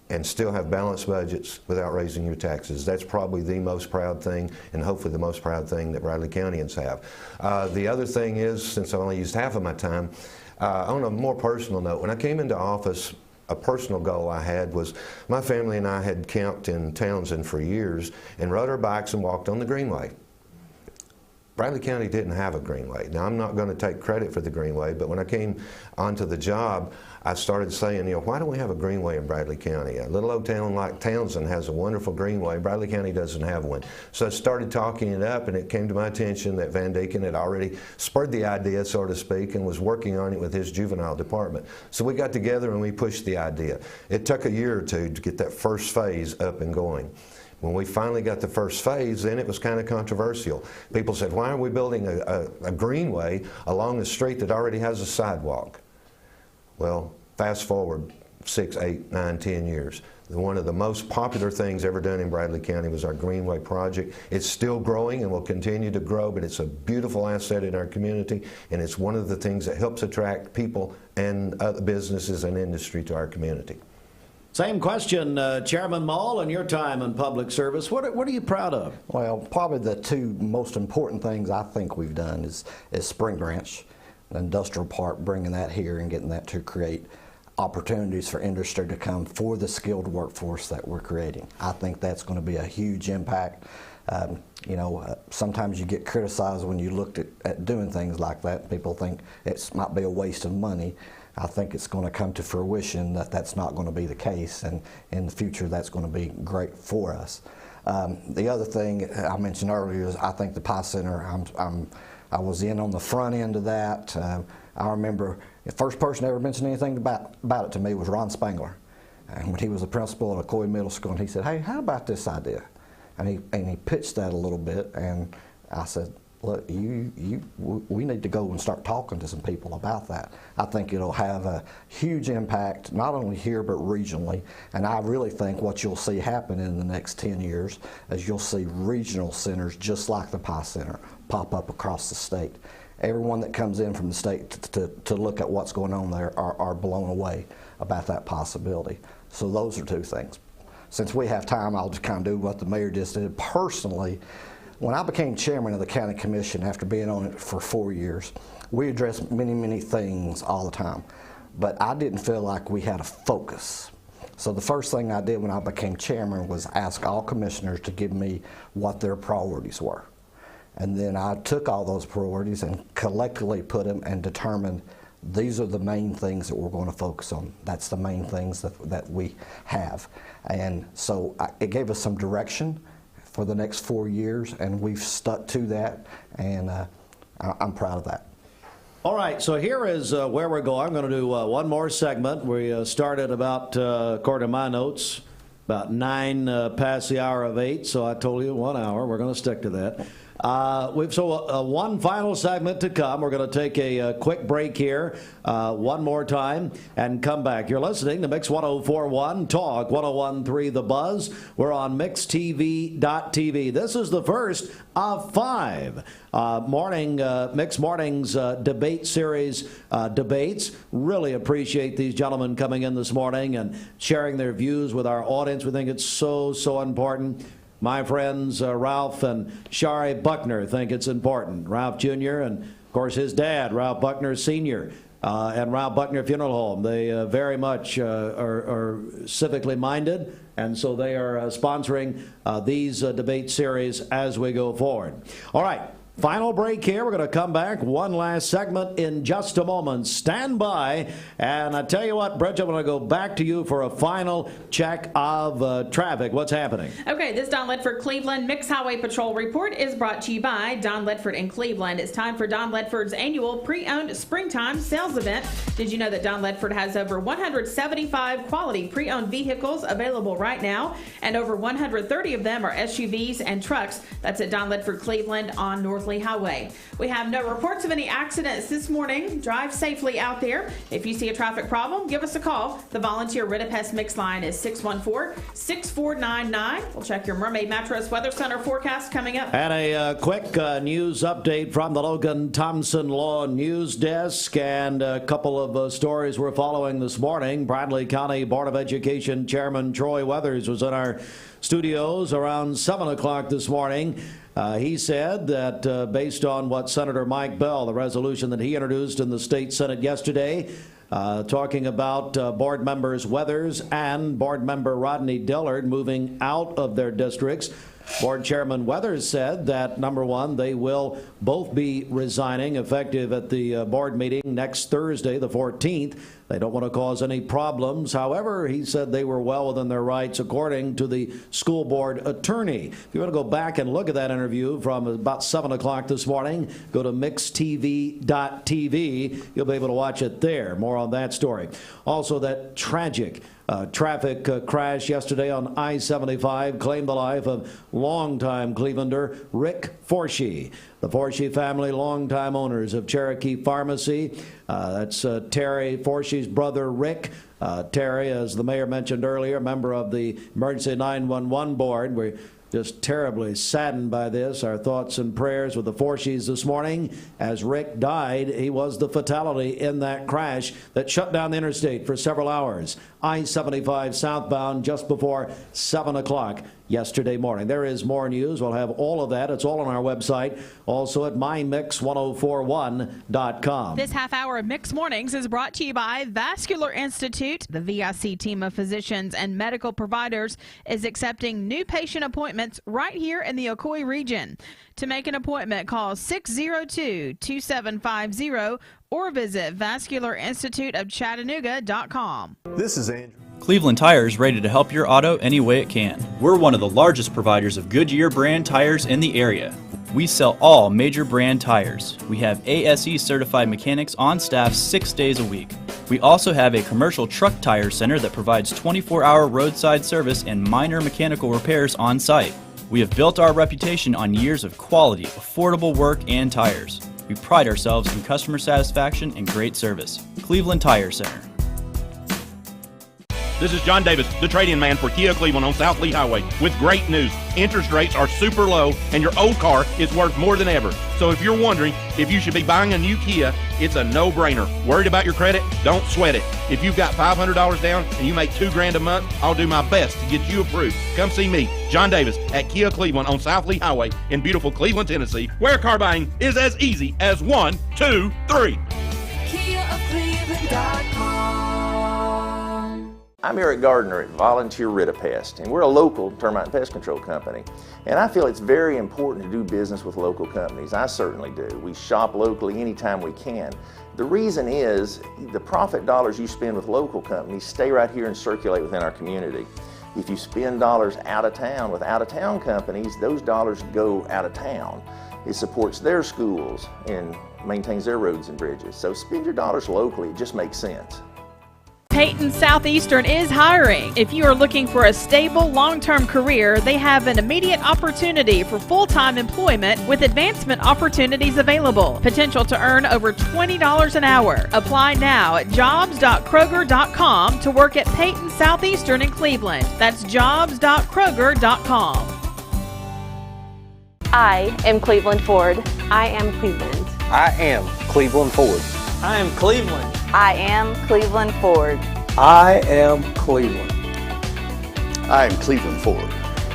and still have balanced budgets without raising your taxes, that's probably the most proud thing, and hopefully the most proud thing that Bradley Countyans have. The other thing is, since I only used half of my time, on a more personal note, when I came into office, a personal goal I had was my family and I had camped in Townsend for years and rode our bikes and walked on the Greenway. Bradley County didn't have a Greenway. Now, I'm not going to take credit for the Greenway, but when I came onto the job, I started saying, you know, why don't we have a Greenway in Bradley County? A little old town like Townsend has a wonderful Greenway. Bradley County doesn't have one. So I started talking it up, and it came to my attention that Van Deeken had already spurred the idea, so to speak, and was working on it with his juvenile department. So we got together and we pushed the idea. It took a year or 2 to get that first phase up and going. When we finally got the first phase, then it was kind of controversial. People said, why are we building a greenway along a street that already has a sidewalk? Well, fast forward 6, 8, 9, 10 years. One of the most popular things ever done in Bradley County was our Greenway project. It's still growing and will continue to grow, but it's a beautiful asset in our community, and it's one of the things that helps attract people and other businesses and industry to our community. Same question, Chairman Mull, in your time in public service, what are you proud of? Well, probably the 2 most important things I think we've done is Spring Branch, the industrial park, bringing that here and getting that to create opportunities for industry to come for the skilled workforce that we're creating. I think that's going to be a huge impact. You know, sometimes you get criticized when you look at doing things like that. People think it might be a waste of money. I think it's going to come to fruition that that's not going to be the case, and in the future that's going to be great for us. The other thing I mentioned earlier is I think the PI Center, I was in on the front end of that. I remember the first person ever mentioned anything about it to me was Ron Spangler. And when he was the principal at Coy Middle School, and he said, hey, how about this idea? And he pitched that a little bit, and I said, look, we need to go and start talking to some people about that. I think it'll have a huge impact, not only here, but regionally. And I really think what you'll see happen in the next 10 years is you'll see regional centers just like the Pie Center pop up across the state. Everyone that comes in from the state to look at what's going on there are blown away about that possibility. So those are two things. Since we have time, I'll just kind of do what the mayor just did. Personally, when I became chairman of the county commission after being on it for 4 years, we addressed many things all the time, but I didn't feel like we had a focus. So the first thing I did when I became chairman was ask all commissioners to give me what their priorities were. And then I took all those priorities and collectively put them and determined these are the main things that we're going to focus on. That's the main things that we have. And so it gave us some direction for the next 4 years, and we've stuck to that, and I'm proud of that. All right, so here is where we're going. I'm going to do one more segment. We started about, according to my notes, about 9 past the hour of 8, so I told you 1 hour. We're going to stick to that. One final segment to come. We're going to take a quick break here one more time and come back. You're listening to Mix 104.1 Talk 101.3 The Buzz. We're on mixtv.tv. This is the first of 5 Mix Mornings debate series debates. Really appreciate these gentlemen coming in this morning and sharing their views with our audience. We think it's so important. My friends Ralph and Shari Buckner think it's important. Ralph Jr. and, of course, his dad, Ralph Buckner Sr., and Ralph Buckner Funeral Home. They very much are civically minded, and so they are sponsoring these debate series as we go forward. All right. Final break here. We're going to come back. One last segment in just a moment. Stand by. And I tell you what, Bridget, I'm going to go back to you for a final check of traffic. What's happening? Okay, this Don Ledford Cleveland Mix Highway Patrol report is brought to you by Don Ledford in Cleveland. It's time for Don Ledford's annual pre-owned springtime sales event. Did you know that Don Ledford has over 175 quality pre-owned vehicles available right now, and over 130 of them are SUVs and trucks? That's at Don Ledford Cleveland on North Highway. We have no reports of any accidents this morning. Drive safely out there. If you see a traffic problem, give us a call. The volunteer Ridipest Mix line is 614-6499. We'll check your Mermaid Mattress Weather Center forecast coming up. And a quick news update from the Logan Thompson Law News Desk, and a couple of stories we're following this morning. Bradley County Board of Education Chairman Troy Weathers was in our studios around 7 o'clock this morning. He said that based on what Senator Mike Bell, the resolution that he introduced in the state Senate yesterday, talking about board members Weathers and board member Rodney Dillard moving out of their districts. Board Chairman Weathers said that, number one, they will both be resigning effective at the board meeting next Thursday, the 14th. They don't want to cause any problems. However, he said they were well within their rights, according to the school board attorney. If you want to go back and look at that interview from about 7 o'clock this morning, go to mixtv.tv. You'll be able to watch it there. More on that story. Also, that tragic traffic crash yesterday on I-75 claimed the life of longtime Clevelander Rick Forshee. The Forshee family, longtime owners of Cherokee Pharmacy. That's Terry Forshee's brother, Rick. Terry, as the mayor mentioned earlier, member of the Emergency 911 Board. We're just terribly saddened by this. Our thoughts and prayers with the Forshees this morning. As Rick died, he was the fatality in that crash that shut down the interstate for several hours. I-75 southbound just before 7 o'clock yesterday morning. There is more news. We'll have all of that. It's all on our website. Also at mymix1041.com. This half hour of Mix Mornings is brought to you by Vascular Institute. The VIC team of physicians and medical providers is accepting new patient appointments right here in the Ocoee region. To make an appointment, call 602-2750 or visit vascularinstituteofchattanooga.com. This is Andrew. Cleveland Tire is ready to help your auto any way it can. We're one of the largest providers of Goodyear brand tires in the area. We sell all major brand tires. We have ASE certified mechanics on staff 6 days a week. We also have a commercial truck tire center that provides 24-hour roadside service and minor mechanical repairs on site. We have built our reputation on years of quality, affordable work and tires. We pride ourselves in customer satisfaction and great service. Cleveland Tire Center. This is John Davis, the trade-in man for Kia Cleveland on South Lee Highway, with great news. Interest rates are super low, and your old car is worth more than ever. So if you're wondering if you should be buying a new Kia, it's a no-brainer. Worried about your credit? Don't sweat it. If you've got $500 down and you make $2,000 a month, I'll do my best to get you approved. Come see me, John Davis, at Kia Cleveland on South Lee Highway in beautiful Cleveland, Tennessee, where car buying is as easy as 1, 2, 3. KiaofCleveland.com. I'm Eric Gardner at Volunteer Rid-A-Pest, and we're a local termite and pest control company. And I feel it's very important to do business with local companies. I certainly do. We shop locally anytime we can. The reason is the profit dollars you spend with local companies stay right here and circulate within our community. If you spend dollars out of town with out-of-town companies, those dollars go out of town. It supports their schools and maintains their roads and bridges. So spend your dollars locally. It just makes sense. Peyton Southeastern is hiring. If you are looking for a stable, long-term career, they have an immediate opportunity for full-time employment with advancement opportunities available. Potential to earn over $20 an hour. Apply now at jobs.kroger.com to work at Peyton Southeastern in Cleveland. That's jobs.kroger.com. I am Cleveland Ford. I am Cleveland. I am Cleveland Ford. I am Cleveland. I am Cleveland Ford. I am Cleveland. I am Cleveland Ford.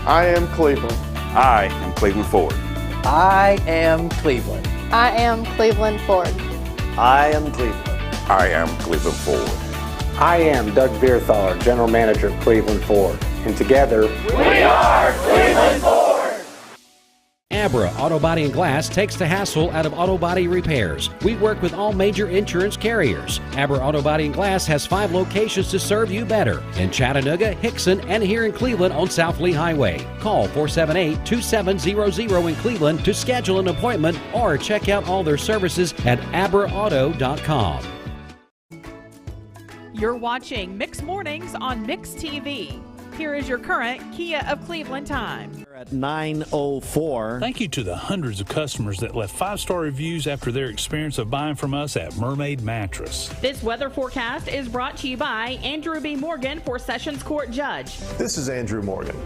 I am Cleveland. I am Cleveland Ford. I am Cleveland. I am Cleveland Ford. I am Cleveland. I am Cleveland Ford. I am Doug Beerthaler, General Manager of Cleveland Ford. And together, we are Cleveland Ford. Abra Auto Body and Glass takes the hassle out of auto body repairs. We work with all major insurance carriers. Abra Auto Body and Glass has 5 locations to serve you better in Chattanooga, Hickson, and here in Cleveland on South Lee Highway. Call 478-2700 in Cleveland to schedule an appointment or check out all their services at abraauto.com. You're watching Mix Mornings on Mix TV. Here is your current Kia of Cleveland time. We're at 9:04. Thank you to the hundreds of customers that left 5-star reviews after their experience of buying from us at Mermaid Mattress. This weather forecast is brought to you by Andrew B. Morgan for Sessions Court Judge. This is Andrew Morgan.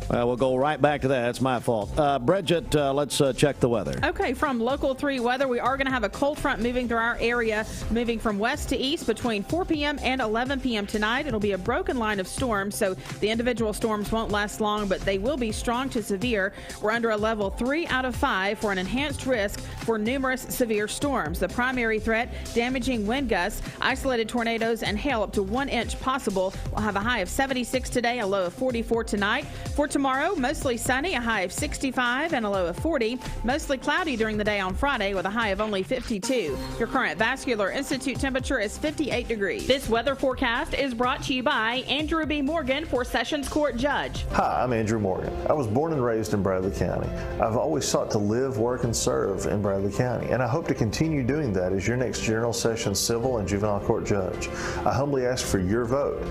Well, we'll go right back to that. It's my fault. Bridget, let's check the weather. Okay, from Local 3 weather, we are going to have a cold front moving through our area, moving from west to east between 4 p.m. and 11 p.m. tonight. It'll be a broken line of storms, so the individual storms won't last long, but they will be strong to severe. We're under a level 3 out of 5 for an enhanced risk for numerous severe storms. The primary threat, damaging wind gusts, isolated tornadoes, and hail up to 1 inch possible. We'll have a high of 76 today, a low of 44 tonight. For tomorrow, mostly sunny, a high of 65 and a low of 40. Mostly cloudy during the day on Friday with a high of only 52. Your current Vascular Institute temperature is 58 degrees. This weather forecast is brought to you by Andrew B. Morgan for Sessions Court Judge. Hi, I'm Andrew Morgan. I was born and raised in Bradley County. I've always sought to live, work, and serve in Bradley County, and I hope to continue doing that as your next General Sessions Civil and Juvenile Court Judge. I humbly ask for your vote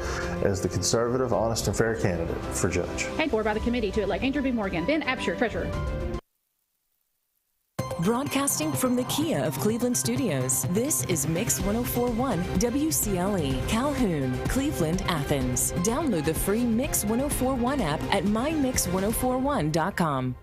as the conservative, honest, and fair candidate for Judge. Paid for by the committee to elect Andrew B. Morgan, Ben Absher, Treasurer. Broadcasting from the Kia of Cleveland studios, this is Mix 1041 WCLE, Calhoun, Cleveland, Athens. Download the free Mix 1041 app at mymix1041.com.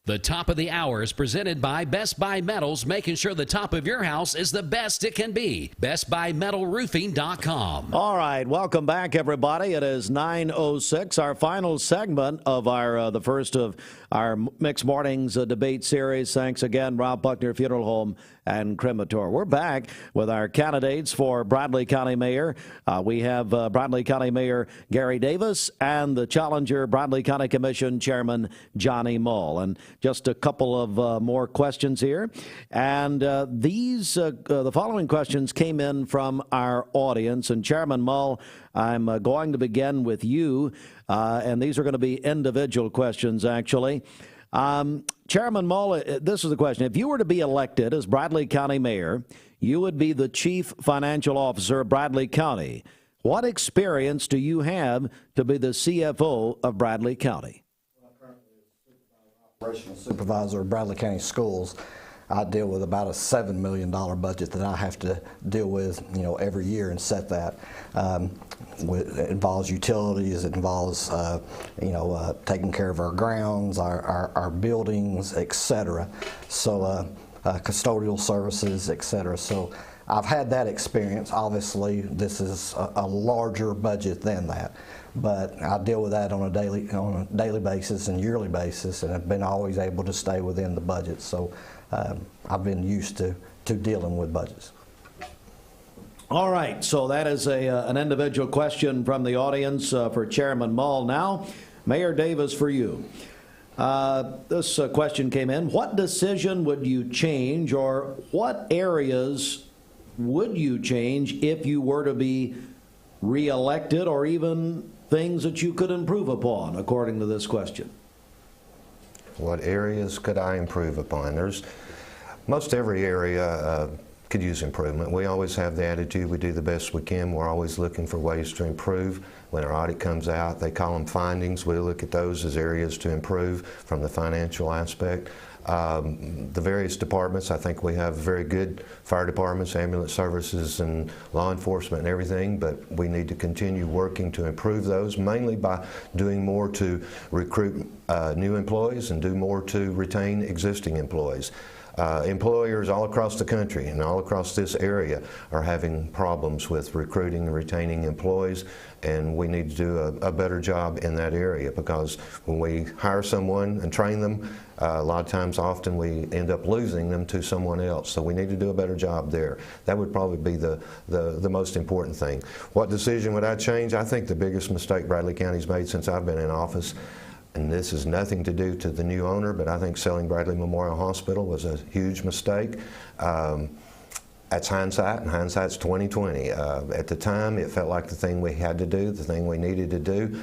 The top of the hour is presented by Best Buy Metals, making sure the top of your house is the best it can be. BestBuyMetalRoofing.com. All right, welcome back, everybody. It is 9:06, our final segment of our the first of our Mixed Mornings debate series. Thanks again, Rob Buckner Funeral Home and Cremator. We're back with our candidates for Bradley County Mayor. We have Bradley County Mayor Gary Davis and the challenger Bradley County Commission Chairman Johnny Mull. And just a couple of more questions here. And the following questions came in from our audience. And Chairman Mull, I'm going to begin with you. And these are going to be individual questions, actually. Chairman Mull, this is the question. If you were to be elected as Bradley County Mayor, you would be the Chief Financial Officer of Bradley County. What experience do you have to be the CFO of Bradley County? Operational supervisor of Bradley County Schools. I deal with about a $7 million budget that I have to deal with, every year and set that. It involves utilities, it involves, taking care of our grounds, our buildings, etc. So custodial services, etc. So I've had that experience. Obviously, this is a larger budget than that, but I deal with that on a daily basis and yearly basis, and I've been always able to stay within the budget. So I've been used to dealing with budgets. All right, so that is an individual question from the audience for Chairman Mull. Now, Mayor Davis, for you. This question came in. What decision would you change, or what areas would you change if you were to be reelected, or even things that you could improve upon, according to this question? What areas could I improve upon? There's most every area could use improvement. We always have the attitude we do the best we can. We're always looking for ways to improve. When our audit comes out, they call them findings. We look at those as areas to improve from the financial aspect. The various departments, I think we have very good fire departments, ambulance services, and law enforcement and everything, but we need to continue working to improve those, mainly by doing more to recruit new employees and do more to retain existing employees. Employers all across the country and all across this area are having problems with recruiting and retaining employees, and we need to do a better job in that area, because when we hire someone and train them, a lot of times often we end up losing them to someone else. So we need to do a better job there. That would probably be the most important thing. What decision would I change? I think the biggest mistake Bradley County's made since I've been in office, and this has nothing to do to the new owner, but I think selling Bradley Memorial Hospital was a huge mistake. That's hindsight, and hindsight's 20/20. At the time, it felt like the thing we had to do, the thing we needed to do.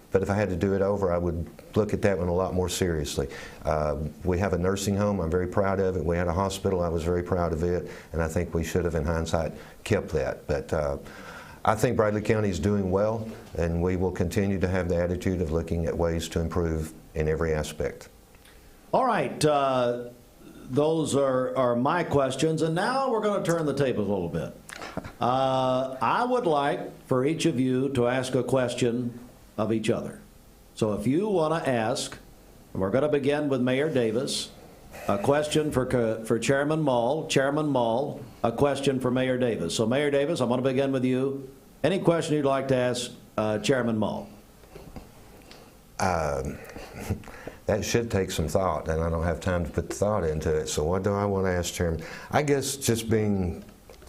But if I had to do it over, I would look at that one a lot more seriously. We have a nursing home. I'm very proud of it. We had a hospital. I was very proud of it, and I think we should have, in hindsight, kept that. But I think Bradley County is doing well, and we will continue to have the attitude of looking at ways to improve in every aspect. All right, those are my questions, and now we're going to turn the tables a little bit. I would like for each of you to ask a question of each other. So if you want to ask, and we're going to begin with Mayor Davis, a question for Chairman Mull, a question for Mayor Davis. So Mayor Davis, I'm going to begin with you. Any question you'd like to ask Chairman Mull? That should take some thought, and I don't have time to put the thought into it. So what do I want to ask Chairman? I guess just being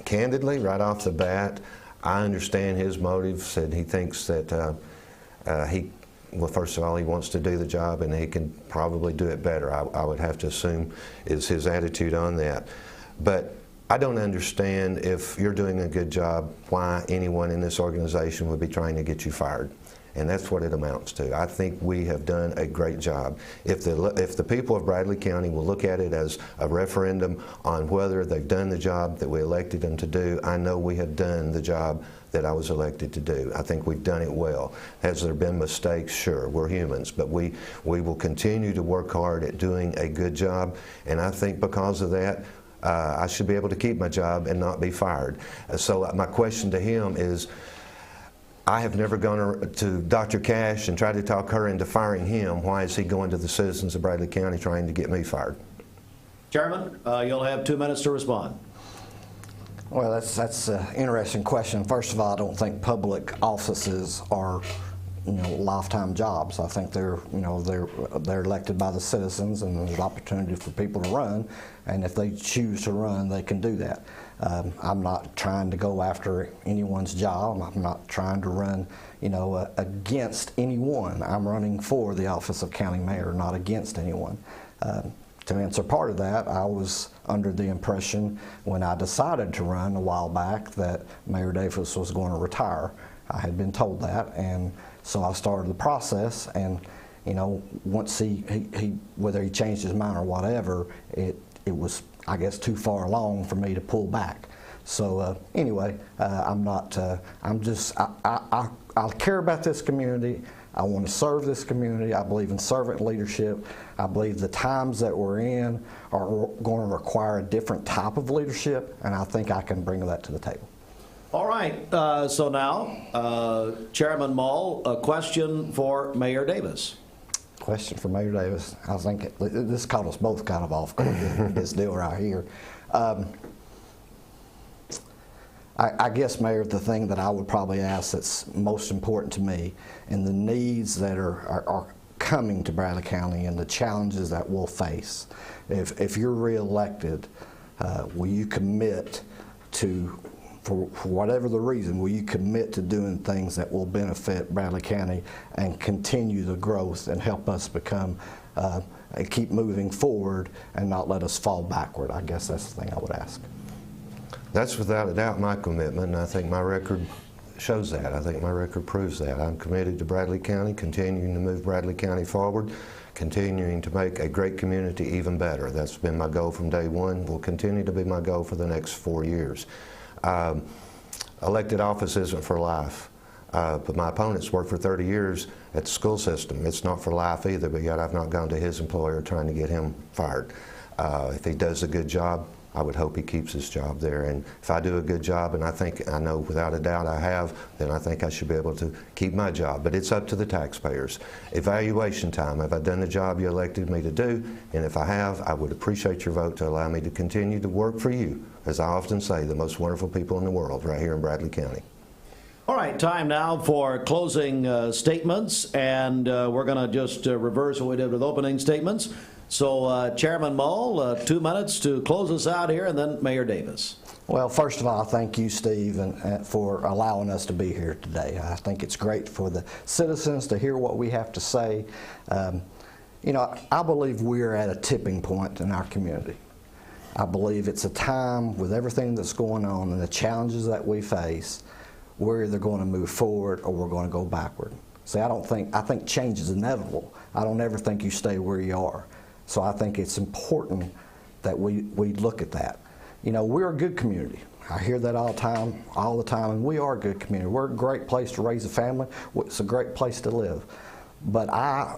candidly, right off the bat, I understand his motives, and he thinks that well, first of all, he wants to do the job, and he can probably do it better. I would have to assume is his attitude on that. But I don't understand, if you're doing a good job, why anyone in this organization would be trying to get you fired. And that's what it amounts to. I think we have done a great job. If the people of Bradley County will look at it as a referendum on whether they've done the job that we elected them to do, I know we have done the job that I was elected to do. I think we've done it well. Has there been mistakes? Sure, we're humans, but we will continue to work hard at doing a good job, and I think because of that, I should be able to keep my job and not be fired. So my question to him is, I have never gone to Dr. Cash and tried to talk her into firing him. Why is he going to the citizens of Bradley County trying to get me fired? Chairman, you'll have 2 minutes to respond. Well, that's an interesting question. First of all, I don't think public offices are, lifetime jobs. I think they're elected by the citizens, and there's an opportunity for people to run. And if they choose to run, they can do that. I'm not trying to go after anyone's job. I'm not trying to run, against anyone. I'm running for the office of county mayor, not against anyone. To answer part of that, I was under the impression when I decided to run a while back that Mayor Davis was going to retire. I had been told that, and so I started the process, and once he whether he changed his mind or whatever, it was, I guess, too far along for me to pull back. So anyway, I'm not. I'm just. I care about this community. I want to serve this community. I believe in servant leadership. I believe the times that we're in are going to require a different type of leadership, and I think I can bring that to the table. All right, so now, Chairman Mull, a question for Mayor Davis. Question for Mayor Davis. I think this caught us both kind of off guard, this deal right here. I guess, Mayor, the thing that I would probably ask that's most important to me and the needs that are coming to Bradley County and the challenges that we'll face. If you're reelected, will you commit to, for whatever the reason, will you commit to doing things that will benefit Bradley County and continue the growth and help us become, keep moving forward and not let us fall backward? I guess that's the thing I would ask. That's without a doubt my commitment, and I think my record shows that. I think my record proves that. I'm committed to Bradley County, continuing to move Bradley County forward, continuing to make a great community even better. That's been my goal from day one, will continue to be my goal for the next 4 years. Elected office isn't for life, but my opponent's worked for 30 years at the school system. It's not for life either, but yet I've not gone to his employer trying to get him fired. If he does a good job, I would hope he keeps his job there. And if I do a good job, and I know without a doubt I have, then I think I should be able to keep my job. But it's up to the taxpayers. Evaluation time. Have I done the job you elected me to do? And if I have, I would appreciate your vote to allow me to continue to work for you. As I often say, the most wonderful people in the world right here in Bradley County. All right, time now for closing statements, and we're going to just reverse what we did with opening statements. So, Chairman Mull, 2 minutes to close us out here, and then Mayor Davis. Well, first of all, thank you, Steve, for allowing us to be here today. I think it's great for the citizens to hear what we have to say. You know, I believe we're at a tipping point in our community. I believe it's a time with everything that's going on and the challenges that we face, we're either going to move forward or we're going to go backward. See, I think change is inevitable. I don't ever think you stay where you are. So I think it's important that we look at that. You know, we're a good community. I hear that all the time, and we are a good community. We're a great place to raise a family. It's a great place to live. But I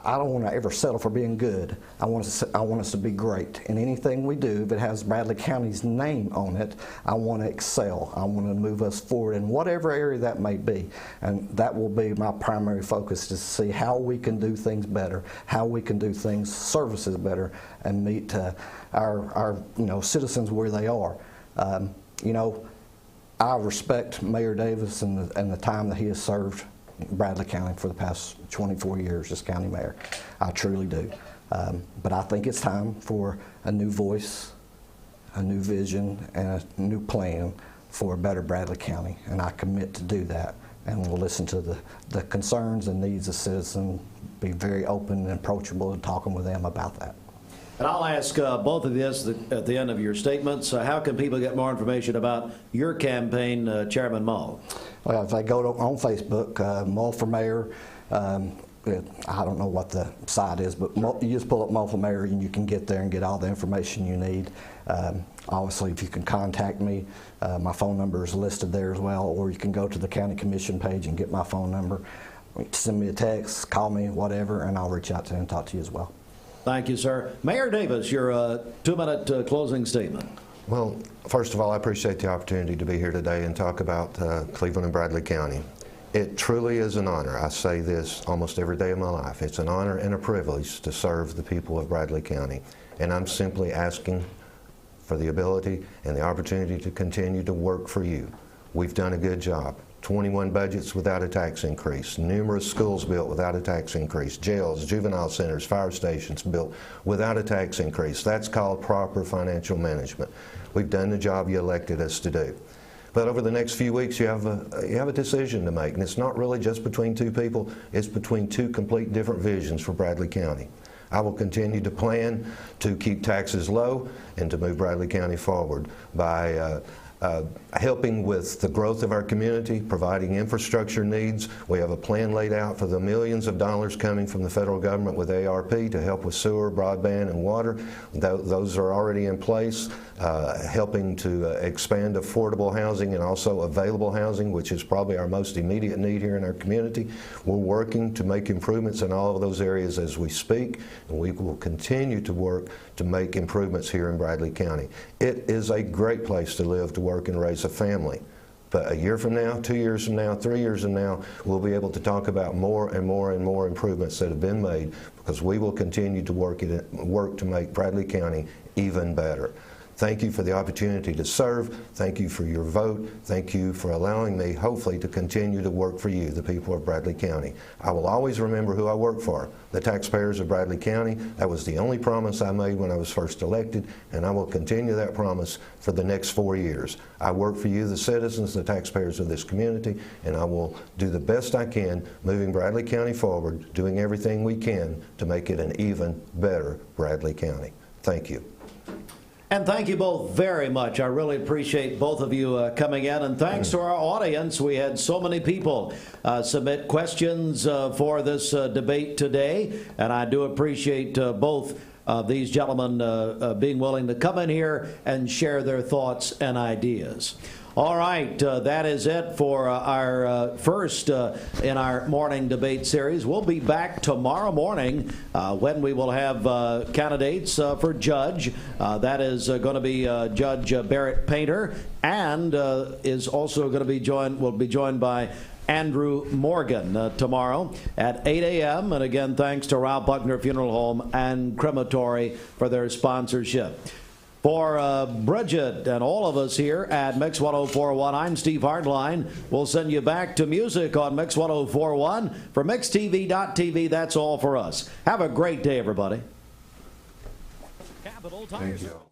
don't want to ever settle for being good. I want us to be great. And anything we do, if it has Bradley County's name on it, I want to excel. I want to move us forward in whatever area that may be. And that will be my primary focus, to see how we can do things better, how we can do services better, and meet our citizens where they are. You know, I respect Mayor Davis and the time that he has served Bradley County for the past 24 years as county mayor. I truly do. But I think it's time for a new voice, a new vision, and a new plan for a better Bradley County. And I commit to do that. And we'll listen to the concerns and needs of citizens, be very open and approachable in talking with them about that. And I'll ask both of this at the end of your statements. How can people get more information about your campaign, Chairman Mull? Well, if they go on Facebook, Mull for Mayor, I don't know what the site is, but you just pull up Mull for Mayor and you can get there and get all the information you need. Obviously, if you can contact me, my phone number is listed there as well, or you can go to the County Commission page and get my phone number. Send me a text, call me, whatever, and I'll reach out to you and talk to you as well. Thank you, sir. Mayor Davis, your 2-minute closing statement. Well, first of all, I appreciate the opportunity to be here today and talk about Cleveland and Bradley County. It truly is an honor. I say this almost every day of my life. It's an honor and a privilege to serve the people of Bradley County. And I'm simply asking for the ability and the opportunity to continue to work for you. We've done a good job. 21 budgets without a tax increase, numerous schools built without a tax increase, jails, juvenile centers, fire stations built without a tax increase. That's called proper financial management. We've done the job you elected us to do. But over the next few weeks, you have a decision to make, and it's not really just between two people, it's between two complete different visions for Bradley County. I will continue to plan to keep taxes low and to move Bradley County forward by helping with the growth of our community, providing infrastructure needs. We have a plan laid out for the millions of dollars coming from the federal government with ARP to help with sewer, broadband, and water. Those are already in place, helping to expand affordable housing and also available housing, which is probably our most immediate need here in our community. We're working to make improvements in all of those areas as we speak, and we will continue to work to make improvements here in Bradley County. It is a great place to live, to work, and raise a family. But a year from now, 2 years from now, 3 years from now, we'll be able to talk about more and more and more improvements that have been made, because we will continue to work to make Bradley County even better. Thank you for the opportunity to serve. Thank you for your vote. Thank you for allowing me, hopefully, to continue to work for you, the people of Bradley County. I will always remember who I work for, the taxpayers of Bradley County. That was the only promise I made when I was first elected, and I will continue that promise for the next 4 years. I work for you, the citizens, the taxpayers of this community, and I will do the best I can moving Bradley County forward, doing everything we can to make it an even better Bradley County. Thank you. And thank you both very much. I really appreciate both of you coming in. And thanks to our audience. We had so many people submit questions for this debate today. And I do appreciate both these gentlemen being willing to come in here and share their thoughts and ideas. All right, that is it for our first in our morning debate series. We'll be back tomorrow morning when we will have candidates for judge. That is going to be Judge Barrett Painter, and is also going to be will be joined by Andrew Morgan tomorrow at 8 a.m. And again, thanks to Ralph Buckner Funeral Home and Crematory for their sponsorship. For Bridget and all of us here at Mix 1041, I'm Steve Hardline. We'll send you back to music on Mix 1041. For MixTV.tv, that's all for us. Have a great day, everybody. Thank you.